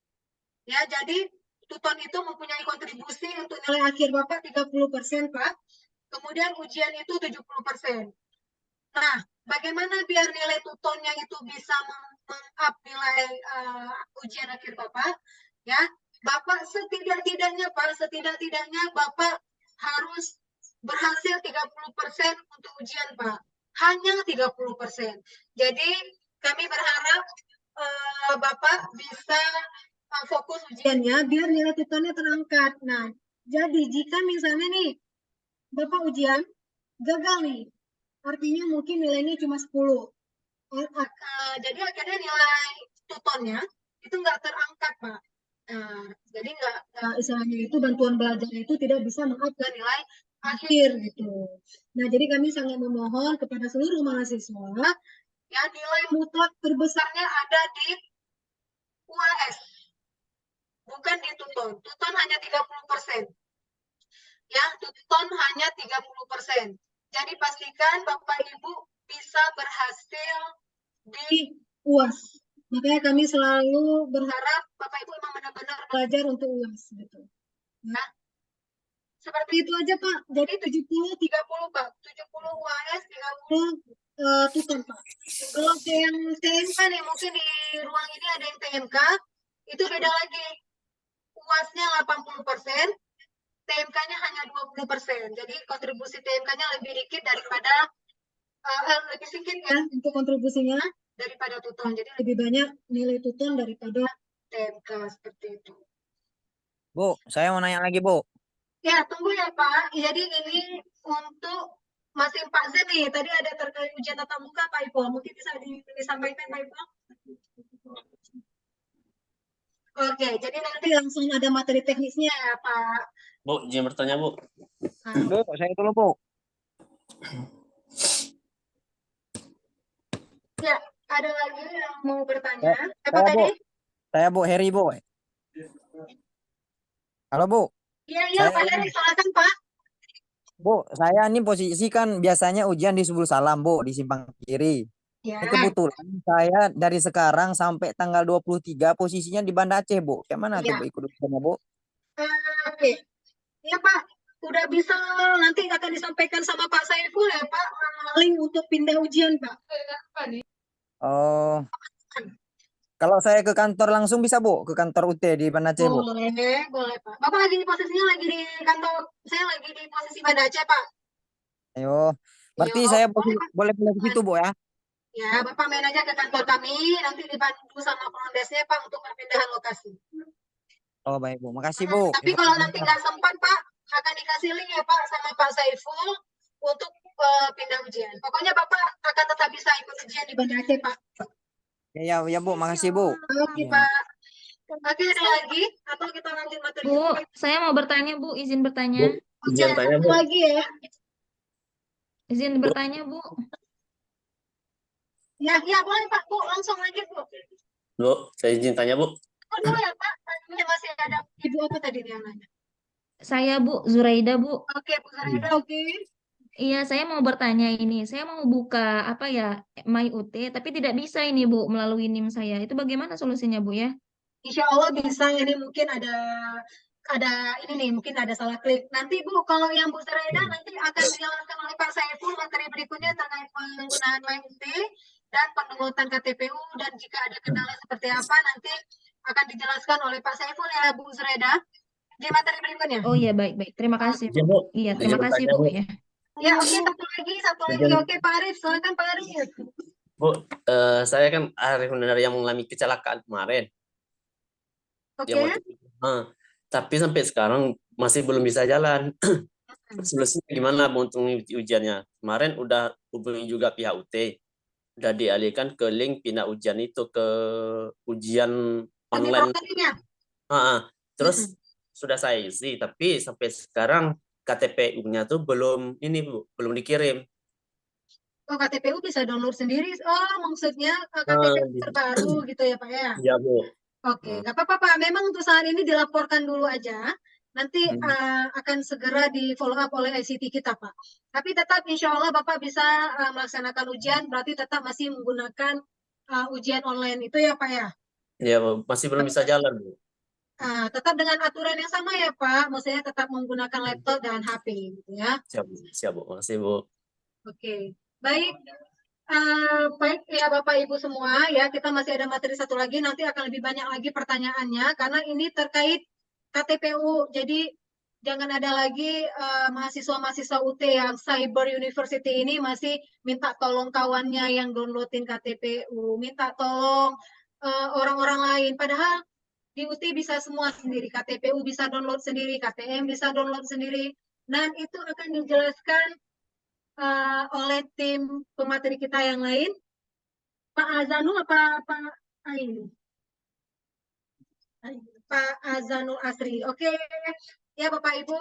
Ya, jadi tuton itu mempunyai kontribusi untuk nilai akhir Bapak 30%, Pak. Kemudian ujian itu 70%. Nah, bagaimana biar nilai tutonnya itu bisa meng-up nilai ujian akhir Bapak? Ya, Bapak setidak-tidaknya Bapak harus berhasil 30% untuk ujian, Pak. Hanya 30%. Jadi, kami berharap Bapak bisa fokus ujiannya biar nilai tutonnya terangkat. Nah, jadi jika misalnya nih Bapak ujian gagal nih, artinya mungkin nilainya cuma 10. Jadi akhirnya nilai tutonnya itu nggak terangkat, Pak. Jadi nggak istilahnya itu bantuan belajar itu tidak bisa mengupgrade nilai akhir gitu. Nah, jadi kami sangat memohon kepada seluruh mahasiswa ya nilai mutlak terbesarnya ada di UAS, bukan di Tuton. Tuton hanya 30%. Ya, Tuton hanya 30%. Jadi pastikan Bapak Ibu bisa berhasil di UAS. Makanya kami selalu berharap Bapak Ibu memang benar-benar belajar untuk UAS gitu. Nah, seperti itu aja Pak. Jadi 70-30 Pak. 70 UAS, 30 Tuton Pak. Kalau yang TMK nih, mungkin di ruang ini ada yang TMK, itu beda lagi. UAS-nya 80%, TMK-nya hanya 20%. Jadi kontribusi TMK-nya lebih dikit daripada lebih sedikit ya untuk kontribusinya daripada Tuton. Jadi lebih banyak nilai Tuton daripada TMK seperti itu. Bu, saya mau nanya lagi, Bu. Ya, tunggu ya Pak. Jadi ini untuk masih Pak Z nih. Tadi ada terkait ujian tatap muka Pak Ipul. Mungkin bisa disampaikan Pak Ipul. Oke, jadi nanti langsung ada materi teknisnya ya Pak. Bu, izin bertanya Bu. Bu, saya dulu Bu. Ya, ada lagi yang mau bertanya? Apa Saya, tadi? Bu. Saya Bu Heri, Bu. Halo, Bu. Iya, Pak Heri, silakan Pak. Bu, saya ini posisi kan biasanya ujian di Subul Salam, Bu, di simpang kiri. Ya. Ini kebetulan saya dari sekarang sampai tanggal 23 posisinya di Banda Aceh, Bu. Gimana tuh, Ya. Bu, ikut ujiannya, Bu? Oke. Iya Pak, udah bisa nanti akan disampaikan sama Pak Saiful ya Pak, link untuk pindah ujian Pak. Oh. Kalau saya ke kantor langsung bisa, Bu? Ke kantor UT di Banda Aceh, Bu? Boleh Pak. Bapak lagi posisinya lagi di kantor, saya lagi di posisi Banda Aceh Pak. Ayo. Berarti saya boleh ke situ, Bu ya? Ya, Bapak main aja ke kantor kami, nanti dibantu sama Prondesnya Pak untuk perpindahan lokasi. Oh, baik, Bu. Makasih, Bu. Tapi kalau nanti nggak sempat Pak, akan dikasih link ya Pak sama Pak Saiful untuk pindah ujian. Pokoknya Bapak akan tetap bisa ikut ujian di Banda Aceh Pak. Ya, Bu. Makasih, Bu. Oke Pak. Oke, ada lagi? Atau kita lanjut materi? Bu, saya mau bertanya, Bu. Izin bertanya. Izin tanya Bu. Lagi ya. Izin bertanya, Bu. Ya, boleh Pak. Bu, langsung lanjut Bu. Bu, saya izin tanya Bu. Dulu ya Pak. Tadinya masih ada Ibu apa tadi yang nanya? Saya, Bu, Zuraida, Bu. Oke, Bu Zuraida, oke. Iya, saya mau bertanya ini. Saya mau buka apa ya, My UT, tapi tidak bisa ini, Bu, melalui NIM saya. Itu bagaimana solusinya, Bu ya? Insya Allah bisa. Ini mungkin ada ini nih, mungkin ada salah klik. Nanti Bu, kalau yang Bu Zuraida nanti akan dijelaskan oleh Pak Saiful materi berikutnya terkait penggunaan My UT dan penuntutan KTPU, dan jika ada kendala seperti apa nanti akan dijelaskan oleh Pak Saiful ya Bu Zuraida di materi berikutnya. Oh iya, baik. Terima kasih, Izin, Bu. Bu. Iya, Izin terima kasih, bertanya, Bu Bu. ya. Ya, oke, satu lagi. Izin. Oke, Pak Arif, silakan Pak Arif. Bu, saya kan Arif benar yang mengalami kecelakaan kemarin. Oke. Tapi sampai sekarang masih belum bisa jalan. Solusinya gimana Bu untuk mengikuti ujiannya? Kemarin udah hubungi juga pihak UT. Udah dialihkan ke link pindah ujian itu ke ujian online. Terus sudah saya isi, tapi sampai sekarang KTPU-nya tuh belum belum dikirim. Oh, KTPU bisa download sendiri. Oh, maksudnya KTPU terbaru gitu ya Pak ya? Iya Bu. Oke, nggak apa-apa Pak. Memang untuk saat ini dilaporkan dulu aja. Nanti akan segera di follow up oleh ICT kita Pak. Tapi tetap insya Allah Bapak bisa melaksanakan ujian, berarti tetap masih menggunakan ujian online itu ya Pak ya? Iya Bu, masih belum bisa jalan Bu. Tetap dengan aturan yang sama ya Pak, maksudnya tetap menggunakan laptop dan HP gitu ya. Siap Bu, makasih Bu. Oke, baik. Baik ya Bapak Ibu semua ya, kita masih ada materi satu lagi, nanti akan lebih banyak lagi pertanyaannya karena ini terkait KTPU. Jadi jangan ada lagi mahasiswa-mahasiswa UT yang Cyber University ini masih minta tolong kawannya yang downloadin KTPU, minta tolong orang-orang lain. Padahal di UT bisa semua sendiri, KTPU bisa download sendiri, KTM bisa download sendiri, dan itu akan dijelaskan oleh tim pemateri kita yang lain. Pak Azanul apa Pak Aini? Pak Azanul Asri. Oke, ya Bapak Ibu.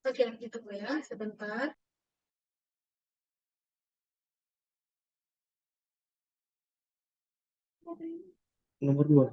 Oke, itu Bu ya, sebentar. Nomor 2.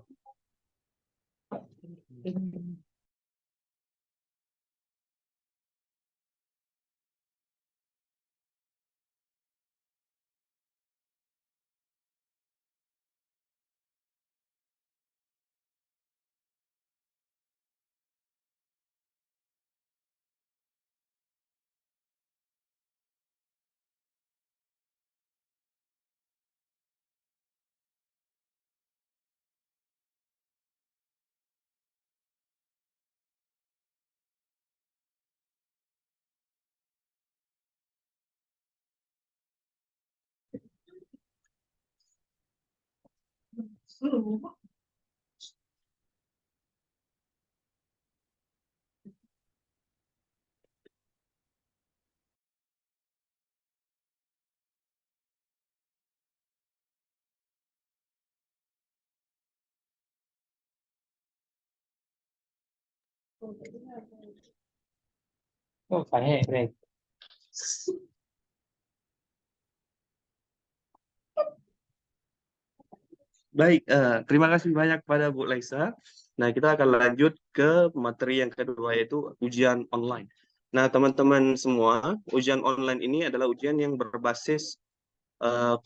Oh, phải này. Baik, terima kasih banyak pada Bu Laisa. Nah, kita akan lanjut ke materi yang kedua, yaitu ujian online. Nah, teman-teman semua, ujian online ini adalah ujian yang berbasis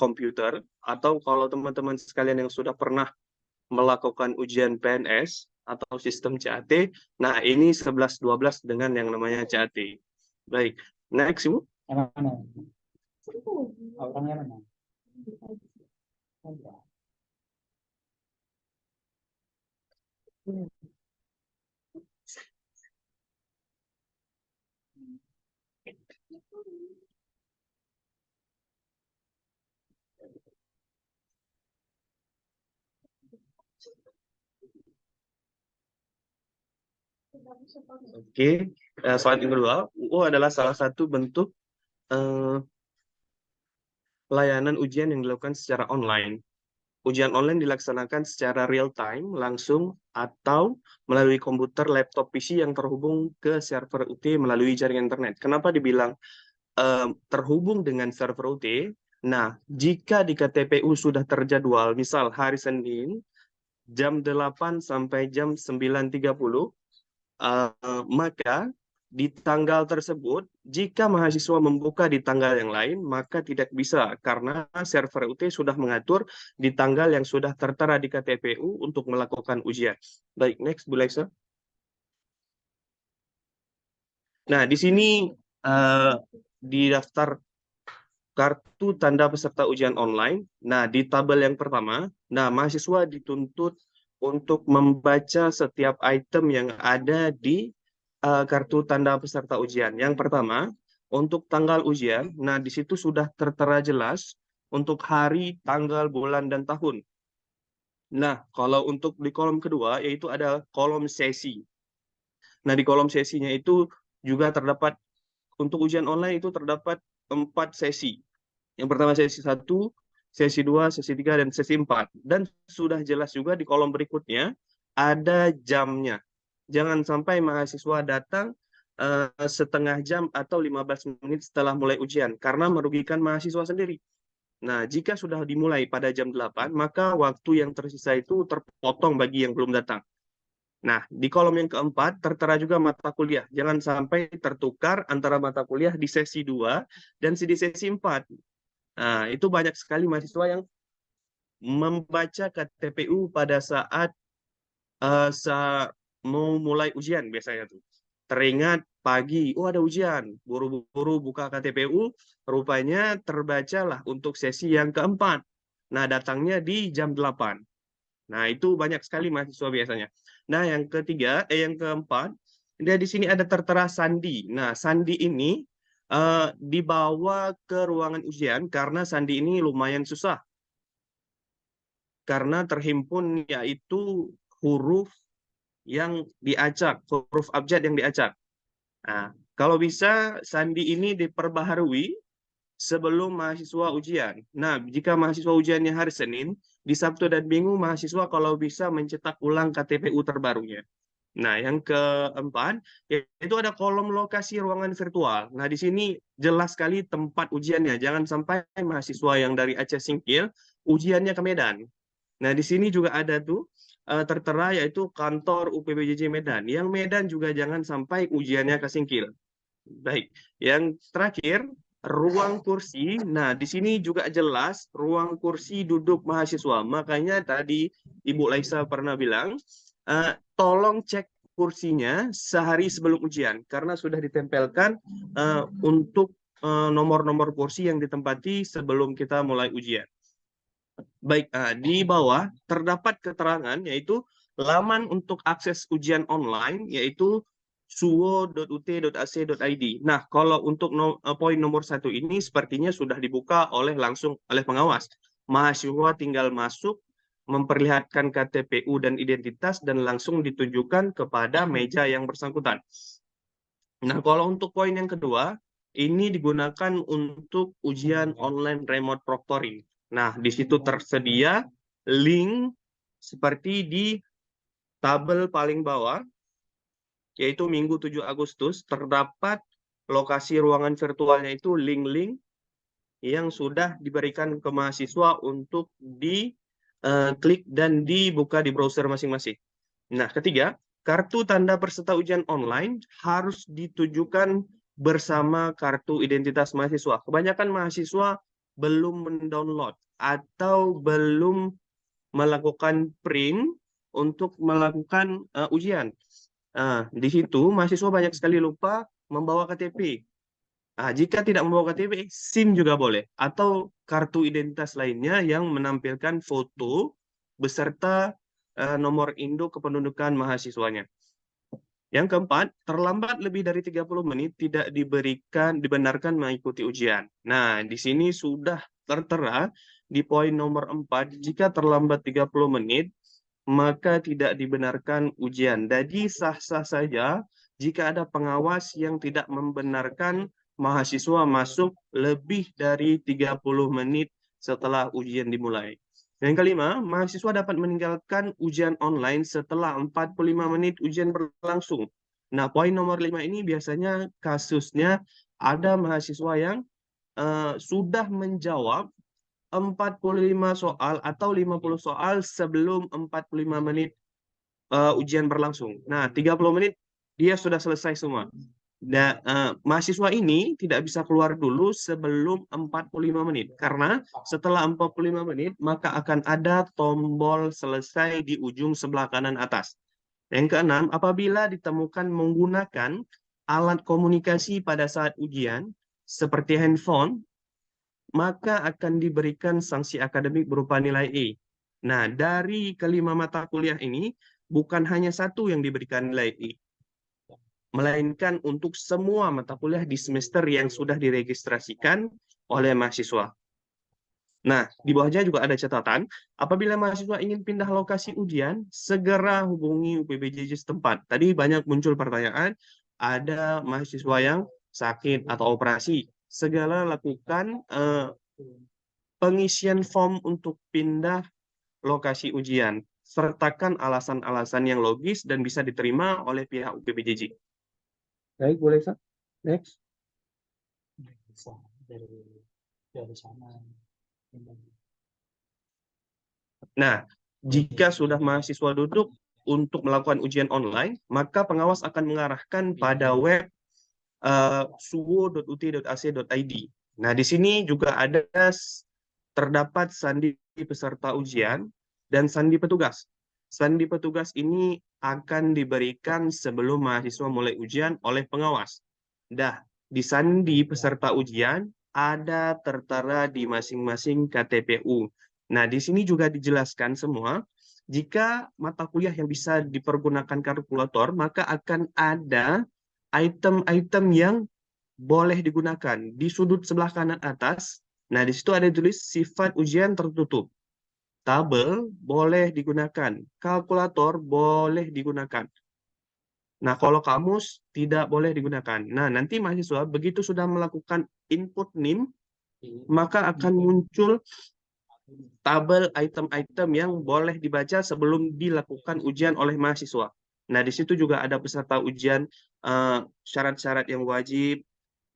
komputer, atau kalau teman-teman sekalian yang sudah pernah melakukan ujian PNS atau sistem CAT, nah ini 11-12 dengan yang namanya CAT. Baik, next Ibu. Yang mana? Orangnya mana? Oke, slide yang kedua, UU adalah salah satu bentuk layanan ujian yang dilakukan secara online. Ujian online dilaksanakan secara real time, langsung, atau melalui komputer, laptop, PC yang terhubung ke server UT melalui jaringan internet. Kenapa dibilang terhubung dengan server UT? Nah, jika di KTPU sudah terjadwal, misal hari Senin, jam 8 sampai jam 9.30, maka di tanggal tersebut, jika mahasiswa membuka di tanggal yang lain, maka tidak bisa, karena server UT sudah mengatur di tanggal yang sudah tertera di KTPU untuk melakukan ujian. Baik, next, Bu Laisa. Nah, di sini di daftar kartu tanda peserta ujian online, nah di tabel yang pertama, nah mahasiswa dituntut untuk membaca setiap item yang ada di kartu tanda peserta ujian. Yang pertama, untuk tanggal ujian, nah di situ sudah tertera jelas untuk hari, tanggal, bulan, dan tahun. Nah, kalau untuk di kolom kedua, yaitu ada kolom sesi. Nah, di kolom sesinya itu juga terdapat, untuk ujian online itu terdapat 4 sesi. Yang pertama sesi 1, sesi 2, sesi 3, dan sesi 4. Dan sudah jelas juga di kolom berikutnya ada jamnya. Jangan sampai mahasiswa datang setengah jam atau 15 menit setelah mulai ujian, karena merugikan mahasiswa sendiri. Nah, jika sudah dimulai pada jam 8, maka waktu yang tersisa itu terpotong bagi yang belum datang. Nah, di kolom yang keempat tertera juga mata kuliah. Jangan sampai tertukar antara mata kuliah di sesi 2 dan di sesi 4. Nah, itu banyak sekali mahasiswa yang membaca KTPU pada saat mau mulai ujian biasanya tuh. Teringat pagi, oh ada ujian, buru-buru buka KTPU, rupanya terbacalah untuk sesi yang keempat. Nah, datangnya di jam 8. Nah, itu banyak sekali mahasiswa biasanya. Nah, yang keempat, dia di sini ada tertera sandi. Nah, sandi ini dibawa ke ruangan ujian karena sandi ini lumayan susah. Karena terhimpun yaitu huruf yang diacak, huruf abjad yang diacak. Nah, kalau bisa sandi ini diperbaharui sebelum mahasiswa ujian. Nah, jika mahasiswa ujiannya hari Senin, di Sabtu dan Minggu mahasiswa kalau bisa mencetak ulang KTPU terbarunya. Nah, yang keempat, yaitu ada kolom lokasi ruangan virtual. Nah, di sini jelas sekali tempat ujiannya. Jangan sampai mahasiswa yang dari Aceh Singkil, ujiannya ke Medan. Nah, di sini juga ada tuh tertera yaitu kantor UPBJJ Medan. Yang Medan juga jangan sampai ujiannya ke Singkil. Baik, yang terakhir ruang kursi. Nah, di sini juga jelas ruang kursi duduk mahasiswa. Makanya tadi Ibu Laisa pernah bilang, tolong cek kursinya sehari sebelum ujian karena sudah ditempelkan untuk nomor-nomor kursi yang ditempati sebelum kita mulai ujian. Baik, di bawah terdapat keterangan yaitu laman untuk akses ujian online yaitu suwo.ut.ac.id. Nah, kalau untuk poin nomor 1 ini sepertinya sudah dibuka langsung oleh pengawas. Mahasiswa tinggal masuk, memperlihatkan KTPU dan identitas dan langsung ditujukan kepada meja yang bersangkutan. Nah, kalau untuk poin yang kedua, ini digunakan untuk ujian online remote proctoring. Nah, di situ tersedia link seperti di tabel paling bawah, yaitu Minggu 7 Agustus, terdapat lokasi ruangan virtualnya itu link-link yang sudah diberikan ke mahasiswa untuk diklik dan dibuka di browser masing-masing. Nah, ketiga, kartu tanda peserta ujian online harus ditujukan bersama kartu identitas mahasiswa. Kebanyakan mahasiswa belum mendownload atau belum melakukan print untuk melakukan ujian. Di situ mahasiswa banyak sekali lupa membawa KTP. Jika tidak membawa KTP, SIM juga boleh atau kartu identitas lainnya yang menampilkan foto beserta nomor induk kependudukan mahasiswanya. Yang keempat, terlambat lebih dari 30 menit tidak dibenarkan mengikuti ujian. Nah, di sini sudah tertera di poin nomor 4, jika terlambat 30 menit, maka tidak dibenarkan ujian. Jadi sah-sah saja jika ada pengawas yang tidak membenarkan mahasiswa masuk lebih dari 30 menit setelah ujian dimulai. Yang kelima, mahasiswa dapat meninggalkan ujian online setelah 45 menit ujian berlangsung. Nah, poin nomor 5 ini biasanya kasusnya ada mahasiswa yang sudah menjawab 45 soal atau 50 soal sebelum 45 menit ujian berlangsung. Nah, 30 menit dia sudah selesai semua. Dan mahasiswa ini tidak bisa keluar dulu sebelum 45 menit. Karena setelah 45 menit, maka akan ada tombol selesai di ujung sebelah kanan atas. Yang keenam, apabila ditemukan menggunakan alat komunikasi pada saat ujian, seperti handphone, maka akan diberikan sanksi akademik berupa nilai E. Nah, dari kelima mata kuliah ini, bukan hanya satu yang diberikan nilai E, melainkan untuk semua mata kuliah di semester yang sudah diregistrasikan oleh mahasiswa. Nah, di bawahnya juga ada catatan, apabila mahasiswa ingin pindah lokasi ujian, segera hubungi UPBJJ setempat. Tadi banyak muncul pertanyaan, ada mahasiswa yang sakit atau operasi. Segera lakukan pengisian form untuk pindah lokasi ujian. Sertakan alasan-alasan yang logis dan bisa diterima oleh pihak UPBJJ. Baik, boleh, Sa? Next. Dari sana. Nah, jika sudah mahasiswa duduk untuk melakukan ujian online, maka pengawas akan mengarahkan pada web suwo.ut.ac.id. Nah, di sini juga ada terdapat sandi peserta ujian dan sandi petugas. Sandi petugas ini akan diberikan sebelum mahasiswa mulai ujian oleh pengawas. Di sandi peserta ujian ada tertera di masing-masing KTPU. Nah, di sini juga dijelaskan semua, jika mata kuliah yang bisa dipergunakan kalkulator, maka akan ada item-item yang boleh digunakan. Di sudut sebelah kanan atas, nah di situ ada tulis sifat ujian tertutup. Tabel boleh digunakan, kalkulator boleh digunakan. Nah, kalau kamus tidak boleh digunakan. Nah, nanti mahasiswa begitu sudah melakukan input NIM, maka akan muncul tabel item-item yang boleh dibaca sebelum dilakukan ujian oleh mahasiswa. Nah, di situ juga ada peserta ujian, syarat-syarat yang wajib,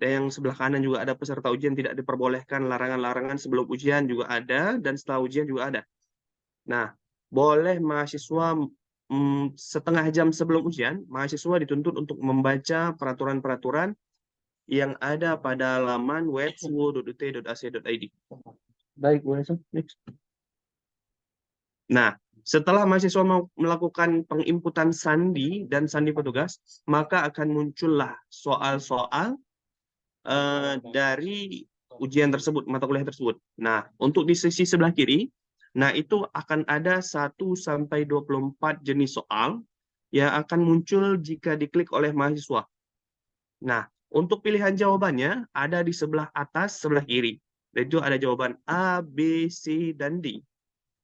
dan yang sebelah kanan juga ada peserta ujian tidak diperbolehkan, larangan-larangan sebelum ujian juga ada, dan setelah ujian juga ada. Nah, boleh mahasiswa setengah jam sebelum ujian, mahasiswa dituntut untuk membaca peraturan-peraturan yang ada pada laman web suwo.ut.ac.id. Baik, boleh next. Nah, setelah mahasiswa melakukan penginputan sandi dan sandi petugas, maka akan muncullah soal-soal dari ujian tersebut, mata kuliah tersebut. Nah, untuk di sisi sebelah kiri, nah itu akan ada 1-24 jenis soal yang akan muncul jika diklik oleh mahasiswa. Nah, untuk pilihan jawabannya ada di sebelah atas, sebelah kiri. Itu ada jawaban A, B, C, dan D.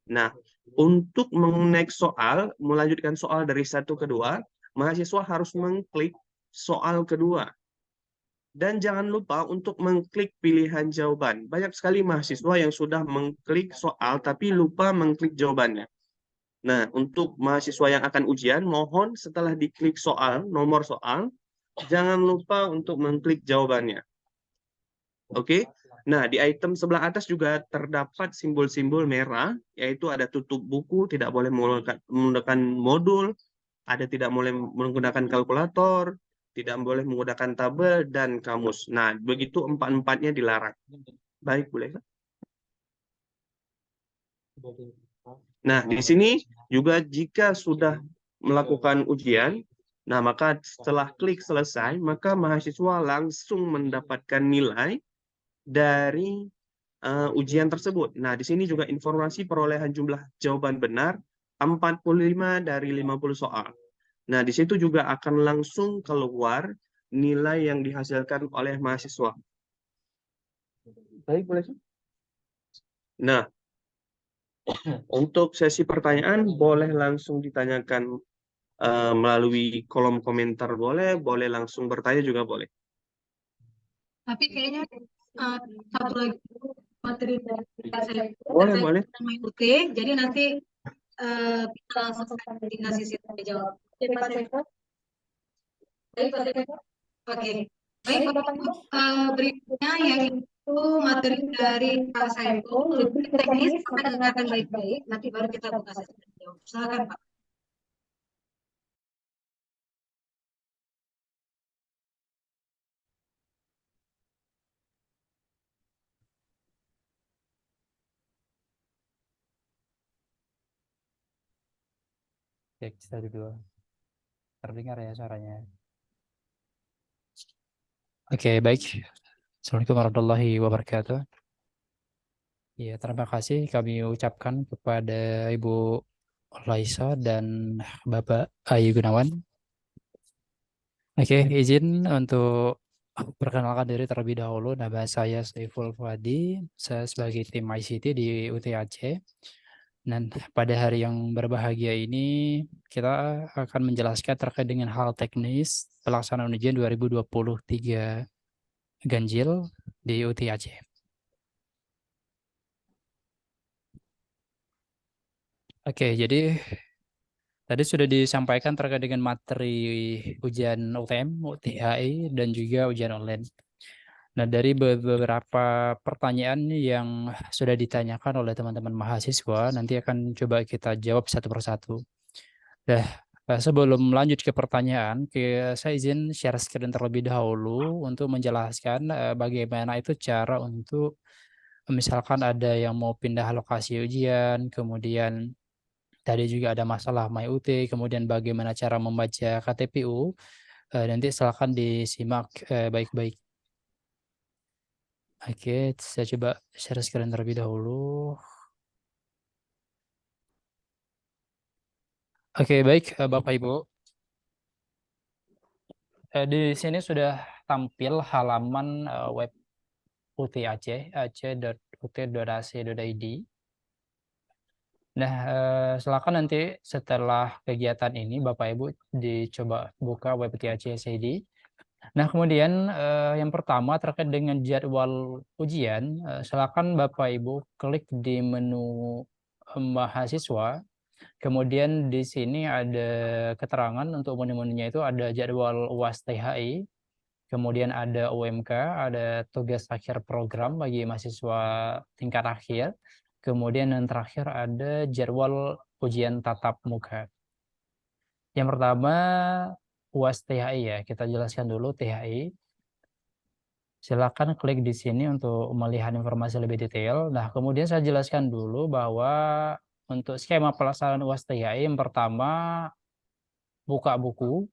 Nah, untuk menext soal, melanjutkan soal dari 1 ke 2, mahasiswa harus mengklik soal kedua. Dan jangan lupa untuk mengklik pilihan jawaban. Banyak sekali mahasiswa yang sudah mengklik soal tapi lupa mengklik jawabannya. Nah, untuk mahasiswa yang akan ujian, mohon setelah diklik soal, nomor soal, jangan lupa untuk mengklik jawabannya. Oke? Nah, di item sebelah atas juga terdapat simbol-simbol merah, yaitu ada tutup buku, tidak boleh menggunakan modul, ada tidak boleh menggunakan kalkulator, tidak boleh menggunakan tabel, dan kamus. Nah, begitu empat-empatnya dilarang. Baik, boleh. Nah, di sini juga jika sudah melakukan ujian, nah maka setelah klik selesai, maka mahasiswa langsung mendapatkan nilai dari ujian tersebut. Nah, di sini juga informasi perolehan jumlah jawaban benar 45 dari 50 soal. Nah, di situ juga akan langsung keluar nilai yang dihasilkan oleh mahasiswa. Baik, boleh. Nah, untuk sesi pertanyaan boleh langsung ditanyakan melalui kolom komentar, boleh langsung bertanya juga boleh. Tapi kayaknya satu lagi materi dari saya Boleh. UT, jadi nanti kita langsung kasih sistem jawab. Oke, Pak Seko. Baik, Pak Seko. Oke. Baik, Bapak Ibu. Berikutnya yaitu materi dari Pak Seko, lebih teknis, kita dengarkan baik-baik, nanti baru kita buka sesi jawab. Silakan, Pak. Cek 1, 2. Terdengar ya suaranya. Oke, baik. Assalamualaikum warahmatullahi wabarakatuh. Ya, terima kasih kami ucapkan kepada Ibu Laisa dan Bapak Ayu Gunawan. Oke, izin untuk perkenalkan diri terlebih dahulu. Nama saya Saiful Fuadi. Saya sebagai tim ICT di UT Aceh. Dan pada hari yang berbahagia ini kita akan menjelaskan terkait dengan hal teknis pelaksanaan ujian 2023 ganjil di UT Aceh. Oke, jadi tadi sudah disampaikan terkait dengan materi ujian UTM, UTHI, dan juga ujian online. Nah, dari beberapa pertanyaan yang sudah ditanyakan oleh teman-teman mahasiswa, nanti akan coba kita jawab satu persatu. Nah, sebelum lanjut ke pertanyaan, saya izin share screen terlebih dahulu untuk menjelaskan bagaimana itu cara untuk misalkan ada yang mau pindah lokasi ujian, kemudian tadi juga ada masalah MyUT, kemudian bagaimana cara membaca KTPU, nanti silakan disimak baik-baik. Oke, saya coba share screen terlebih dahulu. Oke, baik Bapak Ibu. Di sini sudah tampil halaman web UT Aceh, aceh.ut.ac.id. Nah, silakan nanti setelah kegiatan ini Bapak Ibu dicoba buka web UT Aceh.ac.id. Nah, kemudian yang pertama terkait dengan jadwal ujian, silakan Bapak Ibu klik di menu mahasiswa. Kemudian di sini ada keterangan untuk menu-menunya itu ada jadwal UAS THI, kemudian ada UMK, ada tugas akhir program bagi mahasiswa tingkat akhir, kemudian yang terakhir ada jadwal ujian tatap muka. Yang pertama UAS THI ya, kita jelaskan dulu THI. Silakan klik di sini untuk melihat informasi lebih detail. Nah, kemudian saya jelaskan dulu bahwa untuk skema pelaksanaan UAS THI yang pertama buka buku,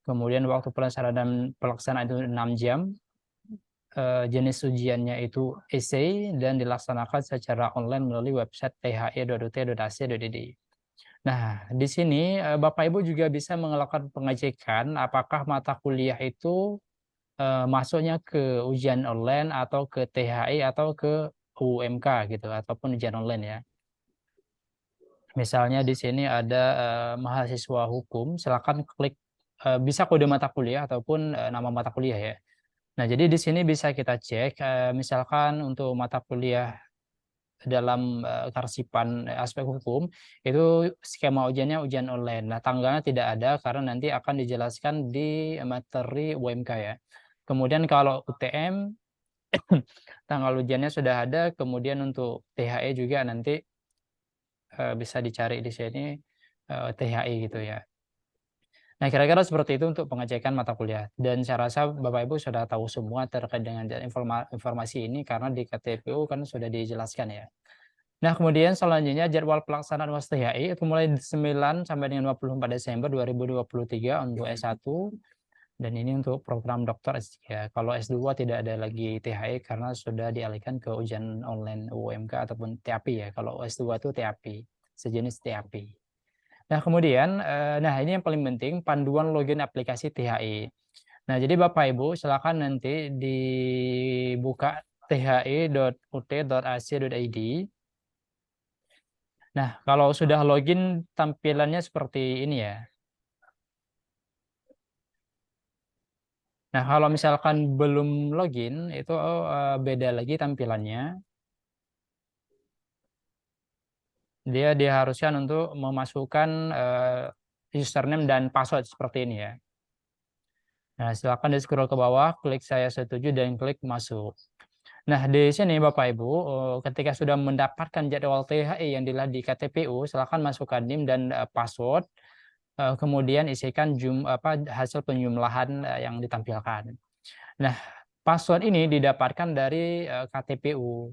kemudian waktu pelaksanaan itu 6 jam, jenis ujiannya itu essay dan dilaksanakan secara online melalui website thi.ut.ac.id. Nah, di sini Bapak Ibu juga bisa melakukan pengecekan apakah mata kuliah itu masuknya ke ujian online atau ke THI atau ke UMK gitu ataupun ujian online ya. Misalnya di sini ada mahasiswa hukum, silakan klik bisa kode mata kuliah ataupun nama mata kuliah ya. Nah, jadi di sini bisa kita cek misalkan untuk mata kuliah dalam karsipan aspek hukum itu skema ujiannya ujian online. Nah, tanggalnya tidak ada karena nanti akan dijelaskan di materi UMK ya. Kemudian kalau UTM tanggal ujiannya sudah ada, kemudian untuk THE juga nanti bisa dicari di sini THI gitu ya. Nah, kira-kira seperti itu untuk pengecekan mata kuliah. Dan saya rasa Bapak Ibu sudah tahu semua terkait dengan informasi ini karena di KTPU kan sudah dijelaskan ya. Nah, kemudian selanjutnya jadwal pelaksanaan UAS THI itu mulai 9 sampai dengan 24 Desember 2023 untuk S1 dan ini untuk program dokter S3. Kalau S2 tidak ada lagi THI karena sudah dialihkan ke ujian online UMK ataupun TAP ya. Kalau S2 itu TAP, sejenis TAP. Nah, kemudian nah ini yang paling penting panduan login aplikasi THI. Nah, jadi Bapak Ibu silakan nanti dibuka thi.ut.ac.id. Nah, kalau sudah login tampilannya seperti ini ya. Nah, kalau misalkan belum login itu beda lagi tampilannya. Dia diharuskan untuk memasukkan username dan password seperti ini ya. Nah, silakan di scroll ke bawah, klik saya setuju dan klik masuk. Nah, di sini Bapak Ibu, ketika sudah mendapatkan jadwal THI yang dilihat di KTPU, silakan masukkan NIM dan password. Kemudian isikan hasil penjumlahan yang ditampilkan. Nah, password ini didapatkan dari KTPU.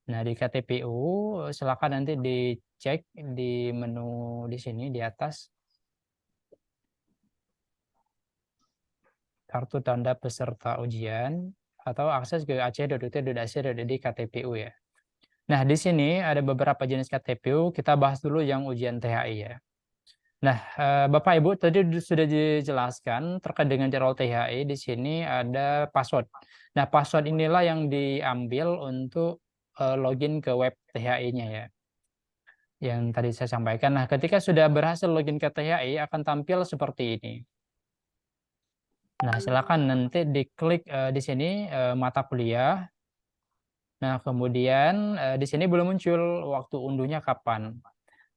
Nah, di KTPU silakan nanti dicek di menu di sini di atas. Kartu tanda peserta ujian atau akses ke aceh.ut.ac.id KTPU ya. Nah, di sini ada beberapa jenis KTPU, kita bahas dulu yang ujian THI ya. Nah, Bapak Ibu tadi sudah dijelaskan terkait dengan jadwal THI, di sini ada password. Nah, password inilah yang diambil untuk login ke web THI-nya ya. Yang tadi saya sampaikan. Nah, ketika sudah berhasil login ke THI akan tampil seperti ini. Nah, silakan nanti diklik di sini mata kuliah. Nah, kemudian di sini belum muncul waktu unduhnya kapan.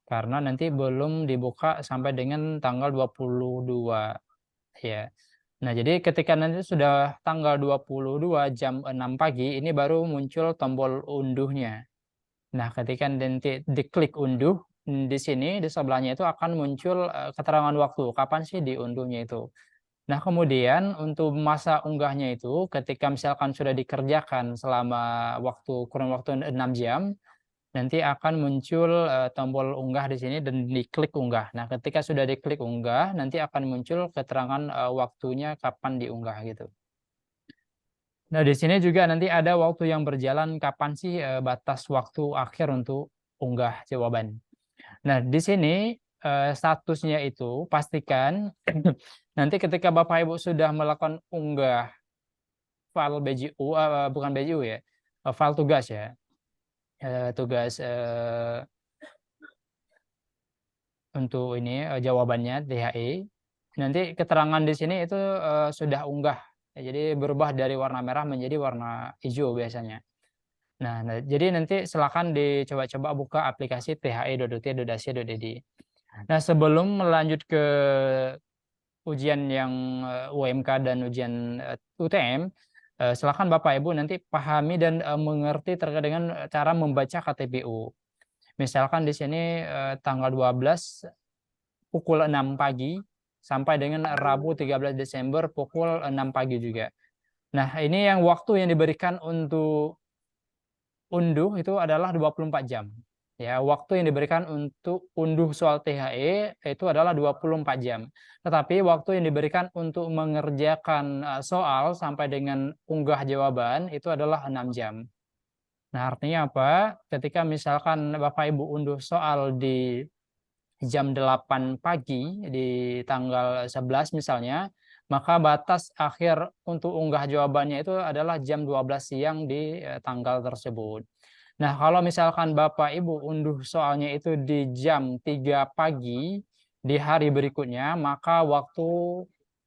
Karena nanti belum dibuka sampai dengan tanggal 22 ya. Nah, jadi ketika nanti sudah tanggal 22 jam 6 pagi ini baru muncul tombol unduhnya. Nah, ketika nanti diklik unduh di sini di sebelahnya itu akan muncul keterangan waktu kapan sih diunduhnya itu. Nah, kemudian untuk masa unggahnya itu ketika misalkan sudah dikerjakan selama kurun waktu 6 jam, nanti akan muncul tombol unggah di sini dan diklik unggah. Nah, ketika sudah diklik unggah, nanti akan muncul keterangan waktunya kapan diunggah gitu. Nah, di sini juga nanti ada waktu yang berjalan, kapan sih batas waktu akhir untuk unggah jawaban. Nah, di sini statusnya itu pastikan nanti ketika Bapak Ibu sudah melakukan unggah file BGU, bukan BGU ya, file tugas ya, tugas untuk ini jawabannya THE. Nanti keterangan di sini itu sudah unggah, jadi berubah dari warna merah menjadi warna hijau biasanya. Nah, jadi nanti silakan dicoba-coba buka aplikasi the.ut.ac.id. Nah, sebelum melanjut ke ujian yang UMK dan ujian UTM, silakan Bapak Ibu nanti pahami dan mengerti terkait dengan cara membaca KTPU. Misalkan di sini tanggal 12 pukul 6 pagi sampai dengan Rabu 13 Desember pukul 6 pagi juga. Nah, ini yang waktu yang diberikan untuk unduh itu adalah 24 jam. Ya, waktu yang diberikan untuk unduh soal THE itu adalah 24 jam. Tetapi waktu yang diberikan untuk mengerjakan soal sampai dengan unggah jawaban itu adalah 6 jam. Nah, artinya apa? Ketika misalkan Bapak Ibu unduh soal di jam 8 pagi di tanggal 11 misalnya, maka batas akhir untuk unggah jawabannya itu adalah jam 12 siang di tanggal tersebut. Nah, kalau misalkan Bapak Ibu unduh soalnya itu di jam 3 pagi di hari berikutnya, maka waktu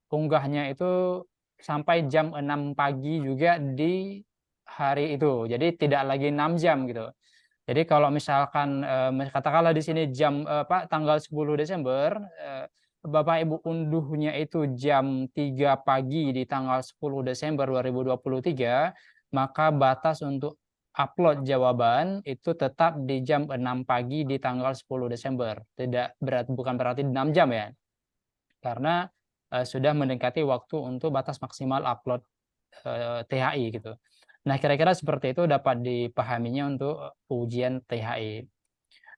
unggahnya itu sampai jam 6 pagi juga di hari itu. Jadi tidak lagi 6 jam gitu. Jadi kalau misalkan katakanlah di sini tanggal 10 Desember, Bapak Ibu unduhnya itu jam 3 pagi di tanggal 10 Desember 2023, maka batas untuk upload jawaban itu tetap di jam 6 pagi di tanggal 10 Desember. Bukan berarti 6 jam ya. Karena sudah mendekati waktu untuk batas maksimal upload THI gitu. Nah, kira-kira seperti itu dapat dipahaminya untuk ujian THI.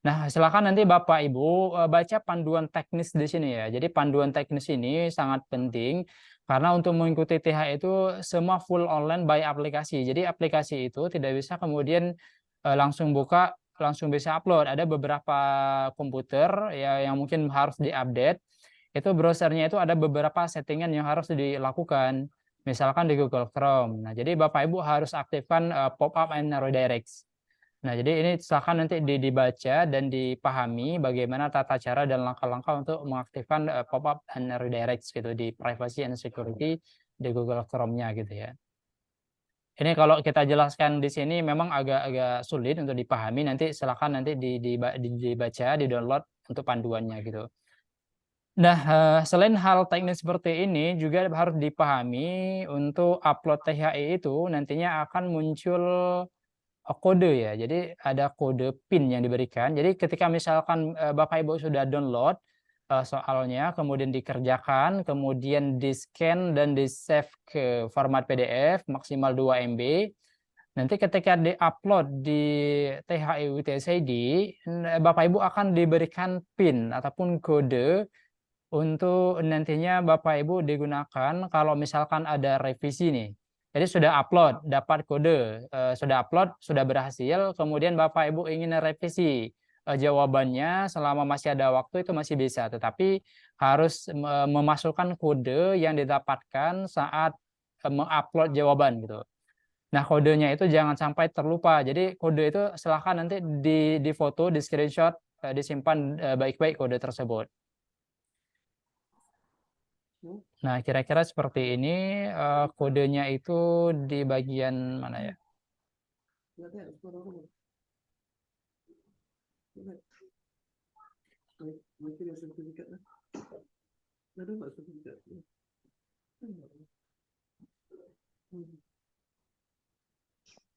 Nah, silakan nanti Bapak Ibu baca panduan teknis di sini ya. Jadi panduan teknis ini sangat penting karena untuk mengikuti THI itu semua full online by aplikasi. Jadi aplikasi itu tidak bisa kemudian langsung buka, langsung bisa upload. Ada beberapa komputer ya yang mungkin harus diupdate. Itu browsernya itu ada beberapa settingan yang harus dilakukan. Misalkan di Google Chrome. Nah, jadi Bapak Ibu harus aktifkan pop-up and redirects. Nah, jadi ini silakan nanti dibaca dan dipahami bagaimana tata cara dan langkah-langkah untuk mengaktifkan pop-up and redirects gitu di privacy and security di Google Chrome-nya gitu ya. Ini kalau kita jelaskan di sini memang agak sulit untuk dipahami. Nanti silakan nanti dibaca, di-download untuk panduannya gitu. Nah, selain hal teknis seperti ini juga harus dipahami untuk upload THI itu nantinya akan muncul kode ya. Jadi ada kode PIN yang diberikan. Jadi ketika misalkan Bapak Ibu sudah download soalnya, kemudian dikerjakan, kemudian di-scan dan di-save ke format PDF maksimal 2 MB. Nanti ketika di-upload di THI UTS-ID, Bapak Ibu akan diberikan PIN ataupun kode untuk nantinya Bapak Ibu digunakan kalau misalkan ada revisi nih. Jadi sudah upload, dapat kode, sudah upload, sudah berhasil, kemudian Bapak Ibu ingin revisi jawabannya selama masih ada waktu itu masih bisa, tetapi harus memasukkan kode yang didapatkan saat mengupload jawaban gitu. Nah, kodenya itu jangan sampai terlupa. Jadi kode itu silahkan nanti difoto, di screenshot, disimpan baik-baik kode tersebut. Nah, kira-kira seperti ini kodenya itu di bagian mana ya?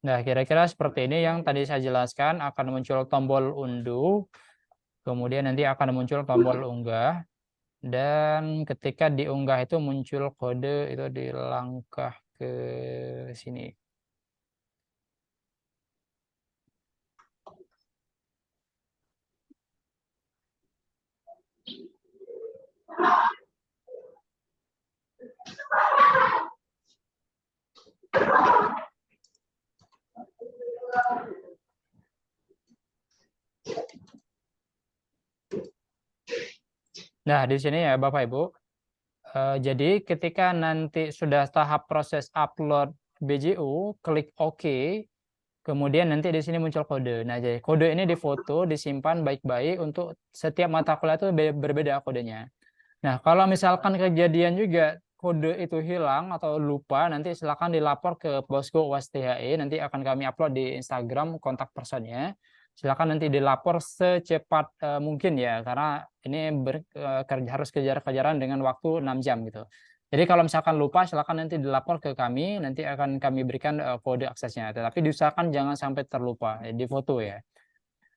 Nah, kira-kira seperti ini yang tadi saya jelaskan, akan muncul tombol unduh, kemudian nanti akan muncul tombol unggah. Dan ketika diunggah itu muncul kode itu di langkah ke sini. Nah, di sini ya Bapak Ibu. Jadi ketika nanti sudah tahap proses upload BJU, klik OK, kemudian nanti di sini muncul kode. Nah, jadi kode ini difoto, disimpan baik-baik untuk setiap mata kuliah itu berbeda kodenya. Nah, kalau misalkan kejadian juga kode itu hilang atau lupa, nanti silakan dilapor ke Posko UAS THE, nanti akan kami upload di Instagram kontak personnya. Silakan nanti dilapor secepat mungkin ya, karena ini harus kejar-kejaran dengan waktu 6 jam gitu. Jadi kalau misalkan lupa, silakan nanti dilapor ke kami, nanti akan kami berikan kode aksesnya. Tetapi diusahakan jangan sampai terlupa, di foto ya.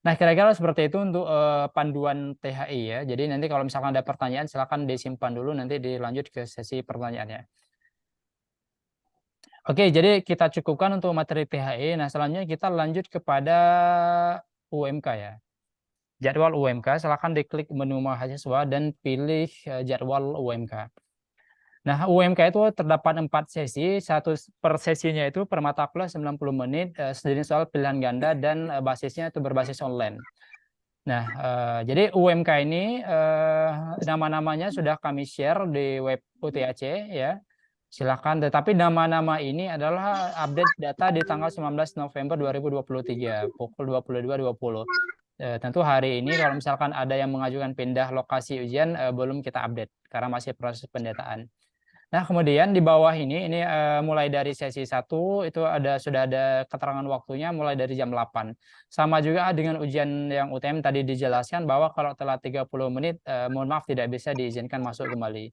Nah, kira-kira seperti itu untuk panduan THI ya. Jadi nanti kalau misalkan ada pertanyaan, silakan disimpan dulu, nanti dilanjut ke sesi pertanyaannya. Oke, jadi kita cukupkan untuk materi THI. Nah, selanjutnya kita lanjut kepada UMK ya. Jadwal UMK, silakan diklik menu mahasiswa dan pilih jadwal UMK. Nah, UMK itu terdapat 4 sesi, satu per sesinya itu per mata kuliah 90 menit, sejenis soal pilihan ganda dan basisnya itu berbasis online. Nah, jadi UMK ini nama-namanya sudah kami share di web UTAC ya. Silakan, tetapi nama-nama ini adalah update data di tanggal 19 November 2023 pukul 22.20. Tentu hari ini kalau misalkan ada yang mengajukan pindah lokasi ujian belum kita update karena masih proses pendataan. Nah, kemudian di bawah ini mulai dari sesi 1 itu sudah ada keterangan waktunya mulai dari jam 8. Sama juga dengan ujian yang UTM tadi dijelaskan bahwa kalau telat 30 menit mohon maaf tidak bisa diizinkan masuk kembali.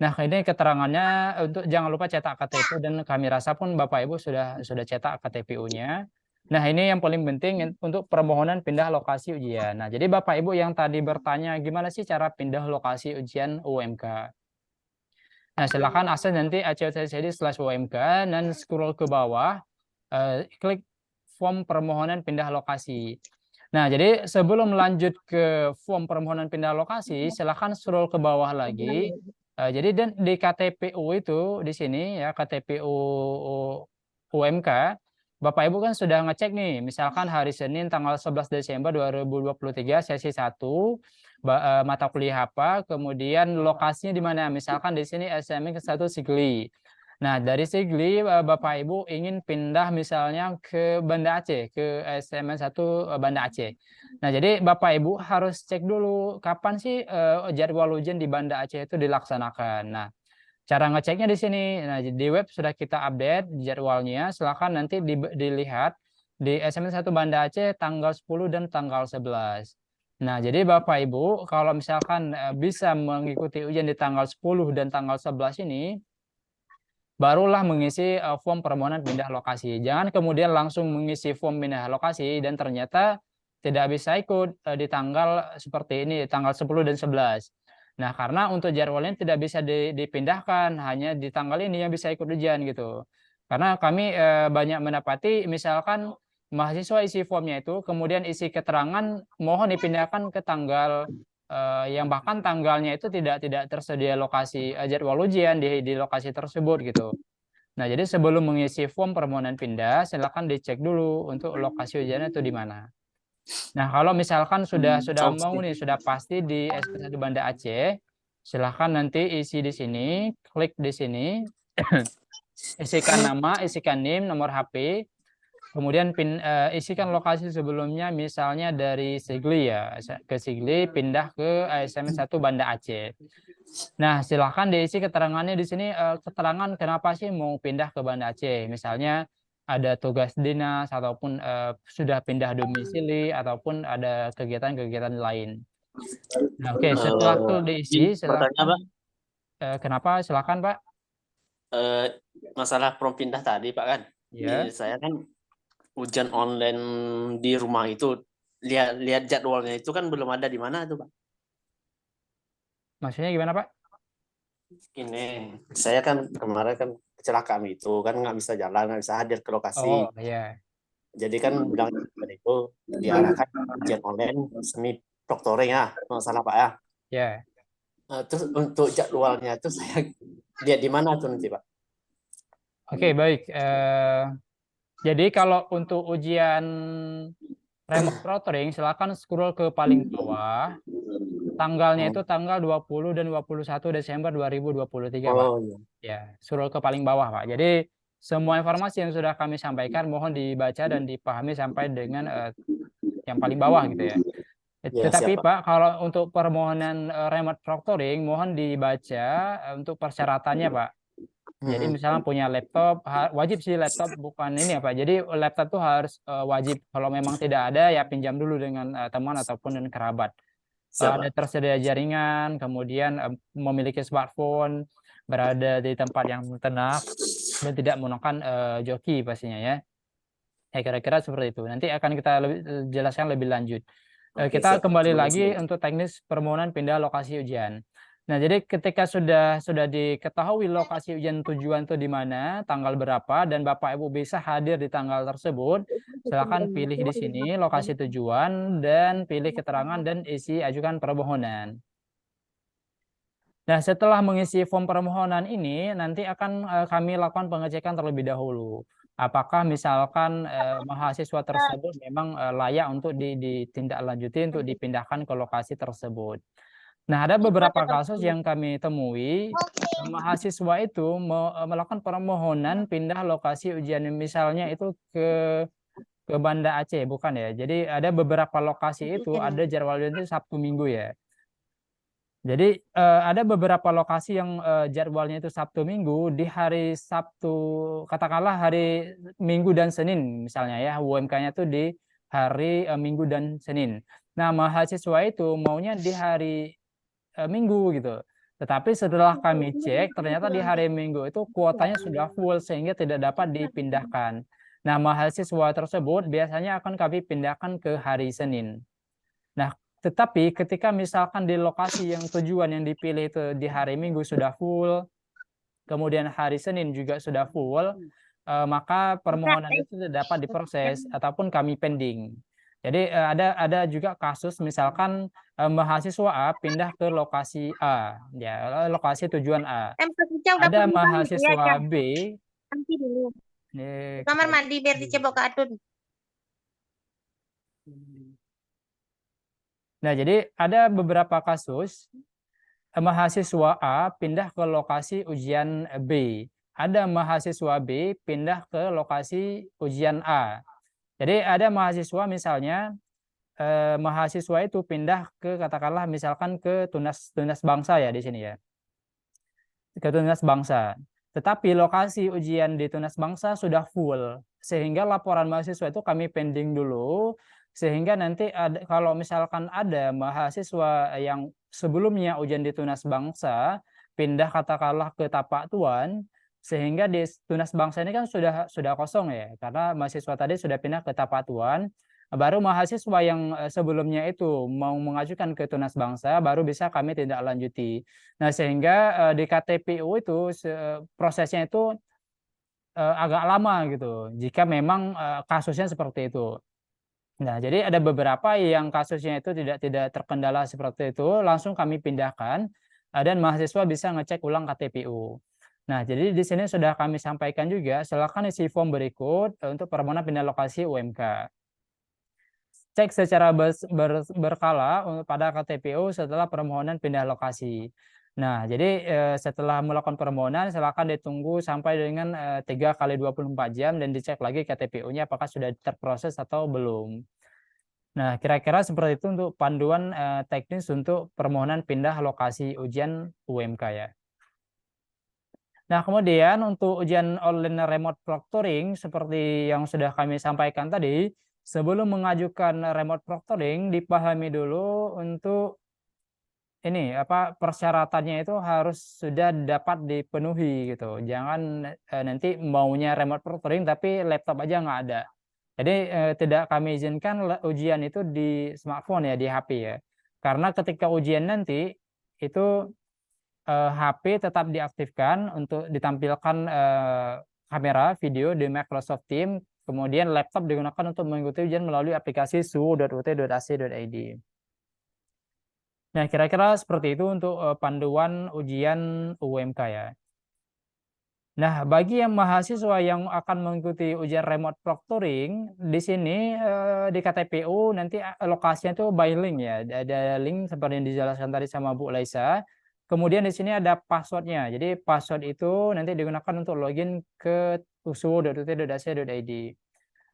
Nah, ini keterangannya untuk jangan lupa cetak KTP dan kami rasa pun Bapak Ibu sudah cetak KTPU-nya. Nah, ini yang paling penting untuk permohonan pindah lokasi ujian. Nah, jadi Bapak Ibu yang tadi bertanya gimana sih cara pindah lokasi ujian UMK. Nah, silakan akses nanti acotcd/umk dan scroll ke bawah, klik form permohonan pindah lokasi. Nah, jadi sebelum lanjut ke form permohonan pindah lokasi, silakan scroll ke bawah lagi. Jadi dan di KTPU itu di sini ya KTPU UMK, Bapak Ibu kan sudah ngecek nih, misalkan hari Senin tanggal 11 Desember 2023 sesi 1 mata kuliah apa, kemudian lokasinya di mana? Misalkan di sini SMK 1 Sigli. Nah, dari Sigli Bapak Ibu ingin pindah misalnya ke Banda Aceh, ke SMN 1 Banda Aceh. Nah, jadi Bapak Ibu harus cek dulu kapan sih jadwal ujian di Banda Aceh itu dilaksanakan. Nah, cara ngeceknya di sini. Nah, di web sudah kita update jadwalnya. Silakan nanti dilihat di SMN 1 Banda Aceh tanggal 10 dan tanggal 11. Nah, jadi Bapak Ibu kalau misalkan bisa mengikuti ujian di tanggal 10 dan tanggal 11 ini, barulah mengisi form permohonan pindah lokasi. Jangan kemudian langsung mengisi form pindah lokasi dan ternyata tidak bisa ikut di tanggal seperti ini, tanggal 10 dan 11. Nah, karena untuk jadwalnya tidak bisa dipindahkan, hanya di tanggal ini yang bisa ikut ujian gitu. Karena kami banyak mendapati misalkan mahasiswa isi formnya itu, kemudian isi keterangan mohon dipindahkan ke tanggal yang bahkan tanggalnya itu tidak tersedia lokasi jadwal ujian di lokasi tersebut gitu. Nah, jadi sebelum mengisi form permohonan pindah, silakan dicek dulu untuk lokasi ujiannya itu di mana. Nah, kalau misalkan sudah mau nih, sudah pasti di SMN 1 Banda Aceh, silakan nanti isi di sini, klik di sini, isikan nama, isikan NIM, nomor HP, kemudian isikan lokasi sebelumnya, misalnya dari Sigli ya, ke Sigli pindah ke SMN 1 Banda Aceh. Nah, silakan diisi keterangannya di sini, keterangan kenapa sih mau pindah ke Banda Aceh, misalnya ada tugas dinas ataupun sudah pindah domisili ataupun ada kegiatan-kegiatan lain. Nah, oke, setelah itu diisi, silakan. Kenapa? Silakan, Pak. Masalah prom pindah tadi, Pak kan. Ya. Saya kan ujian online di rumah itu lihat jadwalnya itu kan belum ada di mana tuh, Pak. Maksudnya gimana, Pak? Ini, saya kan kemarin kan kecelakaan itu kan nggak bisa jalan, nggak bisa hadir ke lokasi. Oh, iya. Jadi kan bilang itu diarahkan ujian online semi proctoring ya, nggak salah Pak ya. Ya. Terus untuk jadwalnya itu saya lihat di mana tuh nanti Pak? Oke, baik. Jadi kalau untuk ujian remote proctoring, silakan scroll ke paling bawah. Tanggalnya itu tanggal 20 dan 21 Desember 2023, Pak. Oh iya. Ya, scroll ke paling bawah, Pak. Jadi semua informasi yang sudah kami sampaikan mohon dibaca dan dipahami sampai dengan yang paling bawah gitu ya. Ya, Tetapi siap, Pak, kalau untuk permohonan remote proctoring mohon dibaca untuk persyaratannya, Pak. Jadi misalnya punya laptop, wajib sih laptop, bukan ini ya Pak. Jadi laptop tuh harus wajib. Kalau memang tidak ada ya pinjam dulu dengan teman ataupun dengan kerabat. Siap, Ada tersedia jaringan, kemudian memiliki smartphone, berada di tempat yang tenang dan tidak menggunakan joki pastinya ya. Ya kira-kira seperti itu. Nanti akan kita jelaskan lebih lanjut. Oke, Kita siap. kembali Terima lagi kasih. untuk teknis permohonan pindah lokasi ujian. Nah, jadi ketika sudah diketahui lokasi ujian tujuan itu di mana, tanggal berapa, dan Bapak Ibu bisa hadir di tanggal tersebut, silakan pilih di sini lokasi tujuan dan pilih keterangan dan isi ajukan permohonan. Nah, setelah mengisi form permohonan ini, nanti akan kami lakukan pengecekan terlebih dahulu. Apakah misalkan mahasiswa tersebut memang layak untuk ditindaklanjuti untuk dipindahkan ke lokasi tersebut. Nah, ada beberapa kasus yang kami temui, mahasiswa itu melakukan permohonan pindah lokasi ujian, misalnya itu ke Banda Aceh, bukan ya. Jadi ada beberapa lokasi itu ada jadwal itu Sabtu Minggu ya. Jadi ada beberapa lokasi yang jadwalnya itu Sabtu Minggu, di hari Sabtu, katakanlah hari Minggu dan Senin misalnya ya, UMK-nya itu di hari Minggu dan Senin. Nah, mahasiswa itu maunya di hari Minggu gitu. Tetapi setelah kami cek, ternyata di hari Minggu itu kuotanya sudah full sehingga tidak dapat dipindahkan. Nah, mahasiswa tersebut biasanya akan kami pindahkan ke hari Senin. Nah, tetapi ketika misalkan di lokasi yang tujuan yang dipilih itu di hari Minggu sudah full, kemudian hari Senin juga sudah full, maka permohonan itu tidak dapat diproses ataupun kami pending. Jadi ada juga kasus misalkan mahasiswa A pindah ke lokasi A, ya lokasi tujuan A. Ada mahasiswa B. Nanti dulu. Kamar mandi biar dicebok ke adun. Nah, jadi ada beberapa kasus mahasiswa A pindah ke lokasi ujian B. Ada mahasiswa B pindah ke lokasi ujian A. Jadi ada mahasiswa misalnya mahasiswa itu pindah ke katakanlah misalkan ke Tunas Bangsa ya di sini ya. Ke Tunas Bangsa. Tetapi lokasi ujian di Tunas Bangsa sudah full sehingga laporan mahasiswa itu kami pending dulu sehingga nanti kalau misalkan ada mahasiswa yang sebelumnya ujian di Tunas Bangsa pindah katakanlah ke Tapak Tuan, sehingga di Tunas Bangsa ini kan sudah kosong ya, karena mahasiswa tadi sudah pindah ke Tapak Tuan, baru mahasiswa yang sebelumnya itu mau mengajukan ke Tunas Bangsa baru bisa kami tindak lanjuti. Nah, sehingga di KTPU itu prosesnya itu agak lama gitu jika memang kasusnya seperti itu. Nah, jadi ada beberapa yang kasusnya itu tidak terkendala seperti itu, langsung kami pindahkan dan mahasiswa bisa ngecek ulang KTPU. Nah, jadi di sini sudah kami sampaikan juga, silakan isi form berikut untuk permohonan pindah lokasi UMK. Cek secara berkala pada KTPU setelah permohonan pindah lokasi. Nah, jadi setelah melakukan permohonan, silakan ditunggu sampai dengan 3 kali 24 jam dan dicek lagi KTPU-nya apakah sudah terproses atau belum. Nah, kira-kira seperti itu untuk panduan teknis untuk permohonan pindah lokasi ujian UMK ya. Nah, kemudian untuk ujian online remote proctoring seperti yang sudah kami sampaikan tadi, sebelum mengajukan remote proctoring dipahami dulu untuk ini persyaratannya itu harus sudah dapat dipenuhi gitu. Jangan nanti maunya remote proctoring tapi laptop aja nggak ada. Jadi tidak kami izinkan ujian itu di smartphone ya, di HP ya. Karena ketika ujian nanti itu HP tetap diaktifkan untuk ditampilkan kamera video di Microsoft Teams, kemudian laptop digunakan untuk mengikuti ujian melalui aplikasi suhu.ut.ac.id. Nah, kira-kira seperti itu untuk panduan ujian UMK ya. Nah, bagi yang mahasiswa yang akan mengikuti ujian remote proctoring, di sini di KTPU nanti lokasinya itu by link ya. Ada link seperti yang dijelaskan tadi sama Bu Laisa. Kemudian di sini ada passwordnya. Jadi password itu nanti digunakan untuk login ke suhu.ut.ac.id.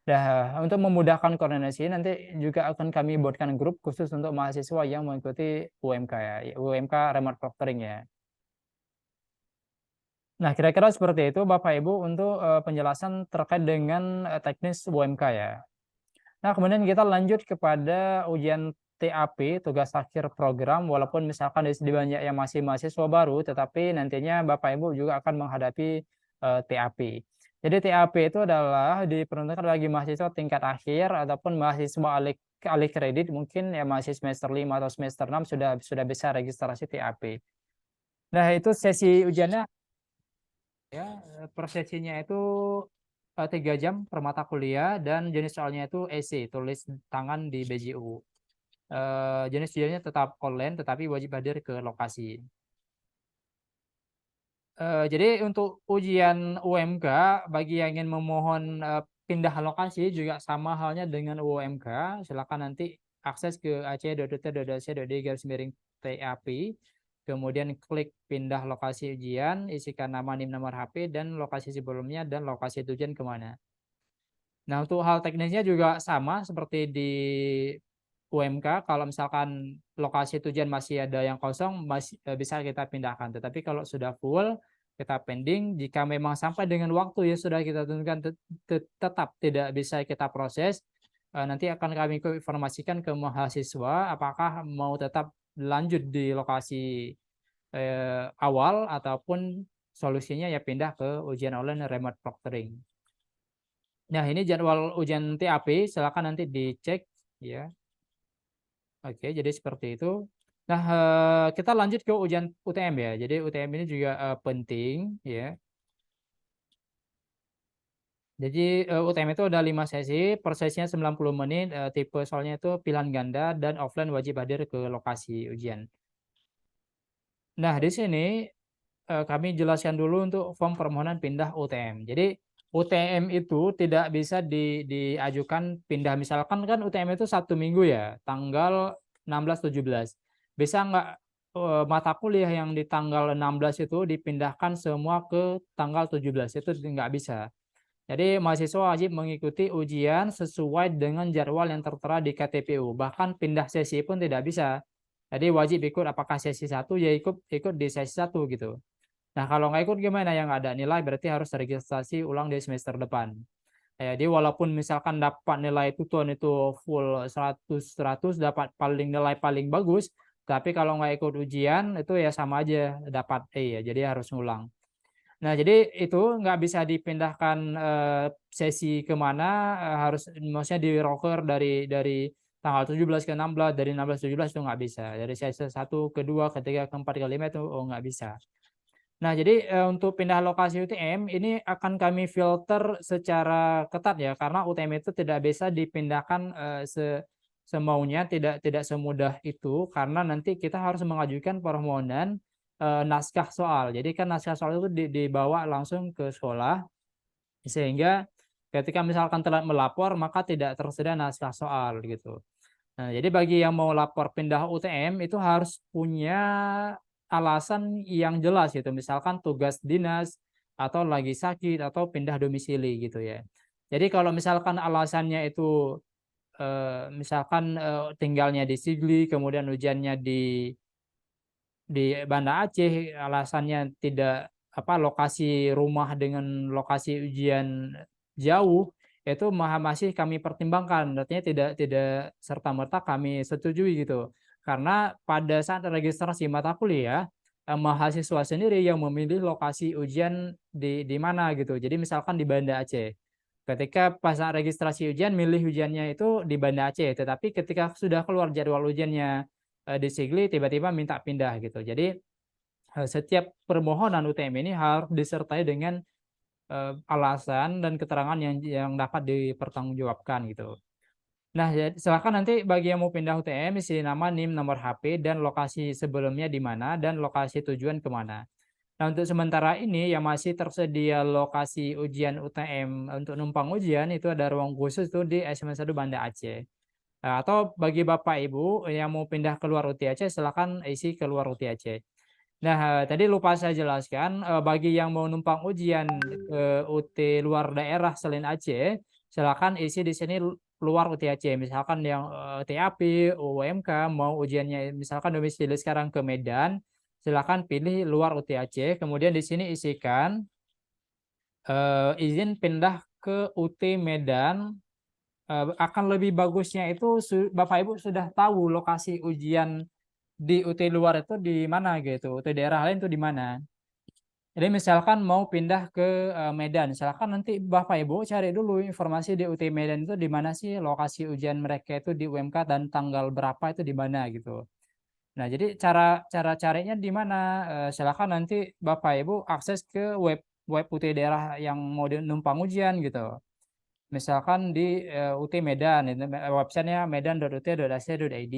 Nah, untuk memudahkan koordinasi nanti juga akan kami buatkan grup khusus untuk mahasiswa yang mengikuti UMK ya, UMK remote proctoring ya. Nah, kira-kira seperti itu Bapak Ibu untuk penjelasan terkait dengan teknis UMK ya. Nah, kemudian kita lanjut kepada ujian TAP, tugas akhir program, walaupun misalkan di banyak yang masih mahasiswa baru, tetapi nantinya Bapak Ibu juga akan menghadapi TAP. Jadi TAP itu adalah diperuntukkan bagi mahasiswa tingkat akhir ataupun mahasiswa alih kredit, mungkin ya masih semester 5 atau semester 6 sudah bisa registrasi TAP. Nah, itu sesi ujiannya ya, per sesinya itu 3 jam per mata kuliah dan jenis soalnya itu EC, tulis tangan di BJU. Jenis ujiannya tetap online tetapi wajib hadir ke lokasi. Jadi untuk ujian UMK bagi yang ingin memohon pindah lokasi juga sama halnya dengan UMK, silakan nanti akses ke ac.ut.ac.id/TAP, kemudian klik pindah lokasi ujian, isikan nama, NIM, nomor HP, dan lokasi sebelumnya dan lokasi tujuan kemana. Nah, untuk hal teknisnya juga sama seperti di UMK, kalau misalkan lokasi tujuan masih ada yang kosong, masih bisa kita pindahkan. Tetapi kalau sudah full, kita pending. Jika memang sampai dengan waktu yang sudah kita tentukan tetap tidak bisa kita proses, nanti akan kami informasikan ke mahasiswa apakah mau tetap lanjut di lokasi awal ataupun solusinya ya pindah ke ujian online remote proctoring. Nah, ini jadwal ujian TAP, silakan nanti dicek ya. Oke, jadi seperti itu. Nah, kita lanjut ke ujian UTM ya. Jadi UTM ini juga penting ya. Jadi UTM itu ada 5 sesi, per sesinya 90 menit, tipe soalnya itu pilihan ganda dan offline wajib hadir ke lokasi ujian. Nah, di sini kami jelaskan dulu untuk form permohonan pindah UTM. Jadi UTM itu tidak bisa diajukan pindah, misalkan kan UTM itu 1 minggu ya, tanggal 16-17. Bisa nggak mata kuliah yang di tanggal 16 itu dipindahkan semua ke tanggal 17? Itu nggak bisa. Jadi mahasiswa wajib mengikuti ujian sesuai dengan jadwal yang tertera di KTPU. Bahkan pindah sesi pun tidak bisa. Jadi wajib ikut apakah sesi 1 ya ikut di sesi 1 gitu. Nah, kalau nggak ikut gimana? Yang nggak ada nilai berarti harus registrasi ulang di semester depan. Jadi walaupun misalkan dapat nilai tutoran itu full 100 dapat nilai paling bagus, tapi kalau nggak ikut ujian itu ya sama aja dapat E ya, jadi harus ngulang. Nah, jadi itu nggak bisa dipindahkan sesi kemana, harus maksudnya di rocker dari tanggal 17 ke 16, dari 16 ke 17 itu nggak bisa. Dari sesi 1 ke 2 ke 3 ke 4 ke 5 itu nggak bisa. Nah, jadi untuk pindah lokasi UTM ini akan kami filter secara ketat ya, karena UTM itu tidak bisa dipindahkan semaunya, tidak semudah itu, karena nanti kita harus mengajukan permohonan naskah soal. Jadi kan naskah soal itu dibawa langsung ke sekolah, sehingga ketika misalkan telat melapor maka tidak tersedia naskah soal gitu. Nah, jadi bagi yang mau lapor pindah UTM itu harus punya alasan yang jelas gitu, misalkan tugas dinas atau lagi sakit atau pindah domisili gitu ya. Jadi kalau misalkan alasannya itu misalkan tinggalnya di Sigli, kemudian ujiannya di Banda Aceh, alasannya tidak lokasi rumah dengan lokasi ujian jauh, itu masih kami pertimbangkan, artinya tidak serta-merta kami setujui gitu. Karena pada saat registrasi mata kuliah, mahasiswa sendiri yang memilih lokasi ujian di mana gitu. Jadi misalkan di Banda Aceh. Ketika pas saat registrasi ujian, milih ujiannya itu di Banda Aceh. Tetapi ketika sudah keluar jadwal ujiannya disigli tiba-tiba minta pindah gitu. Jadi setiap permohonan UTM ini harus disertai dengan alasan dan keterangan yang dapat dipertanggungjawabkan gitu. Nah, silakan nanti bagi yang mau pindah UTM isi nama, NIM, nomor HP, dan lokasi sebelumnya di mana, dan lokasi tujuan kemana. Nah, untuk sementara ini yang masih tersedia lokasi ujian UTM untuk numpang ujian itu ada ruang khusus tuh di SMA 1 Banda Aceh. Atau bagi Bapak Ibu yang mau pindah keluar UT Aceh silakan isi keluar UT Aceh. Nah, tadi lupa saya jelaskan bagi yang mau numpang ujian UT luar daerah selain Aceh, silakan isi di sini luar UT Aceh. Misalkan yang TAP, UMK mau ujiannya misalkan domisili sekarang ke Medan, silakan pilih luar UT Aceh. Kemudian di sini isikan izin pindah ke UT Medan. Akan lebih bagusnya itu Bapak Ibu sudah tahu lokasi ujian di UT luar itu di mana gitu, UT daerah lain itu di mana. Jadi misalkan mau pindah ke Medan, silakan nanti Bapak Ibu cari dulu informasi di UT Medan itu di mana sih lokasi ujian mereka itu di UMK dan tanggal berapa itu di mana gitu. Nah, jadi cara carinya di mana? Silakan nanti Bapak Ibu akses ke web UT daerah yang mau numpang ujian gitu. Misalkan di UT Medan, websitenya medan.ut.ac.id.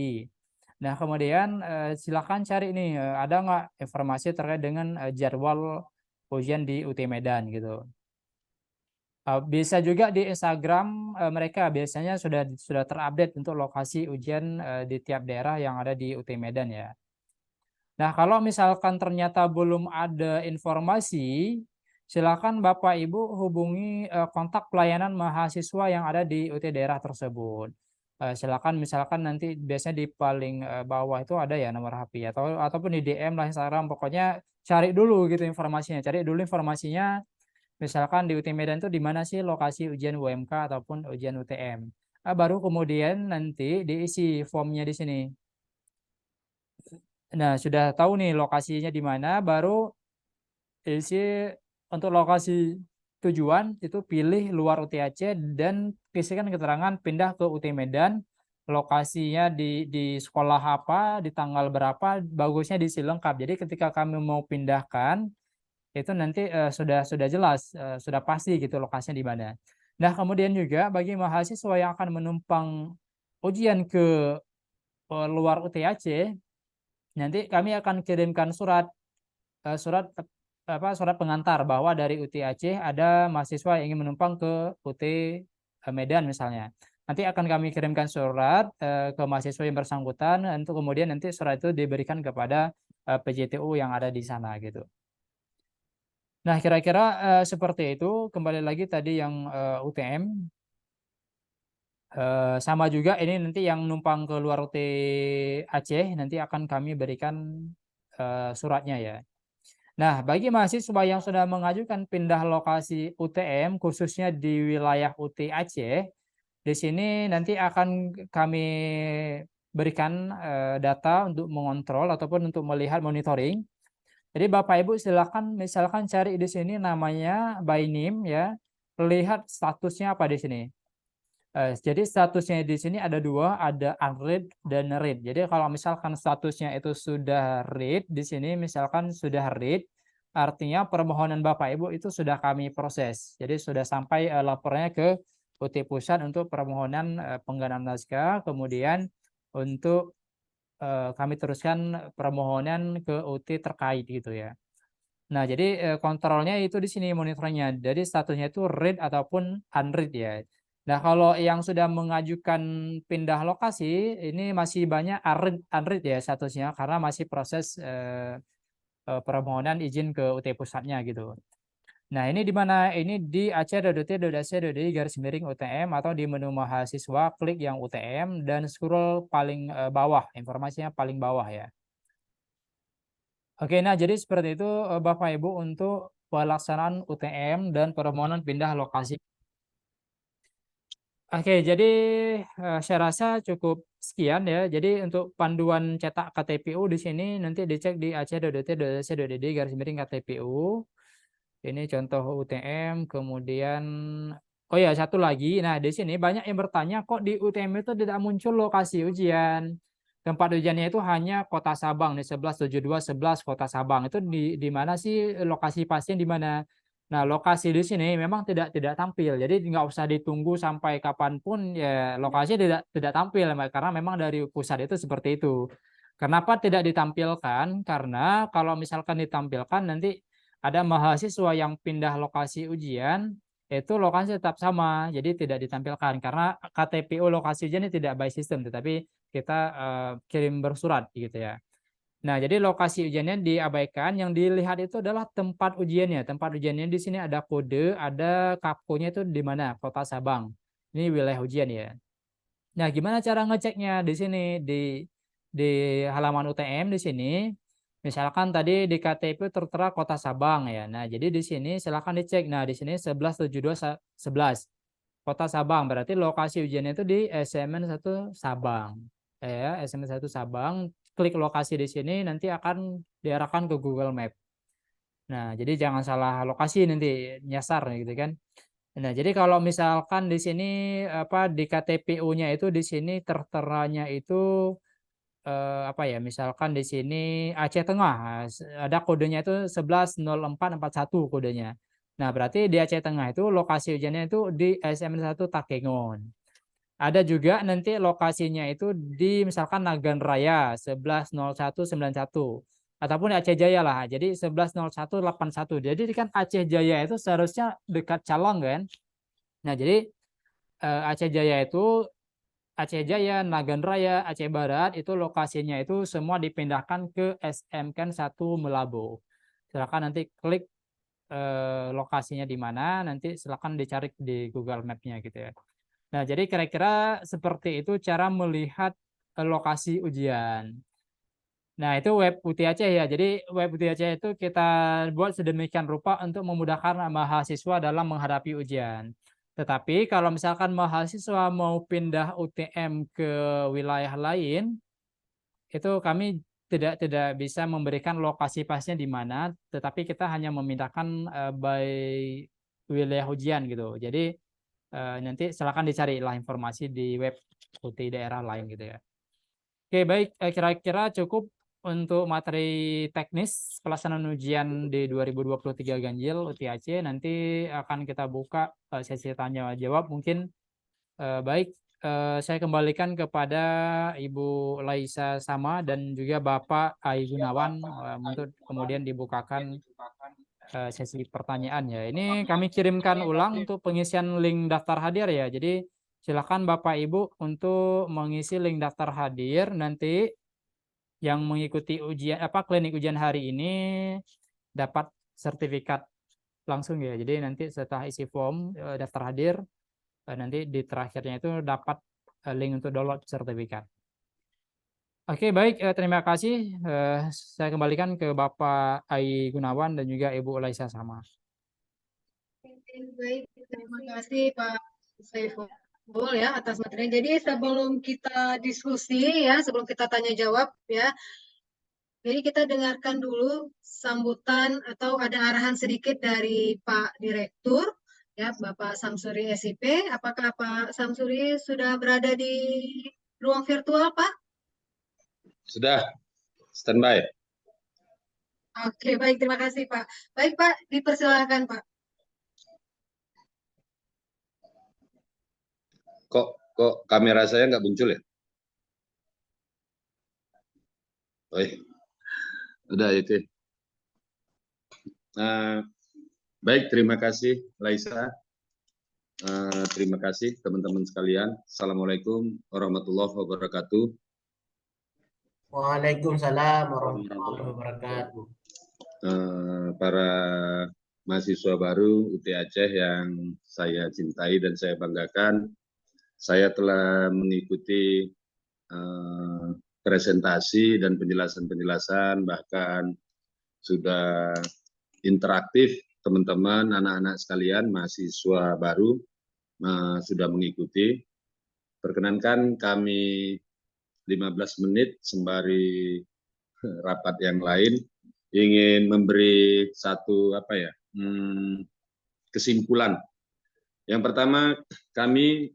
Nah, kemudian silakan cari nih ada nggak informasi terkait dengan jadwal ujian di UT Medan gitu. Bisa juga di Instagram mereka biasanya sudah terupdate untuk lokasi ujian di tiap daerah yang ada di UT Medan ya. Nah, kalau misalkan ternyata belum ada informasi, silakan Bapak Ibu hubungi kontak pelayanan mahasiswa yang ada di UT daerah tersebut. Silakan misalkan nanti biasanya di paling bawah itu ada ya nomor HP ataupun di DM lah Instagram, pokoknya cari dulu gitu informasinya. Cari dulu informasinya. Misalkan di UT Medan itu di mana sih lokasi ujian UMK ataupun ujian UTM. Baru kemudian nanti diisi formnya di sini. Nah, sudah tahu nih lokasinya di mana, baru isi untuk lokasi tujuan itu pilih luar UT Aceh dan isikan keterangan pindah ke UT Medan, lokasinya di sekolah apa, di tanggal berapa, bagusnya diisi lengkap. Jadi ketika kami mau pindahkan itu nanti sudah jelas, sudah pasti gitu lokasinya di mana. Nah, kemudian juga bagi mahasiswa yang akan menumpang ujian ke luar UT Aceh, nanti kami akan kirimkan surat pengantar bahwa dari UT Aceh ada mahasiswa yang ingin menumpang ke UT Medan misalnya. Nanti akan kami kirimkan surat ke mahasiswa yang bersangkutan untuk kemudian nanti surat itu diberikan kepada PJTU yang ada di sana gitu. Nah, kira-kira seperti itu. Kembali lagi tadi yang UTM. Sama juga ini nanti yang numpang ke luar UT Aceh nanti akan kami berikan suratnya ya. Nah, bagi mahasiswa yang sudah mengajukan pindah lokasi UTM khususnya di wilayah UT Aceh, di sini nanti akan kami berikan data untuk mengontrol ataupun untuk melihat monitoring. Jadi Bapak Ibu silakan misalkan cari di sini namanya by name ya, lihat statusnya apa di sini. Jadi statusnya di sini ada dua, ada unread dan read. Jadi kalau misalkan statusnya itu sudah read, di sini misalkan sudah read, artinya permohonan Bapak Ibu itu sudah kami proses. Jadi sudah sampai laporannya ke UT Pusat untuk permohonan pengganaan naskah, kemudian untuk kami teruskan permohonan ke UT terkait gitu ya. Nah, jadi kontrolnya itu di sini monitoringnya. Jadi statusnya itu read ataupun unread ya. Nah, kalau yang sudah mengajukan pindah lokasi, ini masih banyak unread ya statusnya karena masih proses permohonan izin ke UT pusatnya gitu. Nah, ini di mana? Ini di aceh.ut.ac.id/UTM atau di menu mahasiswa, klik yang UTM dan scroll paling bawah, informasinya paling bawah ya. Oke, nah jadi seperti itu Bapak Ibu untuk pelaksanaan UTM dan permohonan pindah lokasi. Oke, jadi saya rasa cukup sekian ya. Jadi untuk panduan cetak KTPU di sini nanti dicek di aceh.ut.ac.id/KTPU. Ini contoh UTM, kemudian oh ya satu lagi. Nah, di sini banyak yang bertanya kok di UTM itu tidak muncul lokasi ujian. tempat ujiannya itu hanya Kota Sabang nih 117211 Kota Sabang. Itu di mana sih lokasi pasien di mana? Nah, lokasi di sini memang tidak tampil. Jadi nggak usah ditunggu sampai kapanpun ya lokasi tidak tampil karena memang dari pusat itu seperti itu. Kenapa tidak ditampilkan? Karena kalau misalkan ditampilkan nanti ada mahasiswa yang pindah lokasi ujian itu lokasi tetap sama, jadi tidak ditampilkan karena KTPU lokasi ujian ini tidak by system, tetapi kita kirim bersurat gitu ya. Nah, jadi lokasi ujiannya diabaikan, yang dilihat itu adalah tempat ujiannya. Tempat ujiannya di sini ada kode, ada kapkonya itu di mana? Kota Sabang. Ini wilayah ujian ya. Nah, gimana cara ngeceknya di sini di halaman UTM di sini? Misalkan tadi di KTP tertera Kota Sabang ya. Nah, jadi di sini silakan dicek. Nah, di sini 117211 Kota Sabang. Berarti lokasi ujiannya itu di SMN 1 Sabang. Ya, SMN 1 Sabang. Klik lokasi di sini nanti akan diarahkan ke Google Map. Nah, jadi jangan salah lokasi nanti nyasar gitu kan. Nah, jadi kalau misalkan di sini apa di KTPU-nya itu di sini terteranya itu apa ya, misalkan di sini Aceh Tengah, ada kodenya itu 110441 kodenya. Nah, berarti di Aceh Tengah itu lokasi ujiannya itu di SMN 1 Takengon. Ada juga nanti lokasinya itu di misalkan Nagan Raya 110191 ataupun Aceh Jaya lah. Jadi 110181. Jadi kan Aceh Jaya itu seharusnya dekat Calong kan. Nah, jadi Aceh Jaya itu Aceh Jaya, Nagan Raya, Aceh Barat itu lokasinya itu semua dipindahkan ke SMK 1 Melabo. Silakan nanti klik lokasinya di mana, nanti silakan dicari di Google Map-nya gitu ya. Nah, jadi kira-kira seperti itu cara melihat lokasi ujian. Nah, itu web UTI Aceh ya. Jadi web UTI Aceh itu kita buat sedemikian rupa untuk memudahkan mahasiswa dalam menghadapi ujian. Tetapi kalau misalkan mahasiswa mau pindah UTM ke wilayah lain, itu kami tidak bisa memberikan lokasi pasnya di mana, tetapi kita hanya memindahkan by wilayah ujian gitu. Jadi nanti silakan dicari lah informasi di web UTI daerah lain gitu ya. Oke, baik, kira-kira cukup untuk materi teknis pelaksanaan ujian di 2023 Ganjil UTI Aceh. Nanti akan kita buka sesi tanya jawab mungkin. Baik, saya kembalikan kepada Ibu Laisa Sama dan juga Bapak Ai Gunawan untuk kemudian dibukakan sesi pertanyaan ya. Ini kami kirimkan ulang untuk pengisian link daftar hadir ya. Jadi silakan Bapak Ibu untuk mengisi link daftar hadir. Nanti yang mengikuti ujian klinik ujian hari ini dapat sertifikat langsung ya. Jadi nanti setelah isi form daftar hadir nanti di terakhirnya itu dapat link untuk download sertifikat. Oke, baik, terima kasih. Saya kembalikan ke Bapak Ai Gunawan dan juga Ibu Laisa Sama. Baik, terima kasih Pak Saiful ya atas materinya. Jadi sebelum kita diskusi ya, sebelum kita tanya jawab ya, jadi kita dengarkan dulu sambutan atau ada arahan sedikit dari Pak Direktur ya, Bapak Samsuri SIP. Apakah Pak Samsuri sudah berada di ruang virtual, Pak? Sudah, standby. Oke, baik, terima kasih Pak. Baik Pak, dipersilakan Pak. Kok kamera saya nggak muncul ya? Oh, udah itu. Baik, terima kasih Laisa. Terima kasih teman-teman sekalian. Assalamualaikum warahmatullahi wabarakatuh. Waalaikumsalam warahmatullahi wabarakatuh. Para mahasiswa baru UTI Aceh yang saya cintai dan saya banggakan, saya telah mengikuti presentasi dan penjelasan-penjelasan, bahkan sudah interaktif teman-teman, anak-anak sekalian, mahasiswa baru sudah mengikuti. Perkenankan kami 15 menit sembari rapat yang lain ingin memberi satu kesimpulan. Yang pertama, kami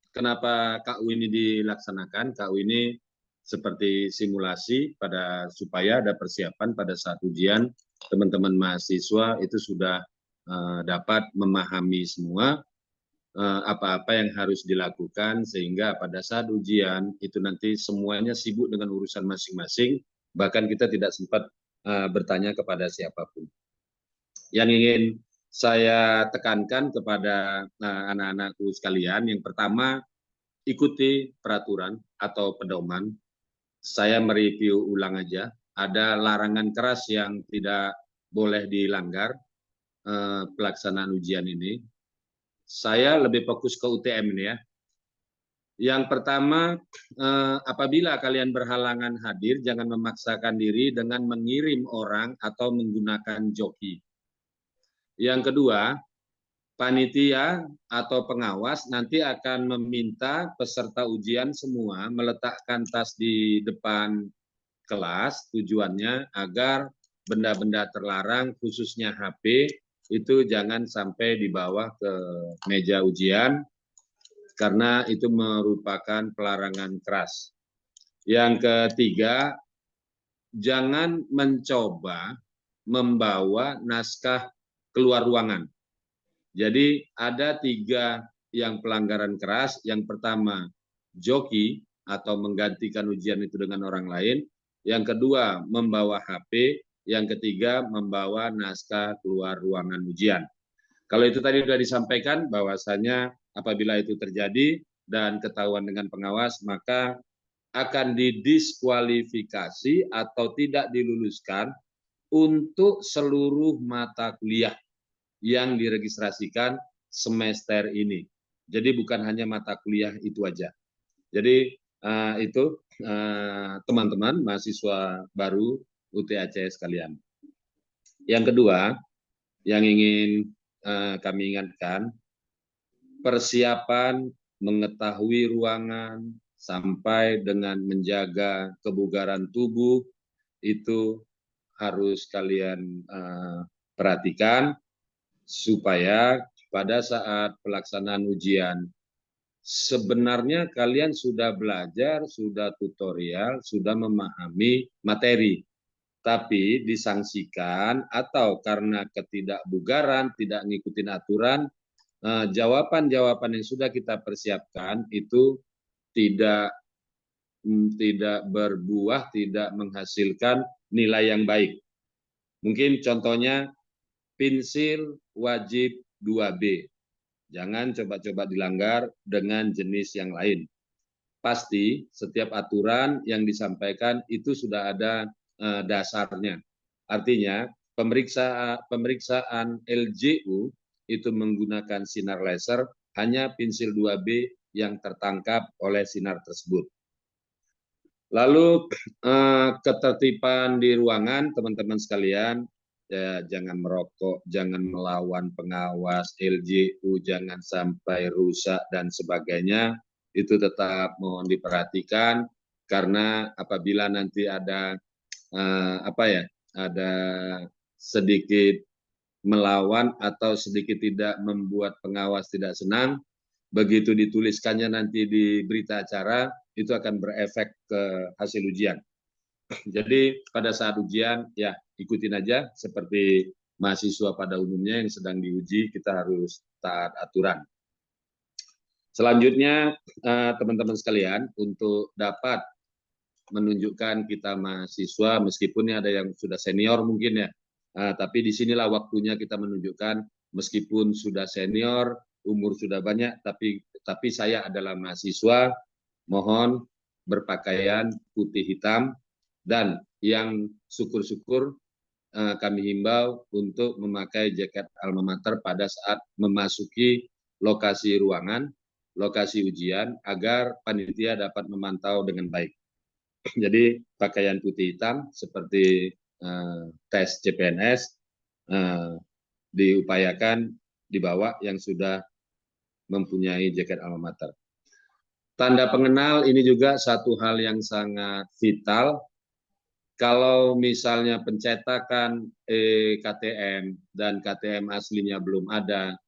kenapa KU ini dilaksanakan? KU ini seperti simulasi supaya ada persiapan pada saat ujian, teman-teman mahasiswa itu sudah dapat memahami semua apa-apa yang harus dilakukan, sehingga pada saat ujian itu nanti semuanya sibuk dengan urusan masing-masing, bahkan kita tidak sempat bertanya kepada siapapun. Yang ingin saya tekankan kepada anak-anakku sekalian, yang pertama, ikuti peraturan atau pedoman. Saya mereview ulang aja, ada larangan keras yang tidak boleh dilanggar pelaksanaan ujian ini. Saya lebih fokus ke UTM ini ya. Yang pertama, apabila kalian berhalangan hadir, jangan memaksakan diri dengan mengirim orang atau menggunakan joki. Yang kedua, panitia atau pengawas nanti akan meminta peserta ujian semua meletakkan tas di depan kelas, tujuannya agar benda-benda terlarang, khususnya HP, itu jangan sampai dibawa ke meja ujian, karena itu merupakan pelarangan keras. Yang ketiga, jangan mencoba membawa naskah keluar ruangan. Jadi ada 3 yang pelanggaran keras. Yang pertama, joki atau menggantikan ujian itu dengan orang lain. Yang kedua, membawa HP. Yang ketiga, membawa naskah keluar ruangan ujian. Kalau itu tadi sudah disampaikan, bahwasanya apabila itu terjadi dan ketahuan dengan pengawas, maka akan didiskualifikasi atau tidak diluluskan untuk seluruh mata kuliah yang diregistrasikan semester ini. Jadi bukan hanya mata kuliah itu aja. Jadi itu teman-teman mahasiswa baru UTAC sekalian. Yang kedua, yang ingin kami ingatkan, persiapan mengetahui ruangan sampai dengan menjaga kebugaran tubuh itu harus kalian perhatikan, supaya pada saat pelaksanaan ujian sebenarnya kalian sudah belajar, sudah tutorial, sudah memahami materi, tapi disangsikan atau karena ketidakbugaran, tidak ngikutin aturan, jawaban-jawaban yang sudah kita persiapkan itu tidak berbuah, tidak menghasilkan nilai yang baik. Mungkin contohnya, pensil wajib 2B. Jangan coba-coba dilanggar dengan jenis yang lain. Pasti setiap aturan yang disampaikan itu sudah ada dasarnya. Artinya pemeriksaan LJU itu menggunakan sinar laser, hanya pensil 2B yang tertangkap oleh sinar tersebut. Lalu ketertiban di ruangan, teman-teman sekalian, ya, jangan merokok, jangan melawan pengawas, LJU, jangan sampai rusak dan sebagainya. Itu tetap mohon diperhatikan, karena apabila nanti ada ada sedikit melawan atau sedikit tidak membuat pengawas tidak senang, begitu dituliskannya nanti di berita acara, itu akan berefek ke hasil ujian. Jadi pada saat ujian, ya ikutin aja seperti mahasiswa pada umumnya yang sedang diuji, kita harus taat aturan. Selanjutnya, teman-teman sekalian, untuk dapat menunjukkan kita mahasiswa, meskipun ada yang sudah senior mungkin ya, tapi disinilah waktunya kita menunjukkan, meskipun sudah senior, umur sudah banyak, tapi saya adalah mahasiswa, mohon berpakaian putih hitam, dan yang syukur-syukur kami himbau untuk memakai jaket alma mater pada saat memasuki lokasi ruangan, lokasi ujian, agar panitia dapat memantau dengan baik. Jadi pakaian putih hitam seperti tes CPNS diupayakan dibawa yang sudah mempunyai jaket alma mater. Tanda pengenal ini juga satu hal yang sangat vital. Kalau misalnya pencetakan KTM dan KTM aslinya belum ada,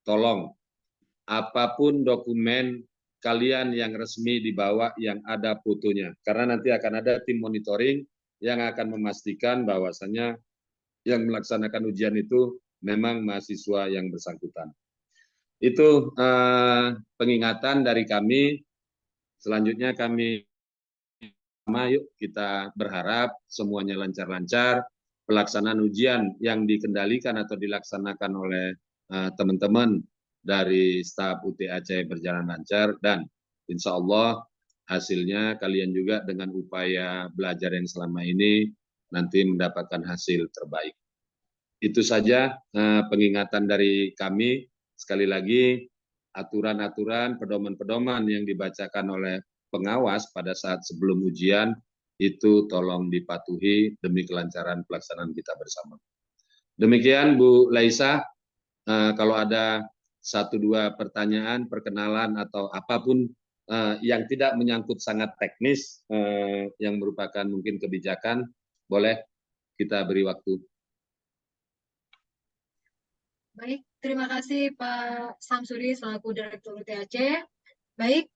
tolong apapun dokumen kalian yang resmi dibawa yang ada fotonya. Karena nanti akan ada tim monitoring yang akan memastikan bahwasannya yang melaksanakan ujian itu memang mahasiswa yang bersangkutan. Itu pengingatan dari kami. Selanjutnya kami yuk kita berharap semuanya lancar-lancar, pelaksanaan ujian yang dikendalikan atau dilaksanakan oleh teman-teman dari staf UT Aceh berjalan lancar, dan insya Allah hasilnya kalian juga dengan upaya belajar yang selama ini nanti mendapatkan hasil terbaik. Itu saja pengingatan dari kami. Sekali lagi, aturan-aturan, pedoman-pedoman yang dibacakan oleh pengawas pada saat sebelum ujian itu tolong dipatuhi demi kelancaran pelaksanaan kita bersama. Demikian Bu Laisa, kalau ada 1-2 pertanyaan, perkenalan atau apapun yang tidak menyangkut sangat teknis, yang merupakan mungkin kebijakan, boleh kita beri waktu. Baik, terima kasih Pak Samsuri selaku Direktur UT Aceh. Baik,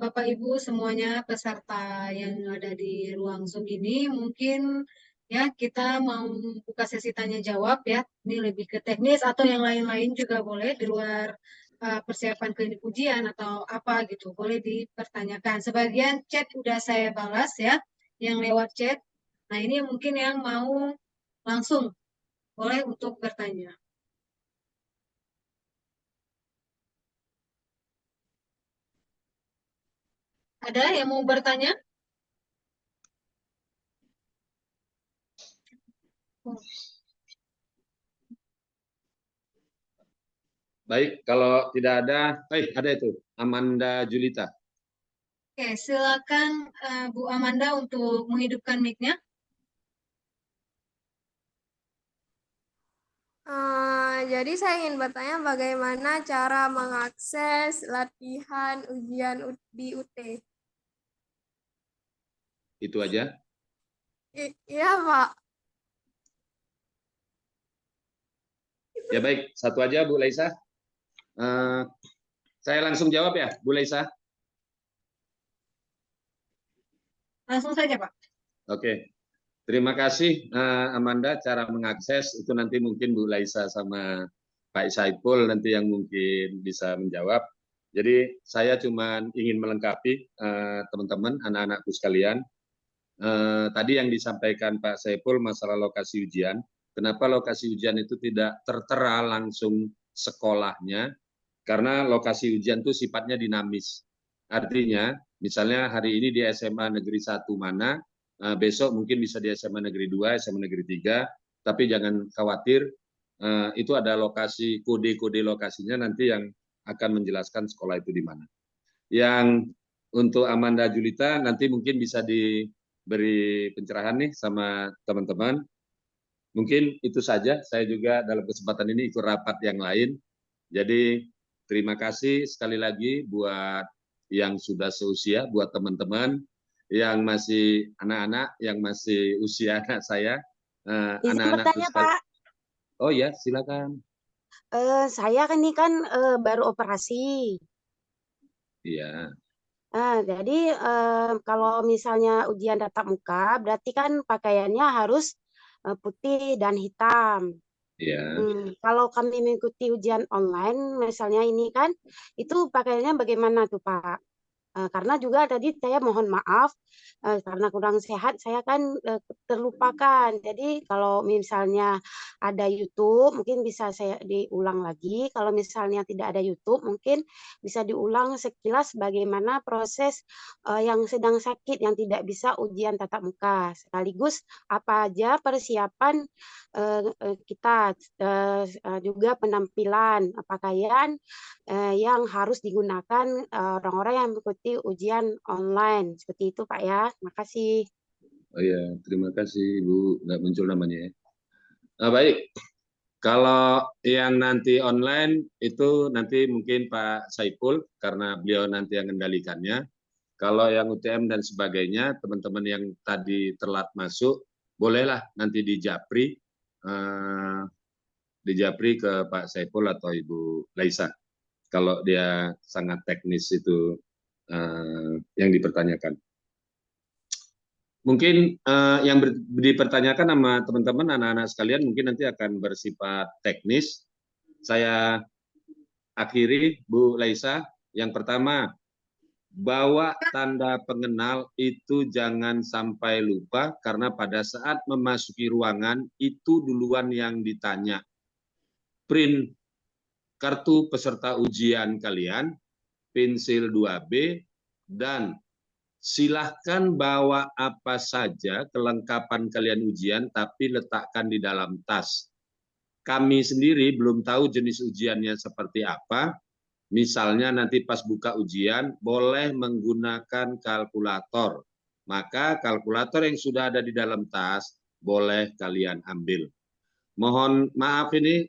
Bapak Ibu semuanya peserta yang ada di ruang Zoom ini, mungkin ya kita mau buka sesi tanya jawab ya. Ini lebih ke teknis atau yang lain-lain juga boleh di luar persiapan klinik ujian atau apa gitu, boleh dipertanyakan. Sebagian chat udah saya balas ya, yang lewat chat. Nah ini mungkin yang mau langsung boleh untuk bertanya. Ada yang mau bertanya? Baik, kalau tidak ada, ada itu, Amanda Julita. Oke, silakan Bu Amanda untuk menghidupkan mic-nya. Jadi saya ingin bertanya bagaimana cara mengakses latihan ujian di UT. Itu aja. Iya, Pak. Ya baik, satu aja Bu Laisa. Saya langsung jawab ya, Bu Laisa. Langsung saja, Pak. Oke, terima kasih Amanda. Cara mengakses itu nanti mungkin Bu Laisa sama Pak Saipul nanti yang mungkin bisa menjawab. Jadi saya cuma ingin melengkapi teman-teman, anak-anakku sekalian. Tadi yang disampaikan Pak Saipul masalah lokasi ujian. Kenapa lokasi ujian itu tidak tertera langsung sekolahnya? Karena lokasi ujian itu sifatnya dinamis. Artinya, misalnya hari ini di SMA Negeri 1 mana, besok mungkin bisa di SMA Negeri 2, SMA Negeri 3, tapi jangan khawatir, itu ada lokasi, kode-kode lokasinya nanti yang akan menjelaskan sekolah itu di mana. Yang untuk Amanda Julita nanti mungkin bisa diberi pencerahan nih sama teman-teman. Mungkin itu saja, saya juga dalam kesempatan ini ikut rapat yang lain. Jadi terima kasih sekali lagi buat yang sudah seusia, buat teman-teman yang masih anak-anak, yang masih usia anak saya, anak-anak. Pak. Oh ya, silakan. Saya kan ini kan baru operasi. Iya. Jadi kalau misalnya ujian tatap muka, berarti kan pakaiannya harus putih dan hitam. Iya. Kalau kami mengikuti ujian online, misalnya ini kan, itu pakaiannya bagaimana tuh Pak? Karena juga tadi saya mohon maaf, karena kurang sehat, saya kan terlupakan. Jadi kalau misalnya ada YouTube, mungkin bisa saya diulang lagi. Kalau misalnya tidak ada YouTube, mungkin bisa diulang sekilas bagaimana proses yang sedang sakit, yang tidak bisa ujian tatap muka. Sekaligus apa aja persiapan kita, juga penampilan pakaian yang harus digunakan orang-orang yang mengikuti ujian online. Seperti itu Pak ya. Terima kasih. Oh ya, terima kasih Ibu, nggak muncul namanya ya. Baik, kalau yang nanti online itu nanti mungkin Pak Saipul, karena beliau nanti yang mengendalikannya. Kalau yang UTM dan sebagainya, teman-teman yang tadi telat masuk, bolehlah nanti dijapri ke Pak Saipul atau Ibu Laisa. Kalau dia sangat teknis itu yang dipertanyakan. Mungkin yang dipertanyakan sama teman-teman anak-anak sekalian mungkin nanti akan bersifat teknis. Saya akhiri, Bu Laisa. Yang pertama, bawa tanda pengenal itu jangan sampai lupa, karena pada saat memasuki ruangan itu duluan yang ditanya. Print kartu peserta ujian kalian, pensil 2B, dan silahkan bawa apa saja kelengkapan kalian ujian, tapi letakkan di dalam tas. Kami sendiri belum tahu jenis ujiannya seperti apa. Misalnya nanti pas buka ujian, boleh menggunakan kalkulator. Maka kalkulator yang sudah ada di dalam tas, boleh kalian ambil. Mohon maaf ini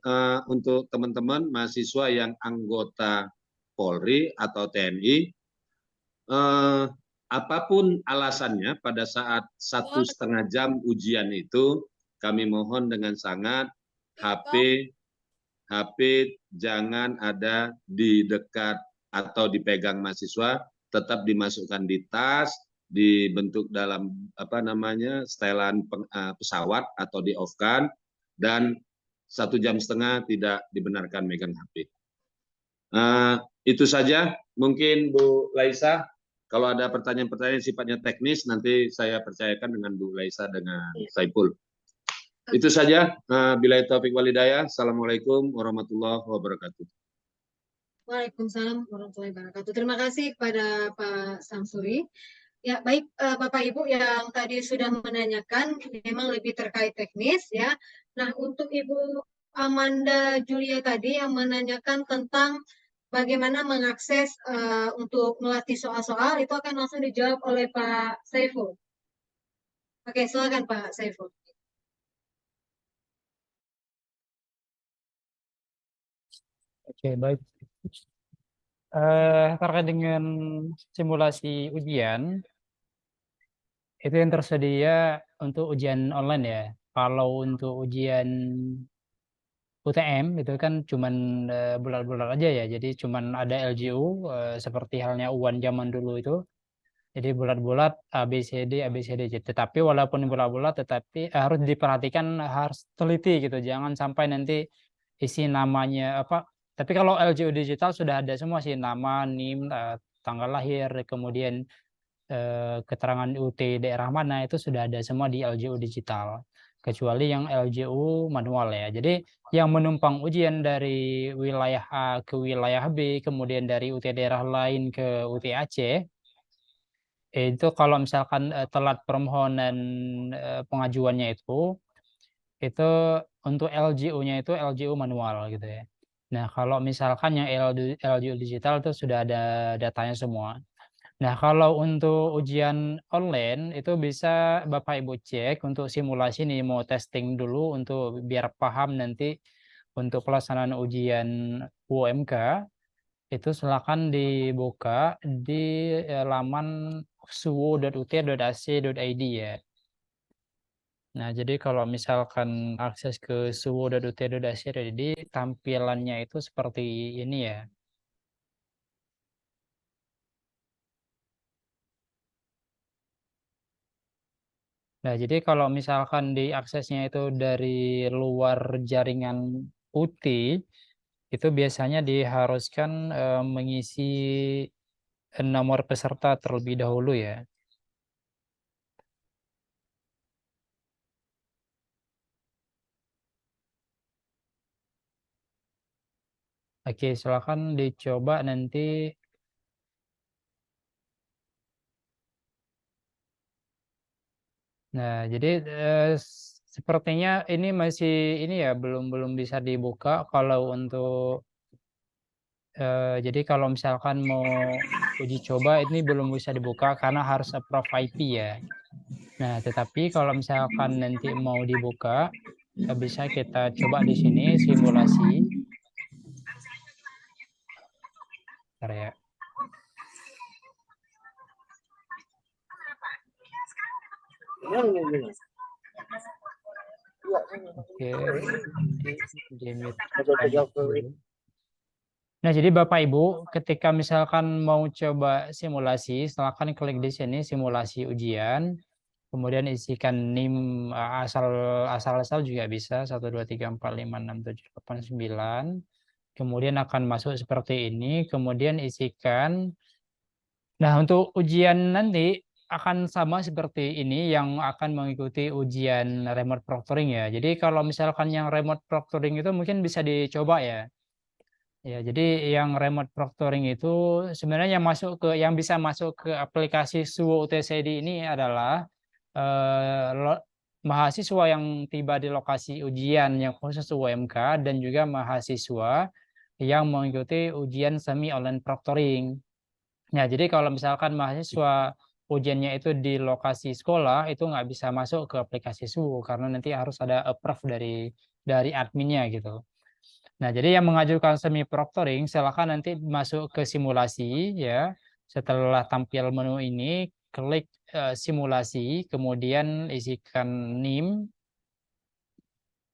untuk teman-teman mahasiswa yang anggota Polri atau TNI, apapun alasannya pada saat 1,5 jam ujian itu, kami mohon dengan sangat HP jangan ada di dekat atau dipegang mahasiswa, tetap dimasukkan di tas, dibentuk dalam setelan pesawat atau di off-kan, dan 1,5 jam tidak dibenarkan megang HP. Itu saja, mungkin Bu Laisa. Kalau ada pertanyaan-pertanyaan sifatnya teknis, nanti saya percayakan dengan Bu Laisa dengan Saiful. Itu saja. Billahi taufiq wal hidayah. Assalamualaikum warahmatullahi wabarakatuh. Waalaikumsalam warahmatullahi wabarakatuh. Terima kasih kepada Pak Samsuri. Ya, baik Bapak Ibu yang tadi sudah menanyakan memang lebih terkait teknis ya. Nah, untuk Ibu Amanda Julia tadi yang menanyakan tentang bagaimana mengakses untuk melatih soal-soal, itu akan langsung dijawab oleh Pak Saiful. Oke, silakan Pak Saiful. Oke, baik. Terkait dengan simulasi ujian, itu yang tersedia untuk ujian online ya. Kalau untuk ujian UTM itu kan cuman bulat-bulat aja ya. Jadi cuman ada LJU seperti halnya UAN zaman dulu itu. Jadi bulat-bulat ABCD. Tetapi walaupun bulat-bulat, tetapi harus diperhatikan, harus teliti gitu. Jangan sampai nanti isi namanya apa. Tapi kalau LJU digital sudah ada semua sih, nama, NIM, tanggal lahir, kemudian keterangan UT daerah mana, itu sudah ada semua di LJU digital. Kecuali yang LJU manual ya. Jadi yang menumpang ujian dari wilayah A ke wilayah B, kemudian dari UT daerah lain ke UT Aceh, itu kalau misalkan telat permohonan pengajuannya itu untuk LJU-nya itu LJU manual gitu ya. Nah, kalau misalkan yang LJU digital itu sudah ada datanya semua. Nah, kalau untuk ujian online itu bisa Bapak Ibu cek untuk simulasi nih, mau testing dulu untuk biar paham nanti untuk pelaksanaan ujian UMK, itu silakan dibuka di laman suwo.ut.ac.id ya. Nah, jadi kalau misalkan akses ke suwo.ut.ac.id, tampilannya itu seperti ini ya. Nah, jadi kalau misalkan diaksesnya itu dari luar jaringan UT, itu biasanya diharuskan mengisi nomor peserta terlebih dahulu ya. Oke, silakan dicoba nanti. Nah, jadi sepertinya ini masih ini ya, belum bisa dibuka kalau untuk jadi kalau misalkan mau uji coba ini belum bisa dibuka karena harus approve IP ya. Nah, tetapi kalau misalkan nanti mau dibuka, bisa kita coba di sini simulasi. Bentar ya. Oke, di mute. Nah, jadi Bapak Ibu, ketika misalkan mau coba simulasi, silakan klik di sini simulasi ujian, kemudian isikan NIM asal-asal juga bisa 1 2 3 4 5 6 7 8 9. Kemudian akan masuk seperti ini, kemudian isikan. Nah, untuk ujian nanti akan sama seperti ini yang akan mengikuti ujian remote proctoring ya. Jadi kalau misalkan yang remote proctoring itu mungkin bisa dicoba ya. Ya, jadi yang remote proctoring itu sebenarnya yang bisa masuk ke aplikasi Suwo UTCD ini adalah mahasiswa yang tiba di lokasi ujian yang khusus UMK dan juga mahasiswa yang mengikuti ujian semi online proctoring. Ya, jadi kalau misalkan mahasiswa ujiannya itu di lokasi sekolah itu nggak bisa masuk ke aplikasi Suwo karena nanti harus ada approve dari adminnya gitu. Nah, jadi yang mengajukan semi proctoring silakan nanti masuk ke simulasi ya. Setelah tampil menu ini, klik simulasi, kemudian isikan NIM.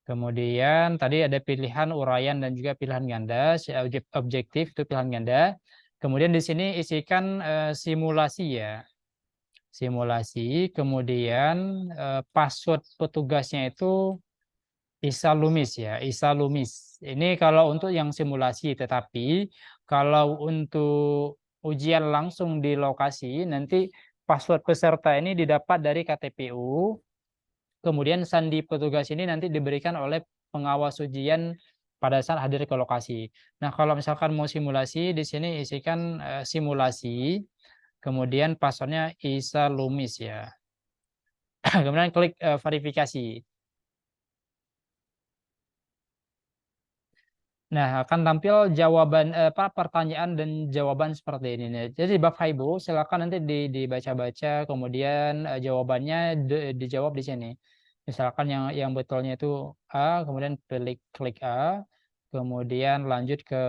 Kemudian tadi ada pilihan uraian dan juga pilihan ganda, objektif itu pilihan ganda. Kemudian di sini isikan simulasi ya. Simulasi, kemudian password petugasnya itu Isa Lumis ya, Isa Lumis. Ini kalau untuk yang simulasi, tetapi kalau untuk ujian langsung di lokasi, nanti password peserta ini didapat dari KTPU, kemudian sandi petugas ini nanti diberikan oleh pengawas ujian pada saat hadir ke lokasi. Nah, kalau misalkan mau simulasi, di sini isikan simulasi, kemudian passwordnya Isa Lumis ya. Kemudian klik verifikasi. Nah, akan tampil jawaban pertanyaan dan jawaban seperti ini nih. Jadi Bapak Ibu silakan nanti dibaca-baca, kemudian jawabannya dijawab di sini. Misalkan yang betulnya itu A, kemudian klik A, kemudian lanjut ke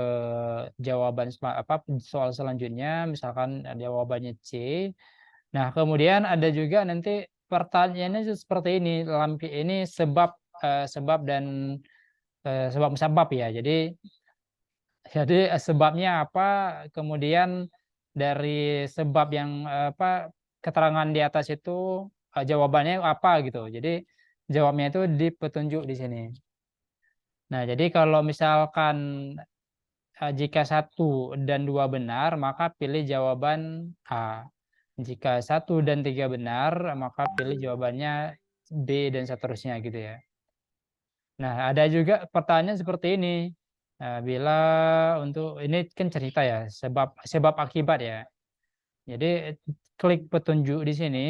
jawaban soal selanjutnya, misalkan jawabannya C. Nah, kemudian ada juga nanti pertanyaannya seperti ini, ini sebab dan sebab ya. Jadi sebabnya apa, kemudian dari sebab yang keterangan di atas itu jawabannya apa gitu. Jadi jawabnya itu di petunjuk di sini. Nah, jadi kalau misalkan jika 1 dan 2 benar, maka pilih jawaban A. Jika 1 dan 3 benar, maka pilih jawabannya B dan seterusnya gitu ya. Nah, ada juga pertanyaan seperti ini. Bila untuk ini kan cerita ya, sebab akibat ya. Jadi klik petunjuk di sini.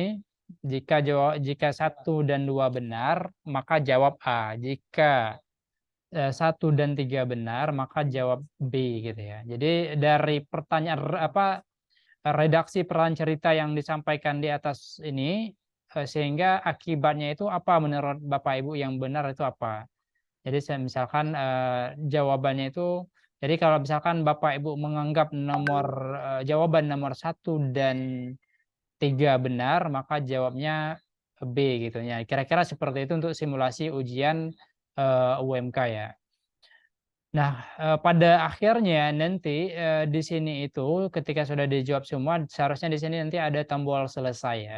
Jika 1 dan 2 benar, maka jawab A. Jika 1 dan 3 benar, maka jawab B gitu ya. Jadi dari pertanyaan redaksi peran cerita yang disampaikan di atas ini sehingga akibatnya itu apa menurut Bapak Ibu yang benar itu apa? Jadi misalkan jawabannya itu, jadi kalau misalkan Bapak Ibu menganggap jawaban nomor 1 dan 3 benar, maka jawabnya B gitu ya. Kira-kira seperti itu untuk simulasi ujian UMK ya. Nah, pada akhirnya nanti di sini itu ketika sudah dijawab semua, seharusnya di sini nanti ada tombol selesai ya.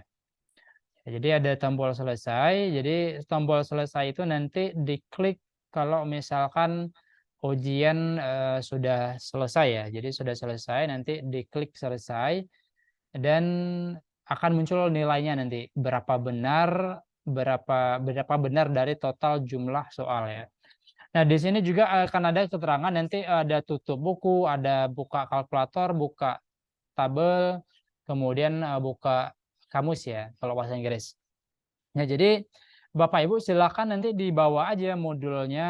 Jadi ada tombol selesai. Jadi tombol selesai itu nanti diklik kalau misalkan ujian sudah selesai ya. Jadi sudah selesai, nanti diklik selesai dan akan muncul nilainya nanti berapa benar dari total jumlah soal ya. Nah, di sini juga akan ada keterangan nanti ada tutup buku, ada buka kalkulator, buka tabel, kemudian buka kamus ya kalau bahasa Inggris. Nah, jadi Bapak Ibu silakan nanti dibawa aja modulnya,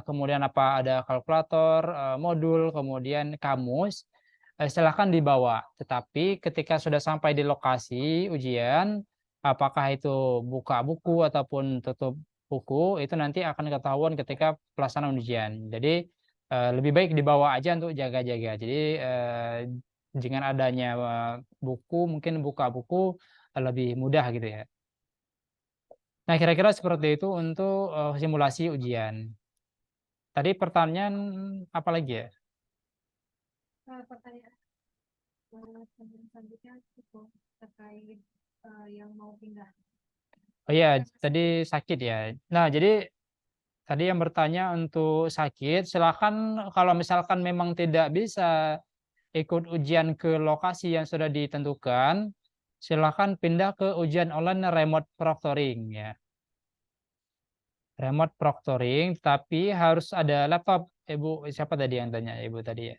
kemudian ada kalkulator, modul, kemudian kamus, silakan dibawa. Tetapi ketika sudah sampai di lokasi ujian, apakah itu buka buku ataupun tutup buku, itu nanti akan ketahuan ketika pelaksanaan ujian. Jadi lebih baik dibawa aja untuk jaga-jaga. Jadi dengan adanya buku, mungkin buka buku lebih mudah gitu ya. Nah, kira-kira seperti itu untuk simulasi ujian. Tadi pertanyaan apa lagi ya? Pertanyaan selanjutnya itu terkait yang mau pindah. Oh iya, tadi sakit ya. Nah, jadi tadi yang bertanya untuk sakit, silakan kalau misalkan memang tidak bisa ikut ujian ke lokasi yang sudah ditentukan, silakan pindah ke ujian online remote proctoring ya. Remote proctoring, tapi harus ada laptop. Ibu, siapa tadi yang tanya? Ibu tadi ya.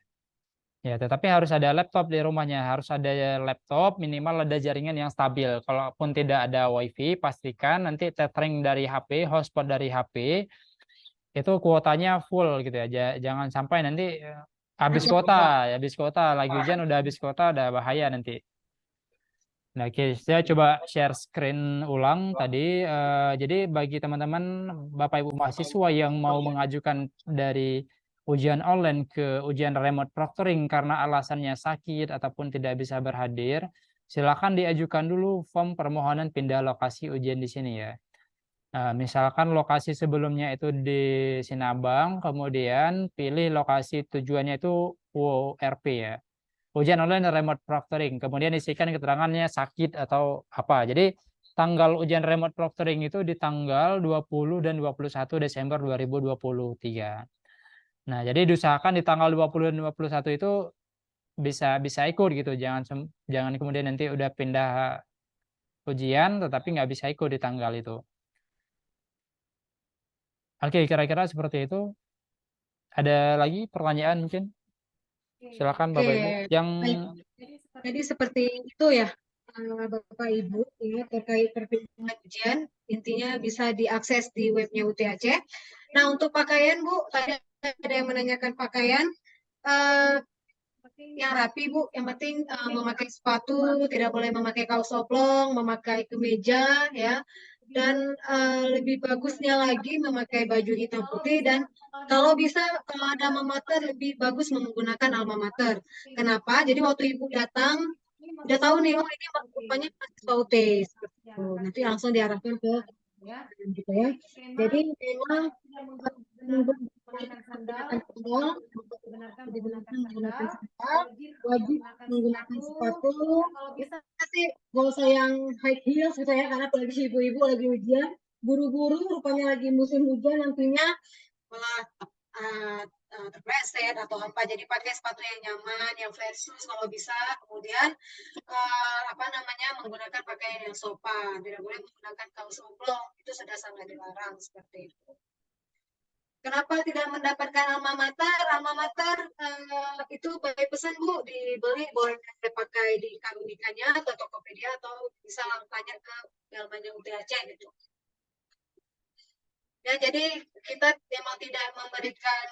Ya, tetapi harus ada laptop di rumahnya, harus ada laptop, minimal ada jaringan yang stabil. Kalaupun tidak ada WiFi, pastikan nanti tethering dari HP, hotspot dari HP, itu kuotanya full gitu ya. Jangan sampai nanti habis kuota, lagi hujan udah habis kuota, udah bahaya nanti. Nah, oke, saya coba share screen ulang tadi. Jadi bagi teman-teman Bapak Ibu mahasiswa yang mau mengajukan dari ujian online ke ujian remote proctoring karena alasannya sakit ataupun tidak bisa berhadir, silakan diajukan dulu form permohonan pindah lokasi ujian di sini ya. Misalkan lokasi sebelumnya itu di Sinabang, kemudian pilih lokasi tujuannya itu URP ya. Ujian online remote proctoring, kemudian isikan keterangannya sakit atau apa. Jadi tanggal ujian remote proctoring itu di tanggal 20 dan 21 Desember 2023. Nah, jadi diusahakan di tanggal 20 dan 21 itu bisa ikut gitu. Jangan kemudian nanti udah pindah ujian tetapi nggak bisa ikut di tanggal itu. Oke, kira-kira seperti itu. Ada lagi pertanyaan mungkin? Silakan Bapak Ibu. Yang Jadi seperti itu ya, Bapak Ibu, ya, terkait perpindahan ujian, intinya bisa diakses di webnya UTAC. Nah, untuk pakaian Bu, tadi ada yang menanyakan pakaian. Yang rapi Bu, yang penting memakai sepatu, tidak boleh memakai kaos oblong, memakai kemeja ya, dan lebih bagusnya lagi memakai baju hitam putih, dan kalau bisa kalau ada alma mater lebih bagus menggunakan alma mater. Kenapa? Jadi waktu Ibu datang udah tahu nih, oh ini rupanya mahasiswa UT, nanti langsung diarahkan ke gitu ya. Jadi memang menggunakan sandal, wajib menggunakan sepatu. Bisa sih gak usah yang high heels gitu ya, karena apalagi ibu-ibu lagi ujian, buru-buru rupanya lagi musim hujan, nantinya malah terpleset atau apa. Jadi pakai sepatu yang nyaman, yang flat shoes kalau bisa. Kemudian menggunakan pakaian yang sopan, tidak boleh menggunakan kaos oblong, itu sudah sangat dilarang seperti itu. Kenapa tidak mendapatkan alma mater? Alma mater itu by pesan Bu, dibeli boleh pakai di Karunikanya atau Tokopedia, atau bisa langsung tanya ke Galmanya UTAC gitu. Ya, jadi kita memang tidak memberikan,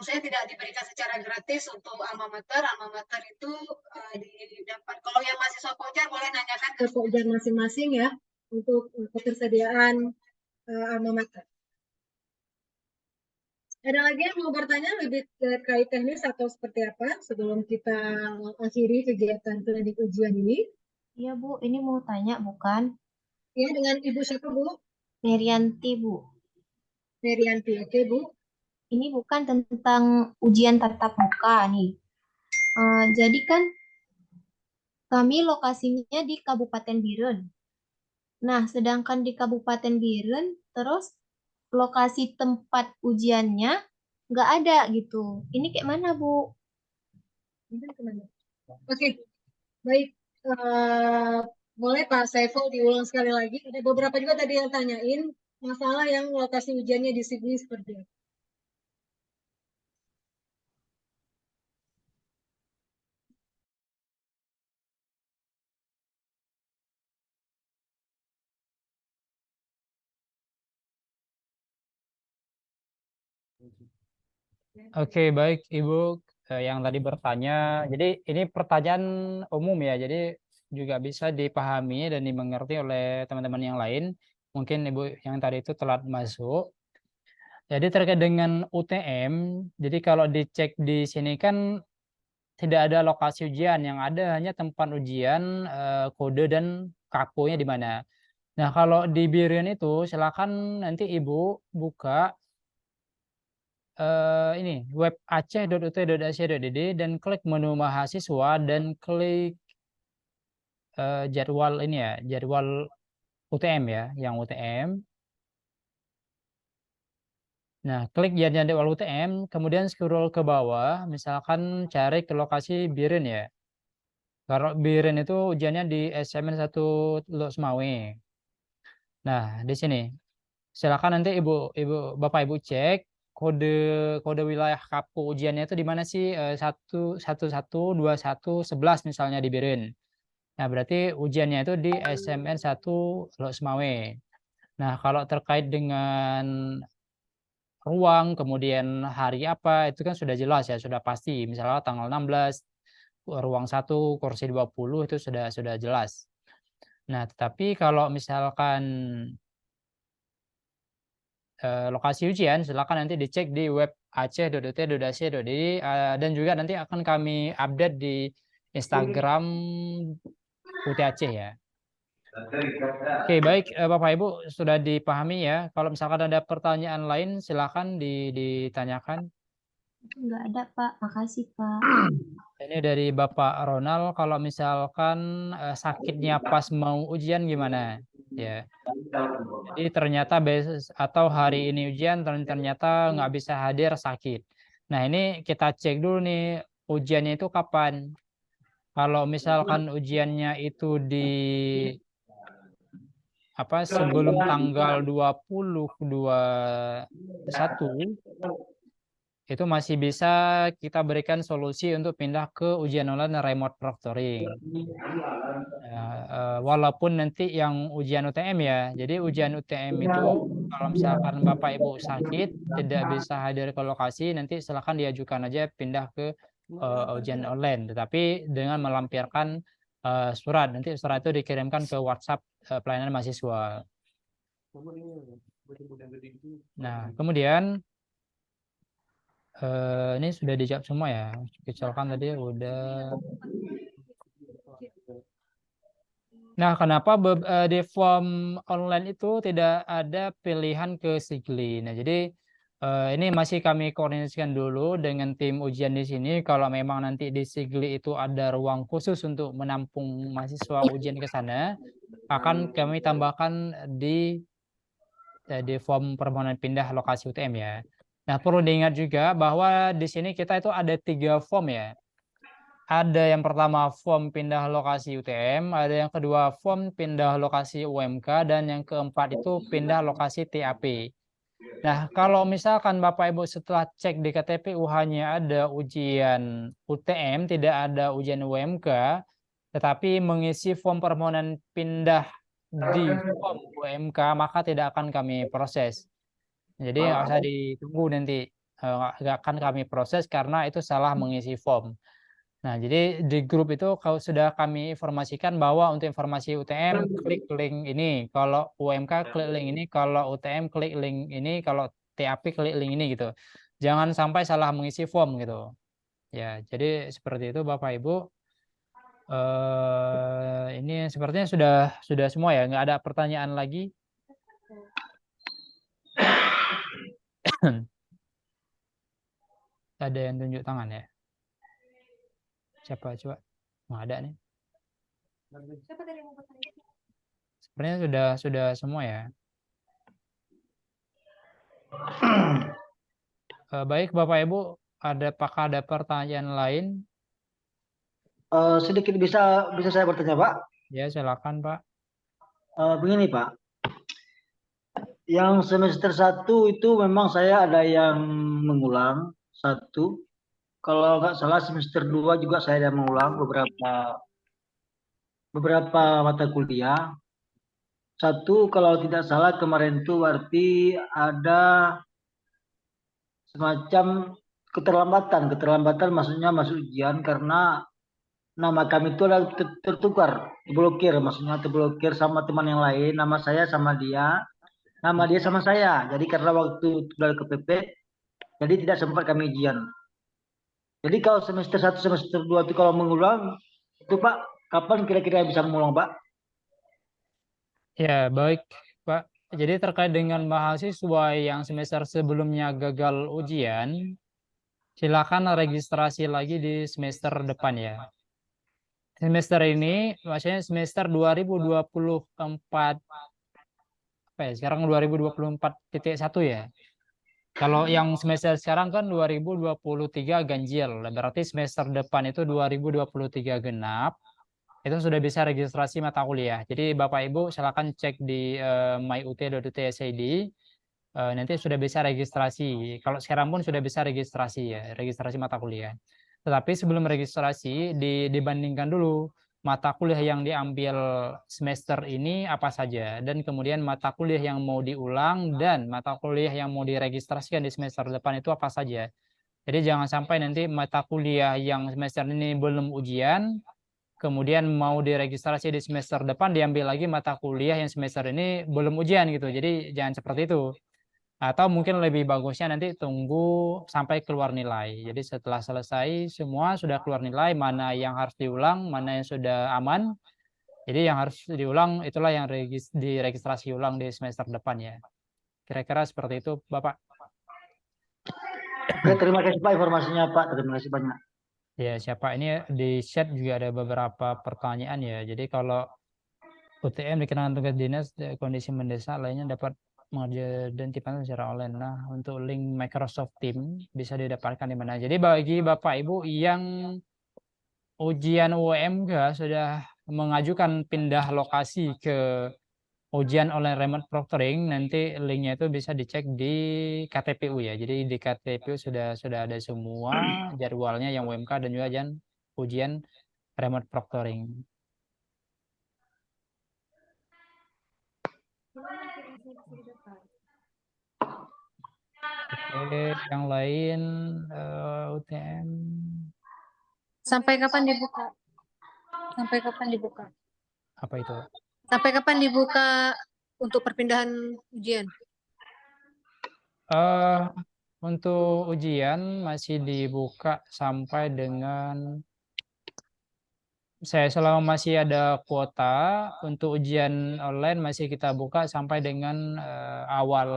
saya tidak diberikan secara gratis untuk alma mater. Alma mater itu didapat. Kalau yang mahasiswa Pojar boleh nanyakan ke Pojar masing-masing ya untuk ketersediaan alma mater. Ada lagi yang mau bertanya lebih terkait teknis atau seperti apa sebelum kita akhiri kegiatan klinik ujian ini? Iya Bu, ini mau tanya bukan? Ya, dengan Ibu siapa Bu? Merianti Bu. Merianti, oke Bu. Ini bukan tentang ujian tatap muka nih. Jadi kan kami lokasinya di Kabupaten Biren. Nah, sedangkan di Kabupaten Biren, terus lokasi tempat ujiannya nggak ada gitu. Ini kayak mana, Bu? Oke, baik. Boleh Pak Saiful diulang sekali lagi. Ada beberapa juga tadi yang tanyain masalah yang lokasi ujiannya di Sydney seperti apa. Oke, baik Ibu yang tadi bertanya. Jadi ini pertanyaan umum ya, jadi juga bisa dipahami dan dimengerti oleh teman-teman yang lain. Mungkin Ibu yang tadi itu telat masuk. Jadi terkait dengan UTM, jadi kalau dicek di sini kan tidak ada lokasi ujian, yang ada hanya tempat ujian, kode dan kakonya di mana. Nah, kalau di Biren itu silakan nanti Ibu buka ini web aceh.ut.ac.id dan klik menu mahasiswa dan klik jadwal ini ya, jadwal UTM ya, yang UTM. Nah, klik jadwal UTM, kemudian scroll ke bawah, misalkan cari ke lokasi Biren ya. Kalau Biren itu ujiannya di SMN 1 Lok Semawe. Nah, di sini silakan nanti Bapak Ibu cek kode wilayah kapu ujiannya itu di mana sih, 1112111 misalnya di Biren. Nah, berarti ujiannya itu di SMN 1 Lok Semawe. Nah, kalau terkait dengan ruang, kemudian hari apa, itu kan sudah jelas ya, sudah pasti. Misalnya tanggal 16, ruang 1, kursi 20, itu sudah jelas. Nah, tetapi kalau misalkan lokasi ujian, silakan nanti dicek di web aceh.ut.ac.id dan juga nanti akan kami update di Instagram UT Aceh ya. Oke, baik Bapak Ibu sudah dipahami ya. Kalau misalkan ada pertanyaan lain silakan ditanyakan. Enggak ada, Pak. Makasih, Pak. Ini dari Bapak Ronald, kalau misalkan sakitnya pas mau ujian gimana? Ya. Jadi ternyata atau hari ini ujian ternyata nggak bisa hadir sakit. Nah, ini kita cek dulu nih ujiannya itu kapan. Kalau misalkan ujiannya itu di sebelum tanggal 20/21 itu masih bisa kita berikan solusi untuk pindah ke ujian online remote proctoring. Walaupun nanti yang ujian UTM ya, jadi ujian UTM itu kalau misalkan Bapak Ibu sakit tidak bisa hadir ke lokasi, nanti silahkan diajukan aja pindah ke ujian online, tetapi dengan melampirkan surat, nanti surat itu dikirimkan ke WhatsApp pelayanan mahasiswa. Nah, kemudian ini sudah dijawab semua ya, kecelakaan tadi udah. Nah, kenapa di form online itu tidak ada pilihan ke Sigli? Nah, jadi ini masih kami koordinasikan dulu dengan tim ujian di sini. Kalau memang nanti di Sigli itu ada ruang khusus untuk menampung mahasiswa ujian ke sana, akan kami tambahkan di form permohonan pindah lokasi UTM ya. Nah, perlu diingat juga bahwa di sini kita itu ada 3 form ya. Ada yang pertama form pindah lokasi UTM, ada yang kedua form pindah lokasi UMK, dan yang keempat itu pindah lokasi TAP. Nah, kalau misalkan Bapak Ibu setelah cek di KTPU hanya ada ujian UTM, tidak ada ujian UMK, tetapi mengisi form permohonan pindah di form UMK, maka tidak akan kami proses. Jadi nggak usah ditunggu nanti, nggak akan kami proses karena itu salah mengisi form. Nah, jadi di grup itu kalau sudah kami informasikan bahwa untuk informasi UTM klik link ini, kalau UMK klik link ini, kalau UTM klik link ini, kalau TAP klik link ini gitu. Jangan sampai salah mengisi form gitu. Ya, jadi seperti itu Bapak Ibu. Ini sepertinya sudah semua ya, nggak ada pertanyaan lagi. Ada yang tunjuk tangan ya? Siapa coba? Nggak ada nih. Sebenarnya sudah semua ya. Baik Bapak Ibu, apakah ada pertanyaan lain? Sedikit bisa saya bertanya, Pak? Ya, silakan Pak. Begini Pak, yang semester 1 itu memang saya ada yang mengulang 1. Kalau nggak salah semester 2 juga saya ada mengulang beberapa mata kuliah. 1 kalau tidak salah kemarin itu berarti ada semacam keterlambatan maksudnya masuk ujian karena nama kami itu adalah tertukar, terblokir, maksudnya terblokir sama teman yang lain, nama saya sama dia, nama dia sama saya. Jadi karena waktu sudah ke PP, jadi tidak sempat kami ujian. Jadi kalau semester 1, semester 2 itu kalau mengulang, itu Pak, kapan kira-kira bisa mengulang Pak? Ya, baik Pak. Jadi terkait dengan mahasiswa yang semester sebelumnya gagal ujian, silakan registrasi lagi di semester depan ya. Semester ini, maksudnya semester 2024, apa ya, sekarang 2024.1 ya. Kalau yang semester sekarang kan 2023 ganjil, berarti semester depan itu 2023 genap, itu sudah bisa registrasi mata kuliah. Jadi Bapak Ibu silakan cek di myut.ut.sid, nanti sudah bisa registrasi. Kalau sekarang pun sudah bisa registrasi ya, registrasi mata kuliah. Tetapi sebelum registrasi dibandingkan dulu mata kuliah yang diambil semester ini apa saja, dan kemudian mata kuliah yang mau diulang dan mata kuliah yang mau diregistrasikan di semester depan itu apa saja. Jadi jangan sampai nanti mata kuliah yang semester ini belum ujian, kemudian mau diregistrasi di semester depan diambil lagi mata kuliah yang semester ini belum ujian gitu. Jadi jangan seperti itu. Atau mungkin lebih bagusnya nanti tunggu sampai keluar nilai. Jadi setelah selesai semua sudah keluar nilai, mana yang harus diulang, mana yang sudah aman. Jadi yang harus diulang itulah yang diregistrasi ulang di semester depan ya. Kira-kira seperti itu, Bapak. Oke, terima kasih Pak informasinya Pak. Terima kasih banyak. Ya, siapa ini di chat juga ada beberapa pertanyaan ya. Jadi kalau UTM dikenakan tugas dinas, kondisi mendesak lainnya dapat mengerjakan dan tipenya secara online. Nah, untuk link Microsoft Teams bisa didapatkan di mana? Jadi bagi Bapak Ibu yang ujian UMK sudah mengajukan pindah lokasi ke ujian online remote proctoring, nanti linknya itu bisa dicek di KTPU ya. Jadi di KTPU sudah ada semua jadwalnya yang UMK dan juga ujian remote proctoring. Oke, yang lain UTM. Sampai kapan dibuka? Sampai kapan dibuka? Apa itu? Sampai kapan dibuka untuk perpindahan ujian? Untuk ujian masih dibuka sampai dengan selama masih ada kuota. Untuk ujian online masih kita buka sampai dengan awal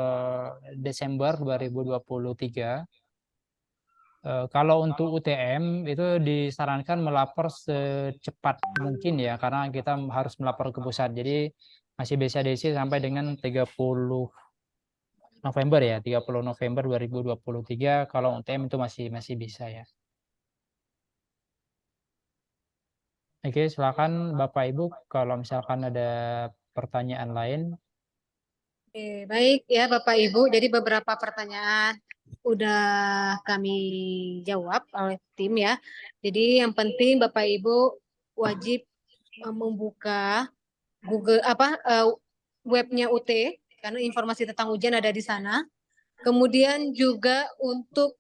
Desember 2023. Kalau untuk UTM itu disarankan melapor secepat mungkin ya, karena kita harus melapor ke pusat. Jadi masih bisa diisi sampai dengan 30 November ya, 30 November 2023 kalau UTM itu masih bisa ya. Oke, silakan Bapak Ibu kalau misalkan ada pertanyaan lain. Oke, baik ya Bapak Ibu. Jadi beberapa pertanyaan udah kami jawab oleh tim ya. Jadi yang penting Bapak Ibu wajib membuka Google webnya UT karena informasi tentang ujian ada di sana. Kemudian juga untuk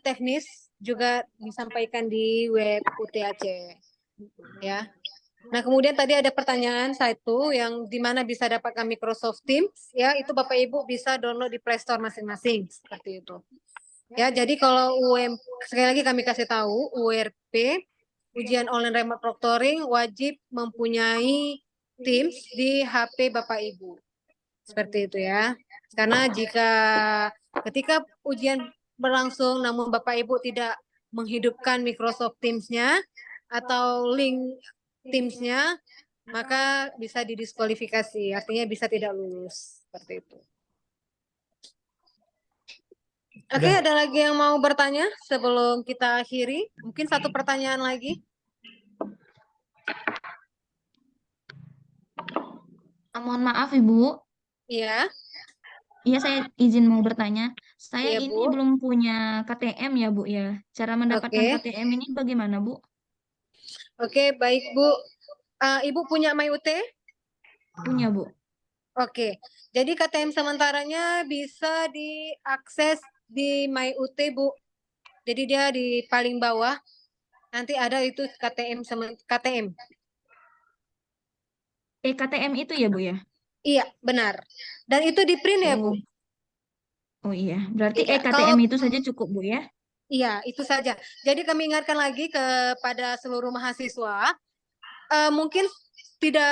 teknis juga disampaikan di web UT Aceh ya. Nah, kemudian tadi ada pertanyaan satu yang di mana bisa dapatkan Microsoft Teams ya, itu Bapak Ibu bisa download di Play Store masing-masing seperti itu. Ya, jadi kalau sekali lagi kami kasih tahu URP ujian online remote proctoring wajib mempunyai Teams di HP Bapak Ibu. Seperti itu ya. Karena ketika ujian berlangsung namun Bapak Ibu tidak menghidupkan Microsoft Teams-nya atau link Teams-nya, maka bisa didiskualifikasi, artinya bisa tidak lulus. Seperti itu. Oke, ada lagi yang mau bertanya sebelum kita akhiri? Mungkin satu pertanyaan lagi. Mohon maaf Ibu. Iya. Iya, saya izin mau bertanya. Saya Iya, ini Bu. belum punya KTM ya, Bu ya. Cara mendapatkan KTM ini bagaimana, Bu? Oke, baik Bu. Ibu punya MyUT? Punya, Bu. Oke, jadi KTM sementaranya bisa diakses di MyUT, Bu. Jadi dia di paling bawah. Nanti ada itu KTM. KTM itu ya, Bu ya? Iya, benar. Dan itu di print ya, Bu? Oh iya, berarti Iya, KTM itu saja cukup, Bu ya? Iya, itu saja. Jadi kami ingatkan lagi kepada seluruh mahasiswa, mungkin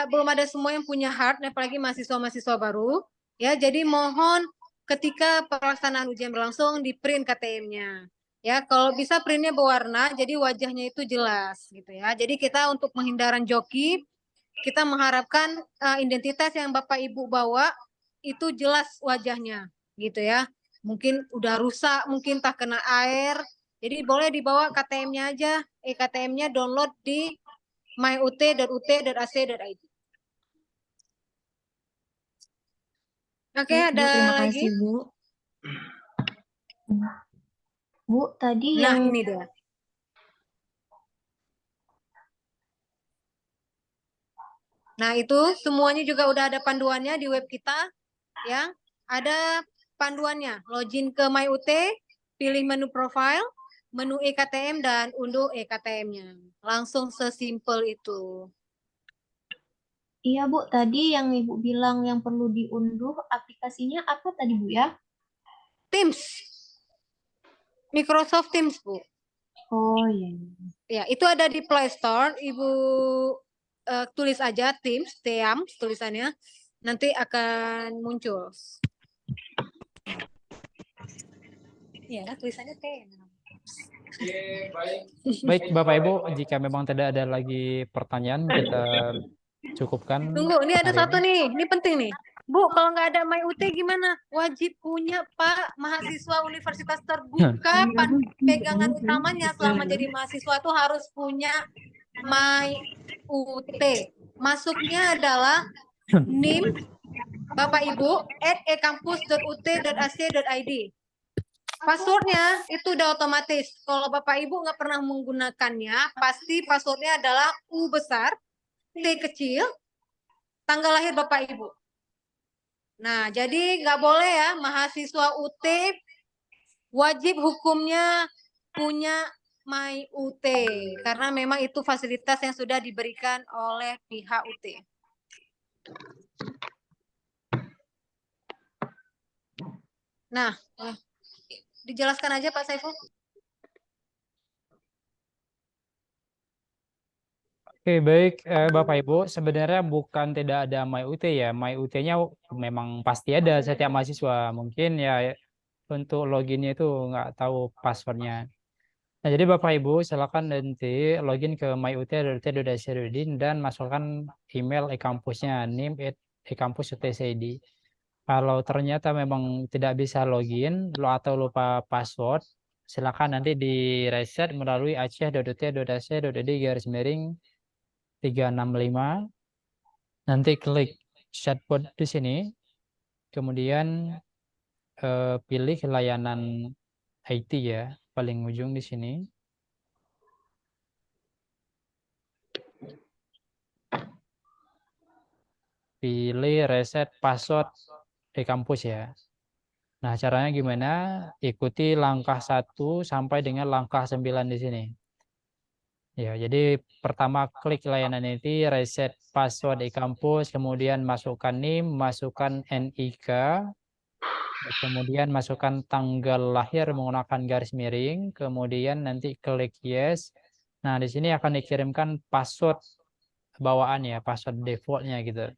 belum ada semua yang punya hard, apalagi mahasiswa-mahasiswa baru. Ya, jadi mohon ketika pelaksanaan ujian berlangsung di print KTM-nya. Ya, kalau bisa printnya berwarna, jadi wajahnya itu jelas gitu ya. Jadi kita untuk menghindaran joki, kita mengharapkan identitas yang Bapak Ibu bawa itu jelas wajahnya gitu ya. Mungkin udah rusak, mungkin tak kena air. Jadi boleh dibawa KTM-nya aja, KTM-nya download di myut.ut.ac.id. Oke, Baik, Bu, ada terima lagi? kasih, Bu. Bu, tadi Nah, yang ini dia. Nah, itu semuanya juga udah ada panduannya di web kita, ya. Ada panduannya. Login ke MyUT, pilih menu profile, menu eKTM, dan unduh eKTM-nya. Langsung sesimpel itu. Iya Bu, tadi yang Ibu bilang yang perlu diunduh aplikasinya apa tadi Bu ya? Teams. Microsoft Teams, Bu. Oh iya. Ya, itu ada di Play Store. Ibu tulis aja Teams, tulisannya. Nanti akan muncul. Ya, tulisannya T. Baik, Bapak Ibu, jika memang tidak ada lagi pertanyaan, kita cukupkan. Tunggu, ini ada hari satu ini. nih, ini penting nih. Bu, kalau nggak ada MyUT gimana? Wajib punya Pak mahasiswa universitas terbuka, pegangan utamanya selama jadi mahasiswa itu harus punya MyUT. Masuknya adalah NIM Bapak Ibu @ekampus.ut.ac.id. Passwordnya itu udah otomatis. Kalau Bapak Ibu nggak pernah menggunakannya, pasti passwordnya adalah U besar, T kecil, tanggal lahir Bapak Ibu. Nah, jadi nggak boleh ya, mahasiswa UT wajib hukumnya punya MyUT. Karena memang itu fasilitas yang sudah diberikan oleh pihak UT. Nah, dijelaskan aja Pak Saiful. Oke, baik Bapak Ibu, sebenarnya bukan tidak ada MyUT ya. MyUT-nya memang pasti ada setiap mahasiswa. Mungkin ya untuk loginnya itu nggak tahu passwordnya. Nah, jadi Bapak Ibu silakan nanti login ke myut.ut.ac.id dan masukkan email e-kampusnya nim@ekampus.ac.id. Kalau ternyata memang tidak bisa login atau lupa password, silakan nanti di reset melalui aceh.ut.ac.id/365. Nanti klik chatbot di sini, kemudian pilih layanan IT ya, paling ujung di sini. Pilih reset password di kampus ya. Nah, caranya gimana? Ikuti langkah 1 sampai dengan langkah 9 di sini. Ya, jadi pertama klik layanan ini, reset password di kampus, kemudian masukkan NIM, masukkan NIK, kemudian masukkan tanggal lahir menggunakan garis miring, kemudian nanti klik yes. Nah, di sini akan dikirimkan password bawaan ya, password defaultnya gitu.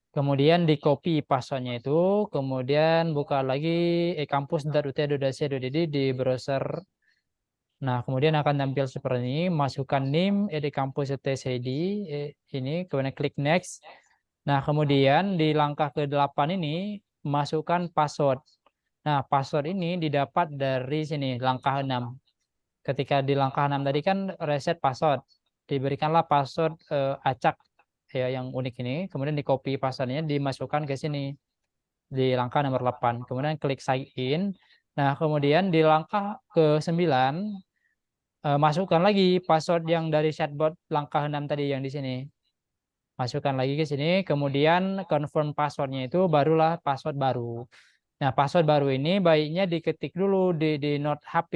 Kemudian di copy passwordnya itu, kemudian buka lagi ekampus.ut.ac.id di browser. Nah, kemudian akan tampil seperti ini, masukkan NIM ekampus.ut.ac.id ini, kemudian klik next. Nah, kemudian di langkah ke-8 ini masukkan password. Nah, password ini didapat dari sini, langkah 6. Ketika di langkah 6 tadi kan reset password, diberikanlah password acak ya yang unik ini, kemudian di copy passwordnya dimasukkan ke sini di langkah nomor 8, kemudian klik sign in. Nah, kemudian di langkah ke-9 masukkan lagi password yang dari chatbot langkah 6 tadi yang di sini. Masukkan lagi ke sini, kemudian confirm passwordnya itu barulah password baru. Nah, password baru ini baiknya diketik dulu di note HP.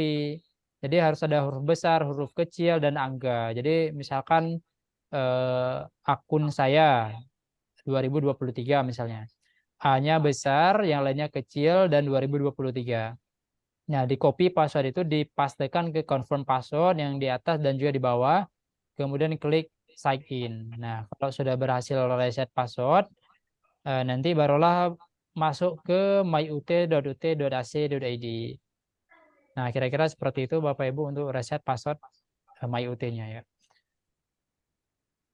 Jadi harus ada huruf besar, huruf kecil, dan angka. Jadi misalkan akun saya 2023 misalnya. A-nya besar, yang lainnya kecil, dan 2023. Nah, di copy password itu dipastikan ke confirm password yang di atas dan juga di bawah. Kemudian klik sign in. Nah, kalau sudah berhasil reset password, nanti barulah masuk ke myut.ut.ac.id. Nah, kira-kira seperti itu Bapak Ibu untuk reset password MyUT-nya ya.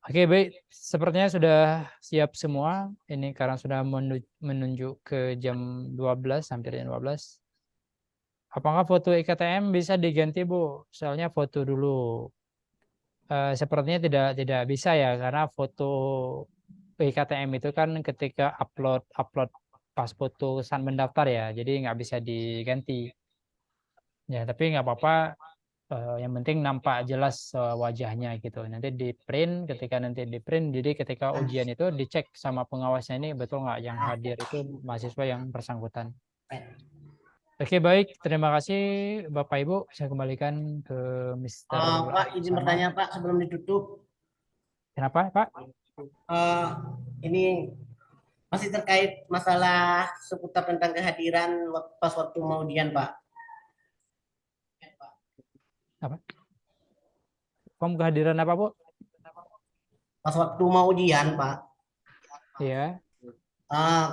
Oke, baik. Sepertinya sudah siap semua. Ini karena sudah menunjuk ke jam 12, hampir jam 12. Apakah foto IKTM bisa diganti, Bu? Soalnya foto dulu. Sepertinya tidak bisa ya, karena foto IKTM itu kan ketika upload pas foto saat mendaftar ya, jadi nggak bisa diganti. Ya, tapi nggak apa-apa. Yang penting nampak jelas wajahnya gitu. Nanti di print, ketika nanti di print, jadi ketika ujian itu dicek sama pengawasnya ini betul nggak yang hadir itu mahasiswa yang bersangkutan. Oke, baik, terima kasih Bapak Ibu. Saya kembalikan ke Mr. Pak, izin Sama. bertanya Pak sebelum ditutup. Kenapa Pak? Ini masih terkait masalah seputar tentang kehadiran pas waktu mau ujian Pak. Apa? Form kehadiran apa, Bu? Pas waktu mau ujian, Pak. Iya.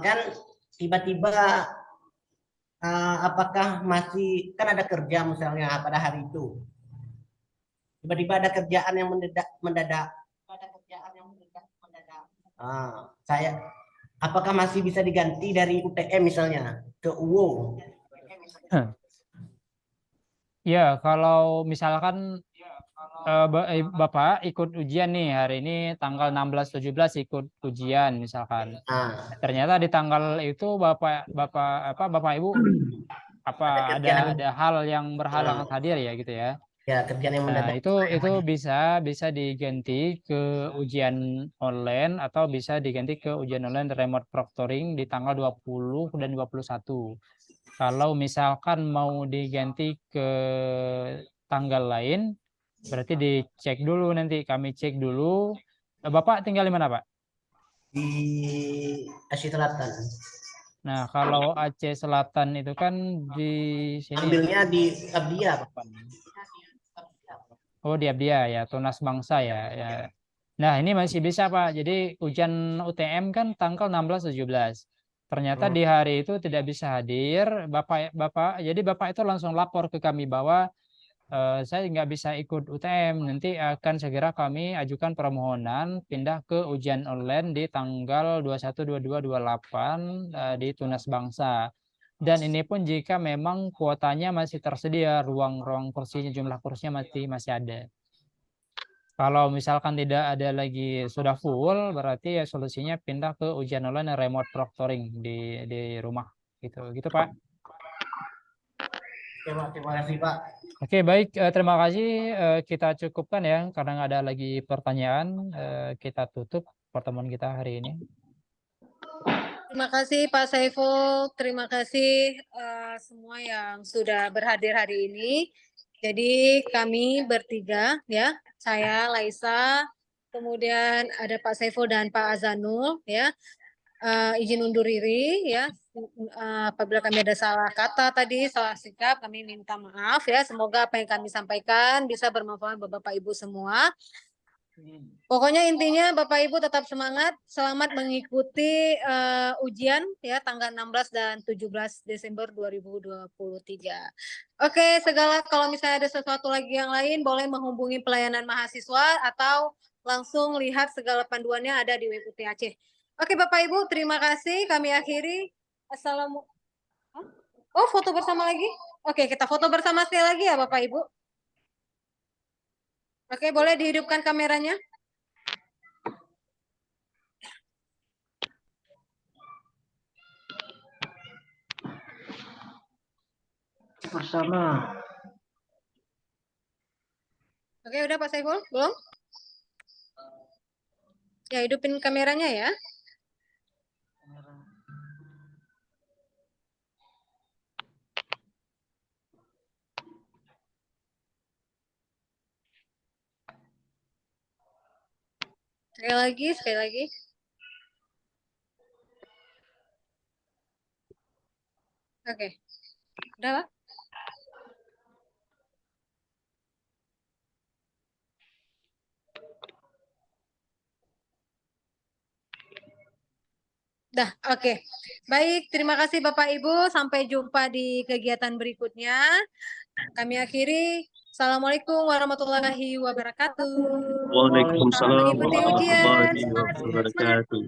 Kan tiba-tiba apakah masih kan ada kerja misalnya pada hari itu. Tiba-tiba ada kerjaan yang mendadak. Saya apakah masih bisa diganti dari UTM misalnya ke UO? Ya, kalau misalkan Bapak ikut ujian nih hari ini tanggal 16-17 ikut ujian misalkan. Ternyata di tanggal itu Bapak Ibu ada hal yang berhalangan hadir ya gitu ya. Ya, kerjaan yang Nah, mendadak. itu bisa diganti ke ujian online atau bisa diganti ke ujian online remote proctoring di tanggal 20 dan 21. Kalau misalkan mau diganti ke tanggal lain, berarti dicek dulu nanti. Kami cek dulu. Bapak tinggal di mana, Pak? Di Aceh Selatan. Nah, kalau Aceh Selatan itu kan di sini. Ambilnya di Abdia, Pak. Oh, di Abdia ya, Tunas Bangsa ya. Nah, ini masih bisa, Pak. Jadi ujian UTM kan tanggal 16-17. Ternyata di hari itu tidak bisa hadir, jadi Bapak itu langsung lapor ke kami bahwa saya nggak bisa ikut UTM. Nanti akan segera kami ajukan permohonan pindah ke ujian online di tanggal 21, 22, 28 di Tunas Bangsa. Dan ini pun jika memang kuotanya masih tersedia, ruang kursinya, jumlah kursinya masih ada. Kalau misalkan tidak ada lagi sudah full, berarti ya solusinya pindah ke ujian online remote proctoring di rumah gitu Pak. Terima kasih Pak. Oke, baik, terima kasih. Kita cukupkan ya karena nggak ada lagi pertanyaan. Kita tutup pertemuan kita hari ini. Terima kasih Pak Saiful, terima kasih semua yang sudah berhadir hari ini. Jadi kami bertiga ya, saya Laisa, kemudian ada Pak Saiful dan Pak Azanul ya. Izin undur diri ya. Apabila kami ada salah kata tadi, salah sikap, kami minta maaf ya. Semoga apa yang kami sampaikan bisa bermanfaat buat Bapak Ibu semua. Pokoknya intinya Bapak Ibu tetap semangat, selamat mengikuti ujian ya tanggal 16 dan 17 Desember 2023. Oke, kalau misalnya ada sesuatu lagi yang lain boleh menghubungi pelayanan mahasiswa atau langsung lihat segala panduannya ada di web UT Aceh. Oke Bapak Ibu, terima kasih. Kami akhiri. Assalamualaikum. Oh, foto bersama lagi? Oke, kita foto bersama sekali lagi ya Bapak Ibu. Oke, boleh dihidupkan kameranya? Bersama. Oke, udah Pak Saiful? Belum? Ya, hidupin kameranya ya. Sekali lagi. Oke. Udah, Pak? Dah, oke. Baik, terima kasih Bapak Ibu. Sampai jumpa di kegiatan berikutnya. Kami akhiri. Assalamualaikum warahmatullahi wabarakatuh. Waalaikumsalam Mengikuti ujian. warahmatullahi wabarakatuh.